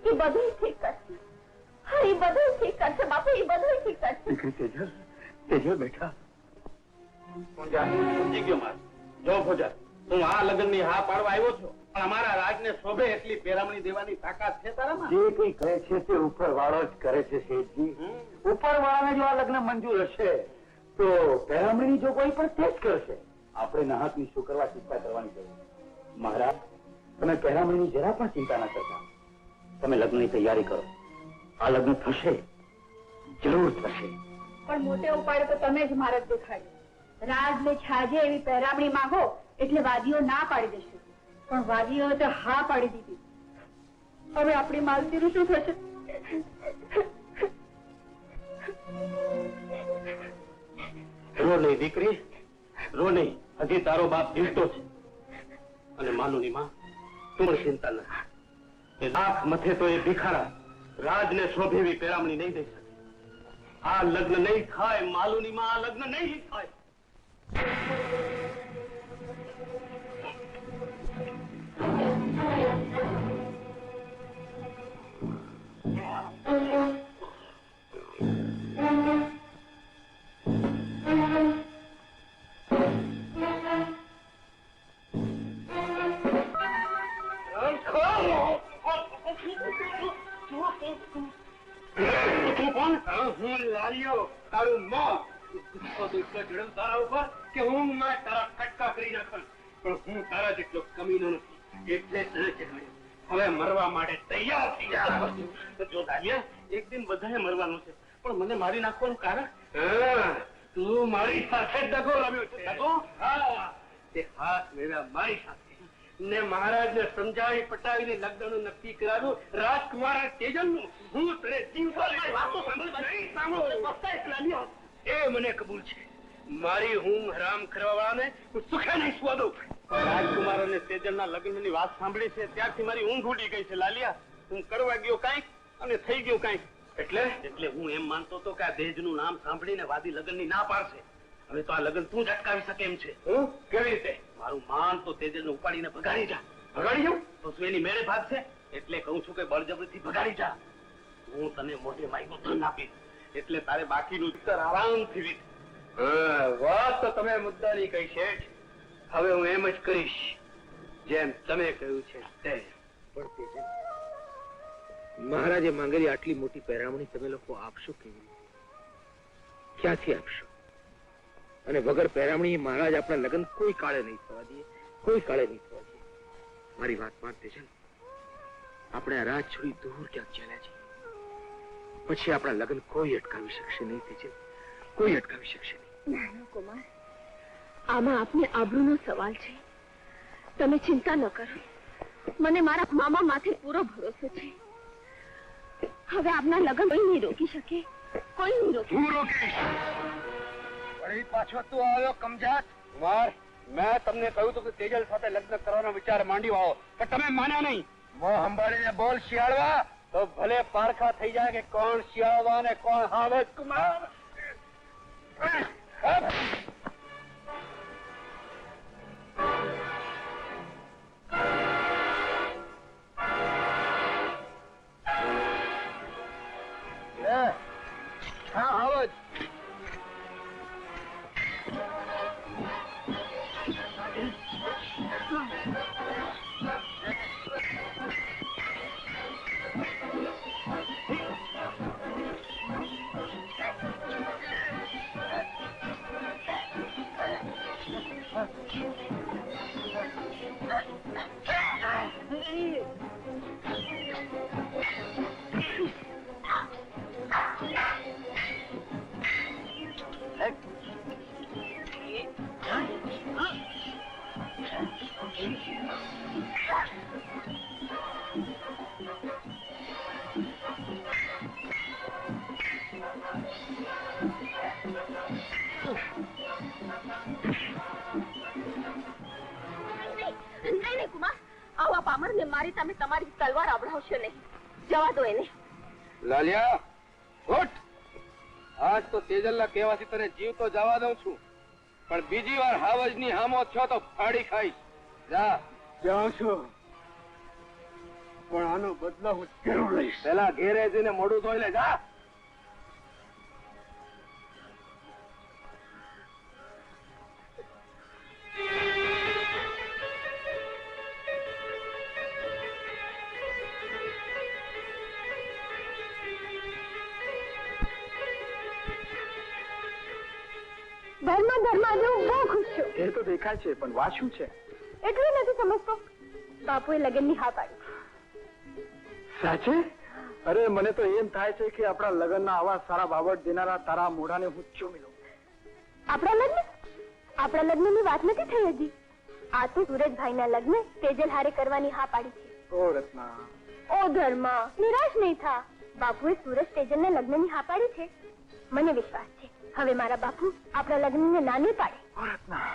એ બધું ઠીક કરશે. હા, એ બધું ઠીક કરશે બાપુ, એ બધું ઠીક કરશે. દીકરી, તેજલ બેઠા. હું સમજી ગયો મારે. જો ભોજા, હું આ લગ્નની હા પાડવા આવ્યો છું, પણ અમારા રાજને શોભે એટલી પેરામણી દેવાની તાકાત છે તારામાં? જે કઈ કહે છે તે ઉપર વાળો જ કરે છે શેઠજી. ઉપર વાળાને જો આ લગ્ન મંજૂર હશે તો પહેરામણીની જોગવાઈ પણ તે જ કરશે. આપણે નાહકની શું કરવા ચિંતા કરવાની જરૂર? મહારાજ, તમે પહેરામણીની જરા પણ ચિંતા ન કરતા. તમે લગ્નની તૈયારી કરો. આ લગ્ન થશે, જરૂર થશે. પણ મોટે ઉપાડે તો તમે જ મારે દેખાડ્યું. રાજને છાજે એવી પહેરામણી માંગો એટલે વાદીઓ ના પાડી દેશે, પણ વાદીઓ તો હા પાડી દીધી. હવે આપણી માલતીનું શું થશે? રો નહીં દીકરી, રો નહીં. હજી તારો બાપ જીવતો છે. અને માનુની માં, તું પણ ચિંતા ન. એ લાખ મથે તો એ ભિખારા રાજને શોભે એવી પેરામણી નહીં દઈ શકે. આ લગ્ન નહીં થાય, માલુની માં આ લગ્ન નહીં થાય. હું લાલ્યો તારું મોં તારા ઉપર કે હું તારા કટકા કરી નાખું, પણ હું તારા જેટલો કમીનો નથી એટલે તને કહેવાય. હવે મરવા માટે તૈયાર થઈ જા. જો લાલ્યા, એક દિન બધાએ મરવાનું છે, પણ મને મારી નાખવાનું કારણ? તું મારી સાથે દગો રમ્યો છે. દગો? હા, તે હાથ મેળવ્યા મારી સાથે ને મહારાજને સમજાવી પટાવીને લગ્નનું નક્કી કરાવ્યું રાજકુમાર તેજલનું. હું તને જીવતો વાતો સાંભળો એ મને કબૂલ છે. મારી હું હરામ કરવા વાળાને હું સુખે નહીં સુવા દઉં. રાજકુમાર અને તેજલના લગ્નની વાત સાંભળી છે ત્યારથી મારી ઊંઘ ઉડી ગઈ છે લાલિયા. હું કરવા ગયો કાંઈક અને થઈ ગયું કાંઈક. એટલે હું એમ માનતો હતો કે આ દેજનું નામ સાંભળીને વાદી લગ્નની ના પાડશે. હવે તો આ લગ્ન તું જ અટકાવી શકે એમ છે. કેવી રીતે? મારું માન તો તેજલને ઉપાડીને ભગાડી જા. ભગાડી જાઉં તો શું એની મેળે ભાગશે? એટલે કહું છું કે બળજબરીથી ભગાડી જા. હું તને મોઢે માયનું ધન આપીશ, એટલે તારે બાકીનું ઉત્તર આરામથી વીત. વાત તો તમે મુદ્દાની કહી શેઠ. હવે હું એમ જ કરીશ જેમ તમે કહ્યું છે તે. મહારાજે માંગેલી આટલી મોટી પહેરામણી તમે લોકો આપશો કેવી રીતે? ક્યાંથી આપશો? અને વગર પહેરામણી મહારાજ આપણા લગ્ન કોઈ કાળે નહીં થવા દે, કોઈ કાળે નહીં થવા દે. મારી વાત માનતે છે, આપણે આ રાજ છોડી દૂર ક્યાંક ચાલ્યા છીએ, પછી આપણા લગ્ન કોઈ અટકાવી શકશે નહીં. તેજલ, કોઈ અટકાવી શકશે નહીં. નાનો કુમાર, આમાં આપને આબરૂનો સવાલ છે. તમે ચિંતા ન કરો, મને મારા મામા માથે પૂરો ભરોસો છે. હવે આપના લગ્ન કોઈ નહીં રોકી શકે, કોઈ નહીં રોકી. હું રોકીશ. વળી પાછો તું આવ્યો કમજાત. કુમાર, મેં તમને કહ્યું હતું કે તેજલ સાથે લગ્ન કરવાનો વિચાર માંડ્યો આવો, પણ તમે માન્યા નહીં. મોં સંભાળીને બોલ શિયાળવા, તો ભલે પારખા થઈ જાય કે કોણ શિયાળવા ને કોણ હાવજ. કુમાર, હા હાવજ. મારી તમે તમારી તલવાર અબડાવશો નહીં. જવા દો એને. લાલિયા, ઉઠ. આજ તો તેજલના કહેવાથી તને જીવતો જવા દઉં છું, પણ બીજી વાર હાવજની હામો થયો તો ફાડી ખાઈશ. જા. જાઉં છું, પણ આનો બદલો હું જરૂર લઈશ. પેલા ઘેરે જઈને મોઢું ધોઈ લે. જા. ધર્મા જેવું બહુ ખુશ છું. એ તો દેખાય છે, પણ વાત શું છે? એટલું નથી સમજતો. બાપુએ લગ્નની હા પાડી. સાચે? અરે મને તો એમ થાય છે કે આપણા લગ્નના આવા સારા બાબત દેનારા તારા મોઢાને હું ચૂમી લઉં. આપણા લગ્નની વાત નથી થઈ હજી. આ તો સુરજભાઈના લગ્ન તેજલ હારે કરવાની હા પાડી છે. ઓ રત્ના, ઓ ધર્મા, નિરાશ નહીં થા. બાપુએ સુરજ તેજલને લગ્નની હા પાડી છે. મને વિશ્વાસ છે હવે મારા બાપુ આપણા લગ્નને ના નહીં પાડે. ઓ રત્ના,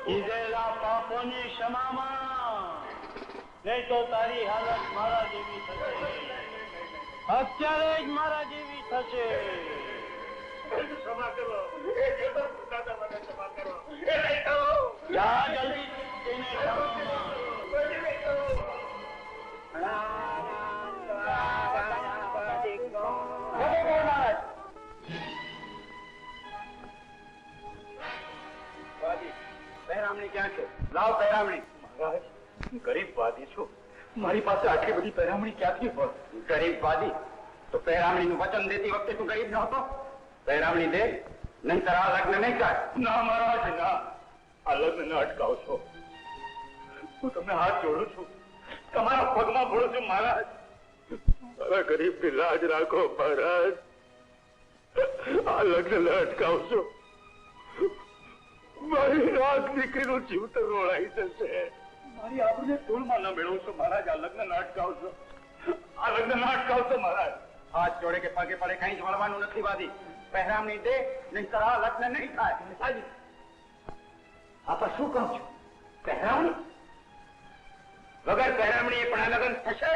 કીધેલા પાપોની ક્ષમામાં, નહીં તો તારી હાલત મારા જેવી થશે. અત્યારે જ મારા જેવી થશે. ક્ષમા કરો. દાદા મને ક્ષમા કરો. જા જલ્દી તેને ક્ષમામાં. પહેરામણી ક્યાં છે? લાવ પહેરામણી. મહારાજ, ગરીબ વાદી છું, મારી પાસે આટલી બધી પહેરામણી ક્યાંથી હોય? ગરીબ વાદી તો પહેરામણીનું વચન દેતી વખતે તું ગરીબ નહોતો? પહેરામણી દે, નહીંતર આ લગ્ન નહીં થાય. ના મહારાજ, ના, આ લગ્ન ન અટકાવશો. હું તમને હાથ જોડું છું, તમારા પગમાં પડું છું મહારાજ. મારા ગરીબની લાજ રાખો મહારાજ. આ લગ્ન ન અટકાવશો, મારી રાત દીકરીનું જીવતર રોળાઈ જશે. મારી આબરૂને ધૂળમાં ન મેળવશો મહારાજ. આ લગ્ન ન અટકાવશો, આ લગ્ન ન અટકાવશો મહારાજ. હાથ જોડે કે પગે પડે કઈ જ વળવાનું નથી વાદી. પહેરામણી દે, નહીંતર આ લગ્ન નહીં થાય. આપા શું કહું છું? પહેરામણી વગર પહેરામણી પણ આ લગ્ન થશે,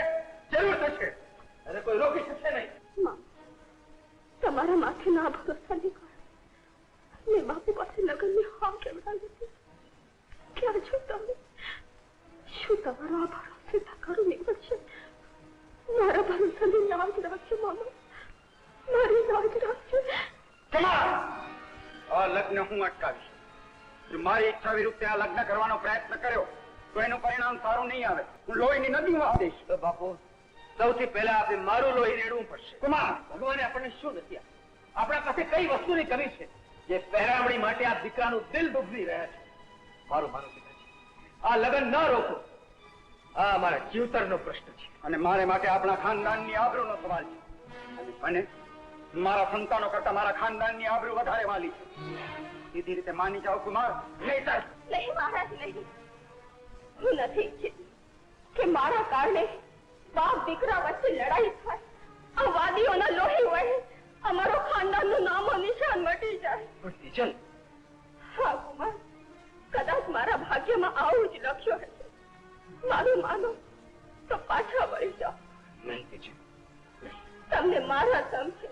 જરૂર થશે. અરે કોઈ રોકી શકશે નહીં. તમારા માથે ના ભરોસા નહીં કરો. મેં બાપુ પાસે લગ્નની હા કેવડાવી હતી. ક્યાં છો તમે? શું તમારો આ ભરોસે સાકારો નીકળશે? મારા ભરોસાની લાજ રાખજો મામા, મારી લાજ રાખજો. આ લગ્ન હું અટકાવીશ. જો મારી ઈચ્છા વિરુદ્ધ આ લગ્ન કરવાનો પ્રયત્ન કર્યો તો એનું પરિણામ સારું નહીં આવે. હું લોહીની નદીમાં આવી દઈશ. તો બાપુ, સૌથી પહેલા આપણે મારું લોહી રેડવું પડશે. કુમાર, ભગવાને આપણને શું નથી આપ્યું? આપણા પાસે કઈ વસ્તુની કમી છે જે પહેરામણી માટે આ દીકરાનું દિલ ડૂબી રહ્યા છે? મારું માનું પિતાજી, આ લગ્ન ન રોકો. આ અમારા જીવતરનો પ્રશ્ન છે અને મારે માટે આપણા ખાનદાનની આબરૂનો સવાલ છે. અને મારા સંતાનો કરતા મારા ખાનદાનની આબરૂ વધારે વાલી છે. સીધી રીતે માની જાઓ કુમાર. નહીં સર, નહીં મહારાજ, નહીં. હું નથી ઈચ્છતી કે મારા કારણે બાપ દીકરા વચ્ચે લડાઈ થાય, આ વાદીઓના લોહી વહે, અમારો ખાનદાનનું નામો નિશાન મટી જાય. પણ તેજલ, હા કુમાર, કદાચ મારા ભાગ્યમાં આવું જ લખ્યો હશે. મારું માનો તો પાછા વળી જાઓ. નહીં તેજલ, તમને મારા સમ છે.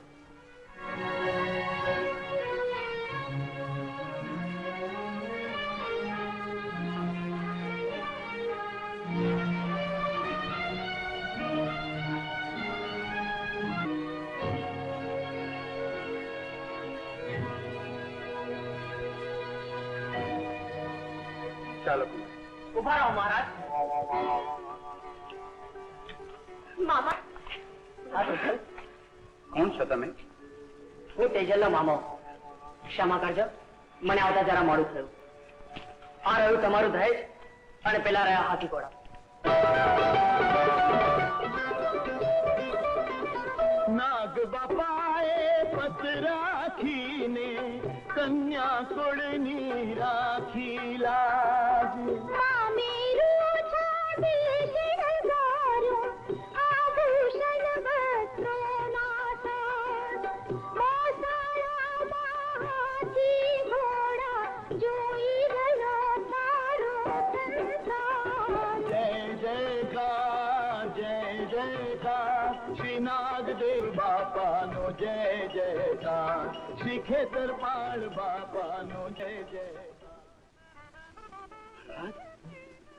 ચાલો ઉભા રહો મહારાજ. મામા, કોણ છો તમે? હું તેજલનો મામો. ક્ષમા કરજો, મને આવતા જરા મોડું થયું. આ રહ્યું તમારું દહેજ અને પેલા રહ્યા હાથી ઘોડા. નાગ બાપાએ પત રાખીને કન્યા કુળની રાખી લાજ. નાગદેવ બાપાનો જય જયકાર, શ્રી ખેતરપાળ બાપાનો જય જયકાર.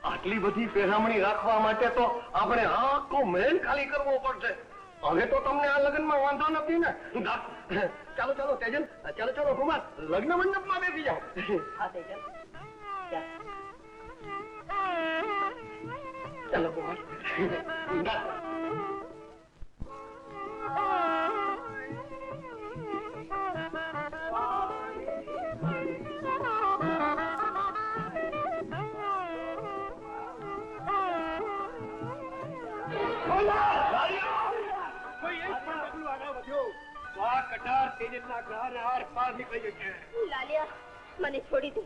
આટલી બધી પહેરામણી રાખવા માટે તો આપણે આખો મહેલ ખાલી કરવો પડશે. હવે તો તમને આ લગ્નમાં વાંધો નથી ને? ચાલો ચાલો તેજલ, ચાલો ચાલો કુમાર, લગ્ન મંડપમાં બેસી જાઓ. હા તેજલ, ચાલો કુમાર. લાલિયા, મને છોડી દે,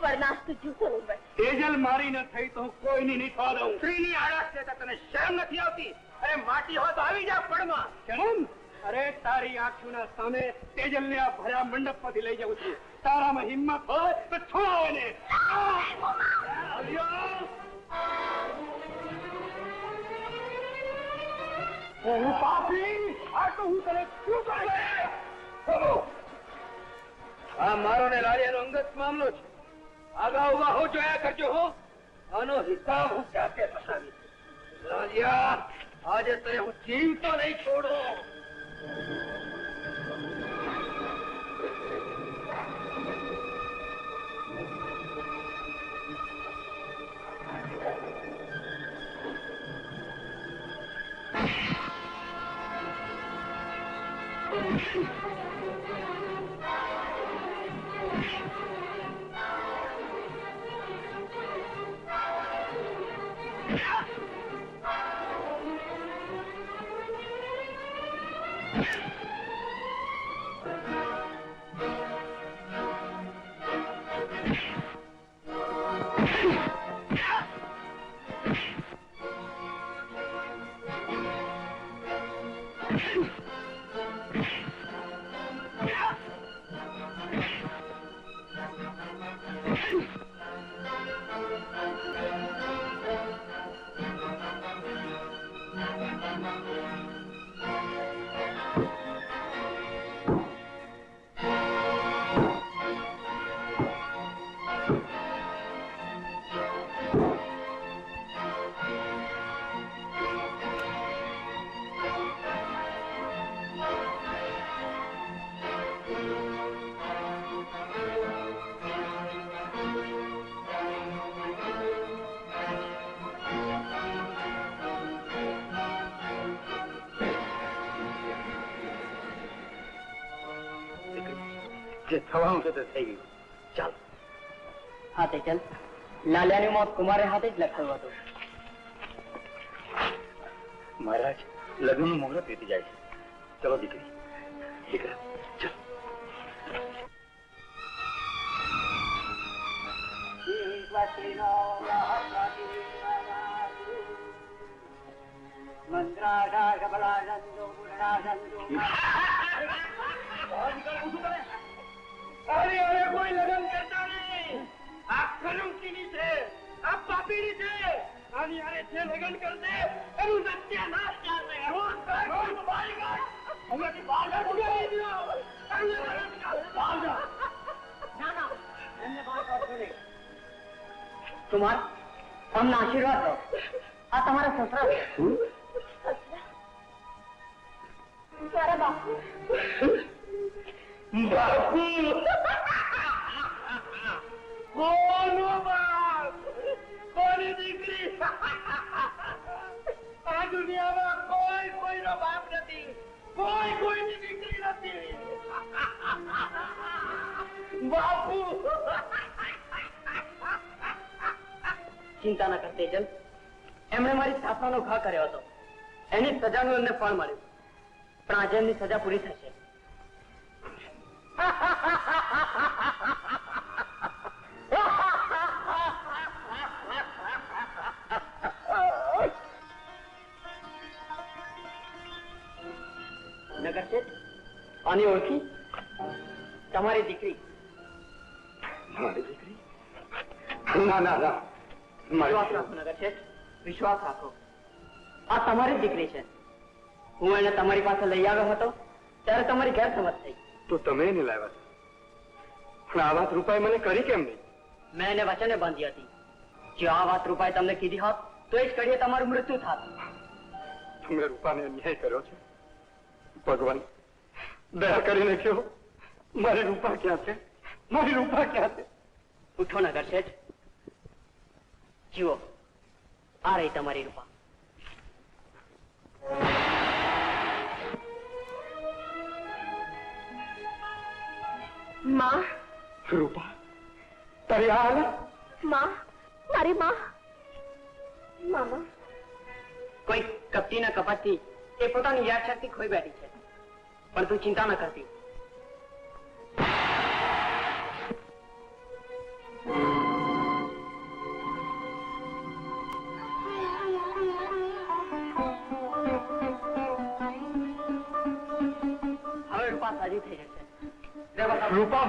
વરનાશ તું જૂઠો નહીં બને. તેજલ મારી ન થઈ તો હું કોઈની નહીં થવા દઉં. સ્ત્રીની આળસ છે તને શરમ નથી આવતી? અરે માટી હોય તો આવી જા, પણ પગમાં. કેમ? અરે તારી આંખોના સામે તેજલને આ ભર્યા મંડપમાંથી લઈ જાઉં છું. તારામાં હિંમત હોય તો છોડો એને. હું પાપી, આ તો હું તને શું કરે? આ મારો ને લાલિયાનો અંગત મામલો છે. આગા ઉભા હો, જોયા કરજો હો. આનો હિસાબ હું જાતે પતાવીશ. લાલિયા, આજે તને હું જીવતો નહીં છોડો. જે થવાનું છે તે થઈ ગયું. ચાલ. હા તેજલ, લાલિયાનું મોત કુમારે હાથે જ લખાયું હતું. મહારાજ, લગ્નનું મુહૂર્ત વીતી જાય છે. ચલો દીકરી. દીકરા ચાલ. અરે અરે, કોઈ લગ્ન કરતા નહીં. આ કલંકીની છે, આ પાપીની છે. આની આરે જે લગ્ન કરશે એનું સત્યાનાશ થશે. અહીંયાથી બહાર જા, બહાર જા. ના ના, એમને બહાર કાઢશો નહીં. કુમાર, અમને આશીર્વાદ દો. આ તમારા સસરા છે. મારા બાપુ. બાપુ, કોનો બાપ, કોની દીકરી? આ દુનિયામાં કોઈ કોઈનો બાપ નથી, કોઈ કોઈની દીકરી નથી. બાપુ, ચિંતા ન કર તેજલ, એમણે મારી સ્થાપનાનો ઘા કર્યો હતો. એની સજાનું એમને ફળ મળ્યું. પણ આજે એમની સજા પૂરી થશે. નગર શેઠ, આની ઓળખી? તમારી દીકરી. મારી દીકરી? ના ના ના, વિશ્વાસ રાખો નગર શેઠ, વિશ્વાસ રાખો. આ તમારી જ દીકરી છે. હું એને તમારી પાસે લઈ આવ્યો હતો ત્યારે તમારી ગેરસમજ થઈ. તો તમે એને લાવ્યા હતા, પણ આ વાત રૂપાએ મને કરી કેમ નહીં? મેં એને વચને બાંધી હતી. જો આ વાત રૂપાએ તમને કીધી હોત તો એ જ ઘડીએ તમારું મૃત્યુ થાત. તમે રૂપાને અન્યાય કર્યો છે. ભગવાન, દયા કરીને કહો, મારી રૂપા ક્યાં છે? મારી રૂપા ક્યાં છે? ઉઠો નગર શેઠ. જુઓ, આ રહી તમારી રૂપા. માં. રૂપા, તારી આ હાલત? માં, મારી માં. મામા, કોઈ કપટીના કપટથી એ પોતાની યાદશક્તિ ખોઈ બેઠી છે. પણ તું ચિંતા ન કરતી. વાત હજી થઈ જશે. રૂપા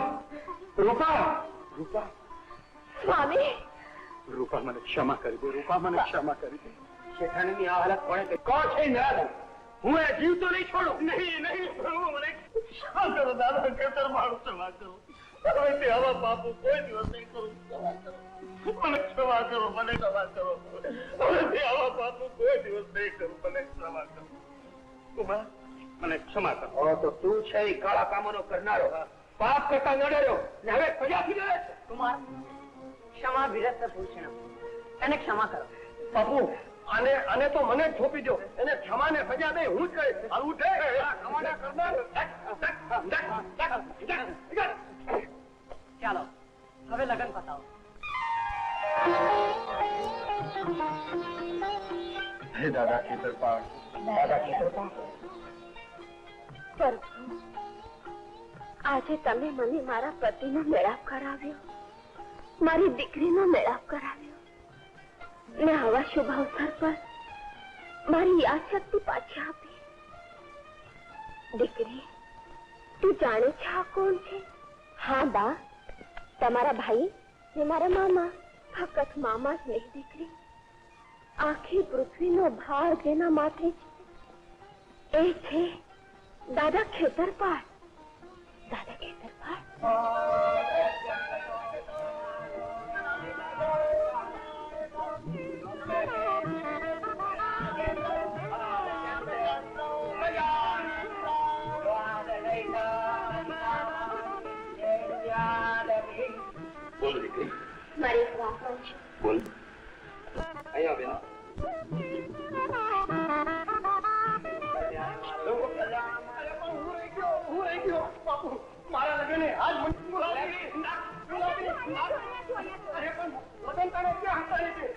રૂપા રૂપા સ્વામી રૂપા મને ક્ષમા કરી દે. રૂપા મને ક્ષમા કરી દે. શેઠાણીની આ હાલત કોણે કરી? કોણ છે નારાયણ? હું એ જીવતો નહીં છોડું. નહીં પ્રભુ મને ક્ષમા કરો દાદા ખેતર મારું ક્ષમા કરો હવેથી આવા પાપો કોઈ દિવસ નહીં કરું ક્ષમા કરો મને ક્ષમા કરો મને ક્ષમા કરો હવેથી આવા પાપો કોઈ દિવસ નહીં કરું મને ક્ષમા કરો કુમાર મને ક્ષમા કરો. હવે તો તું છે એ કાળા કામોનો કરનારો, પાપ કરતા નડેલો ને હવે સજાથી ડરે છે. કુમાર ક્ષમા વિરત ભૂષણ, એને ક્ષમા કરો. બાપુ આને તો મને જ થોપી દો. એને ક્ષમા ને સજા દે હું જ કહીશ. આવું છે ક્ષમા ને કરનાર. ચાલો હવે લગ્ન પતાવો. હે દાદા ખેતરપાળ, દાદા ખેતરપાળ. પ્રભુ આજે તમે મને મારા પતિનો મેળાપ કરાવ્યો, મારી દીકરીનો મેળાપ કરાવ્યો ને આવા શુભ અવસર પર મારી યાદશક્તિ પાછી આપી. દીકરી તું જાણે છે આ કોણ છે? હા બા, તમારા ભાઈ ને મારા મામા. ફક્ત મામા જ નહીં દીકરી, આખી પૃથ્વીનો ભાર જેના માથે છે એ છે દાદા ખેતરપાળ. દાદા ખેતરપાળ બોલ દીકરી મારી એક વાત છે. બોલ અહીંયા બેન હું રહી ગયો બાપુ મારા લગ્ન આજ મને બોલાવી. અરે પણ લગ્ન તારે ક્યાં હતા?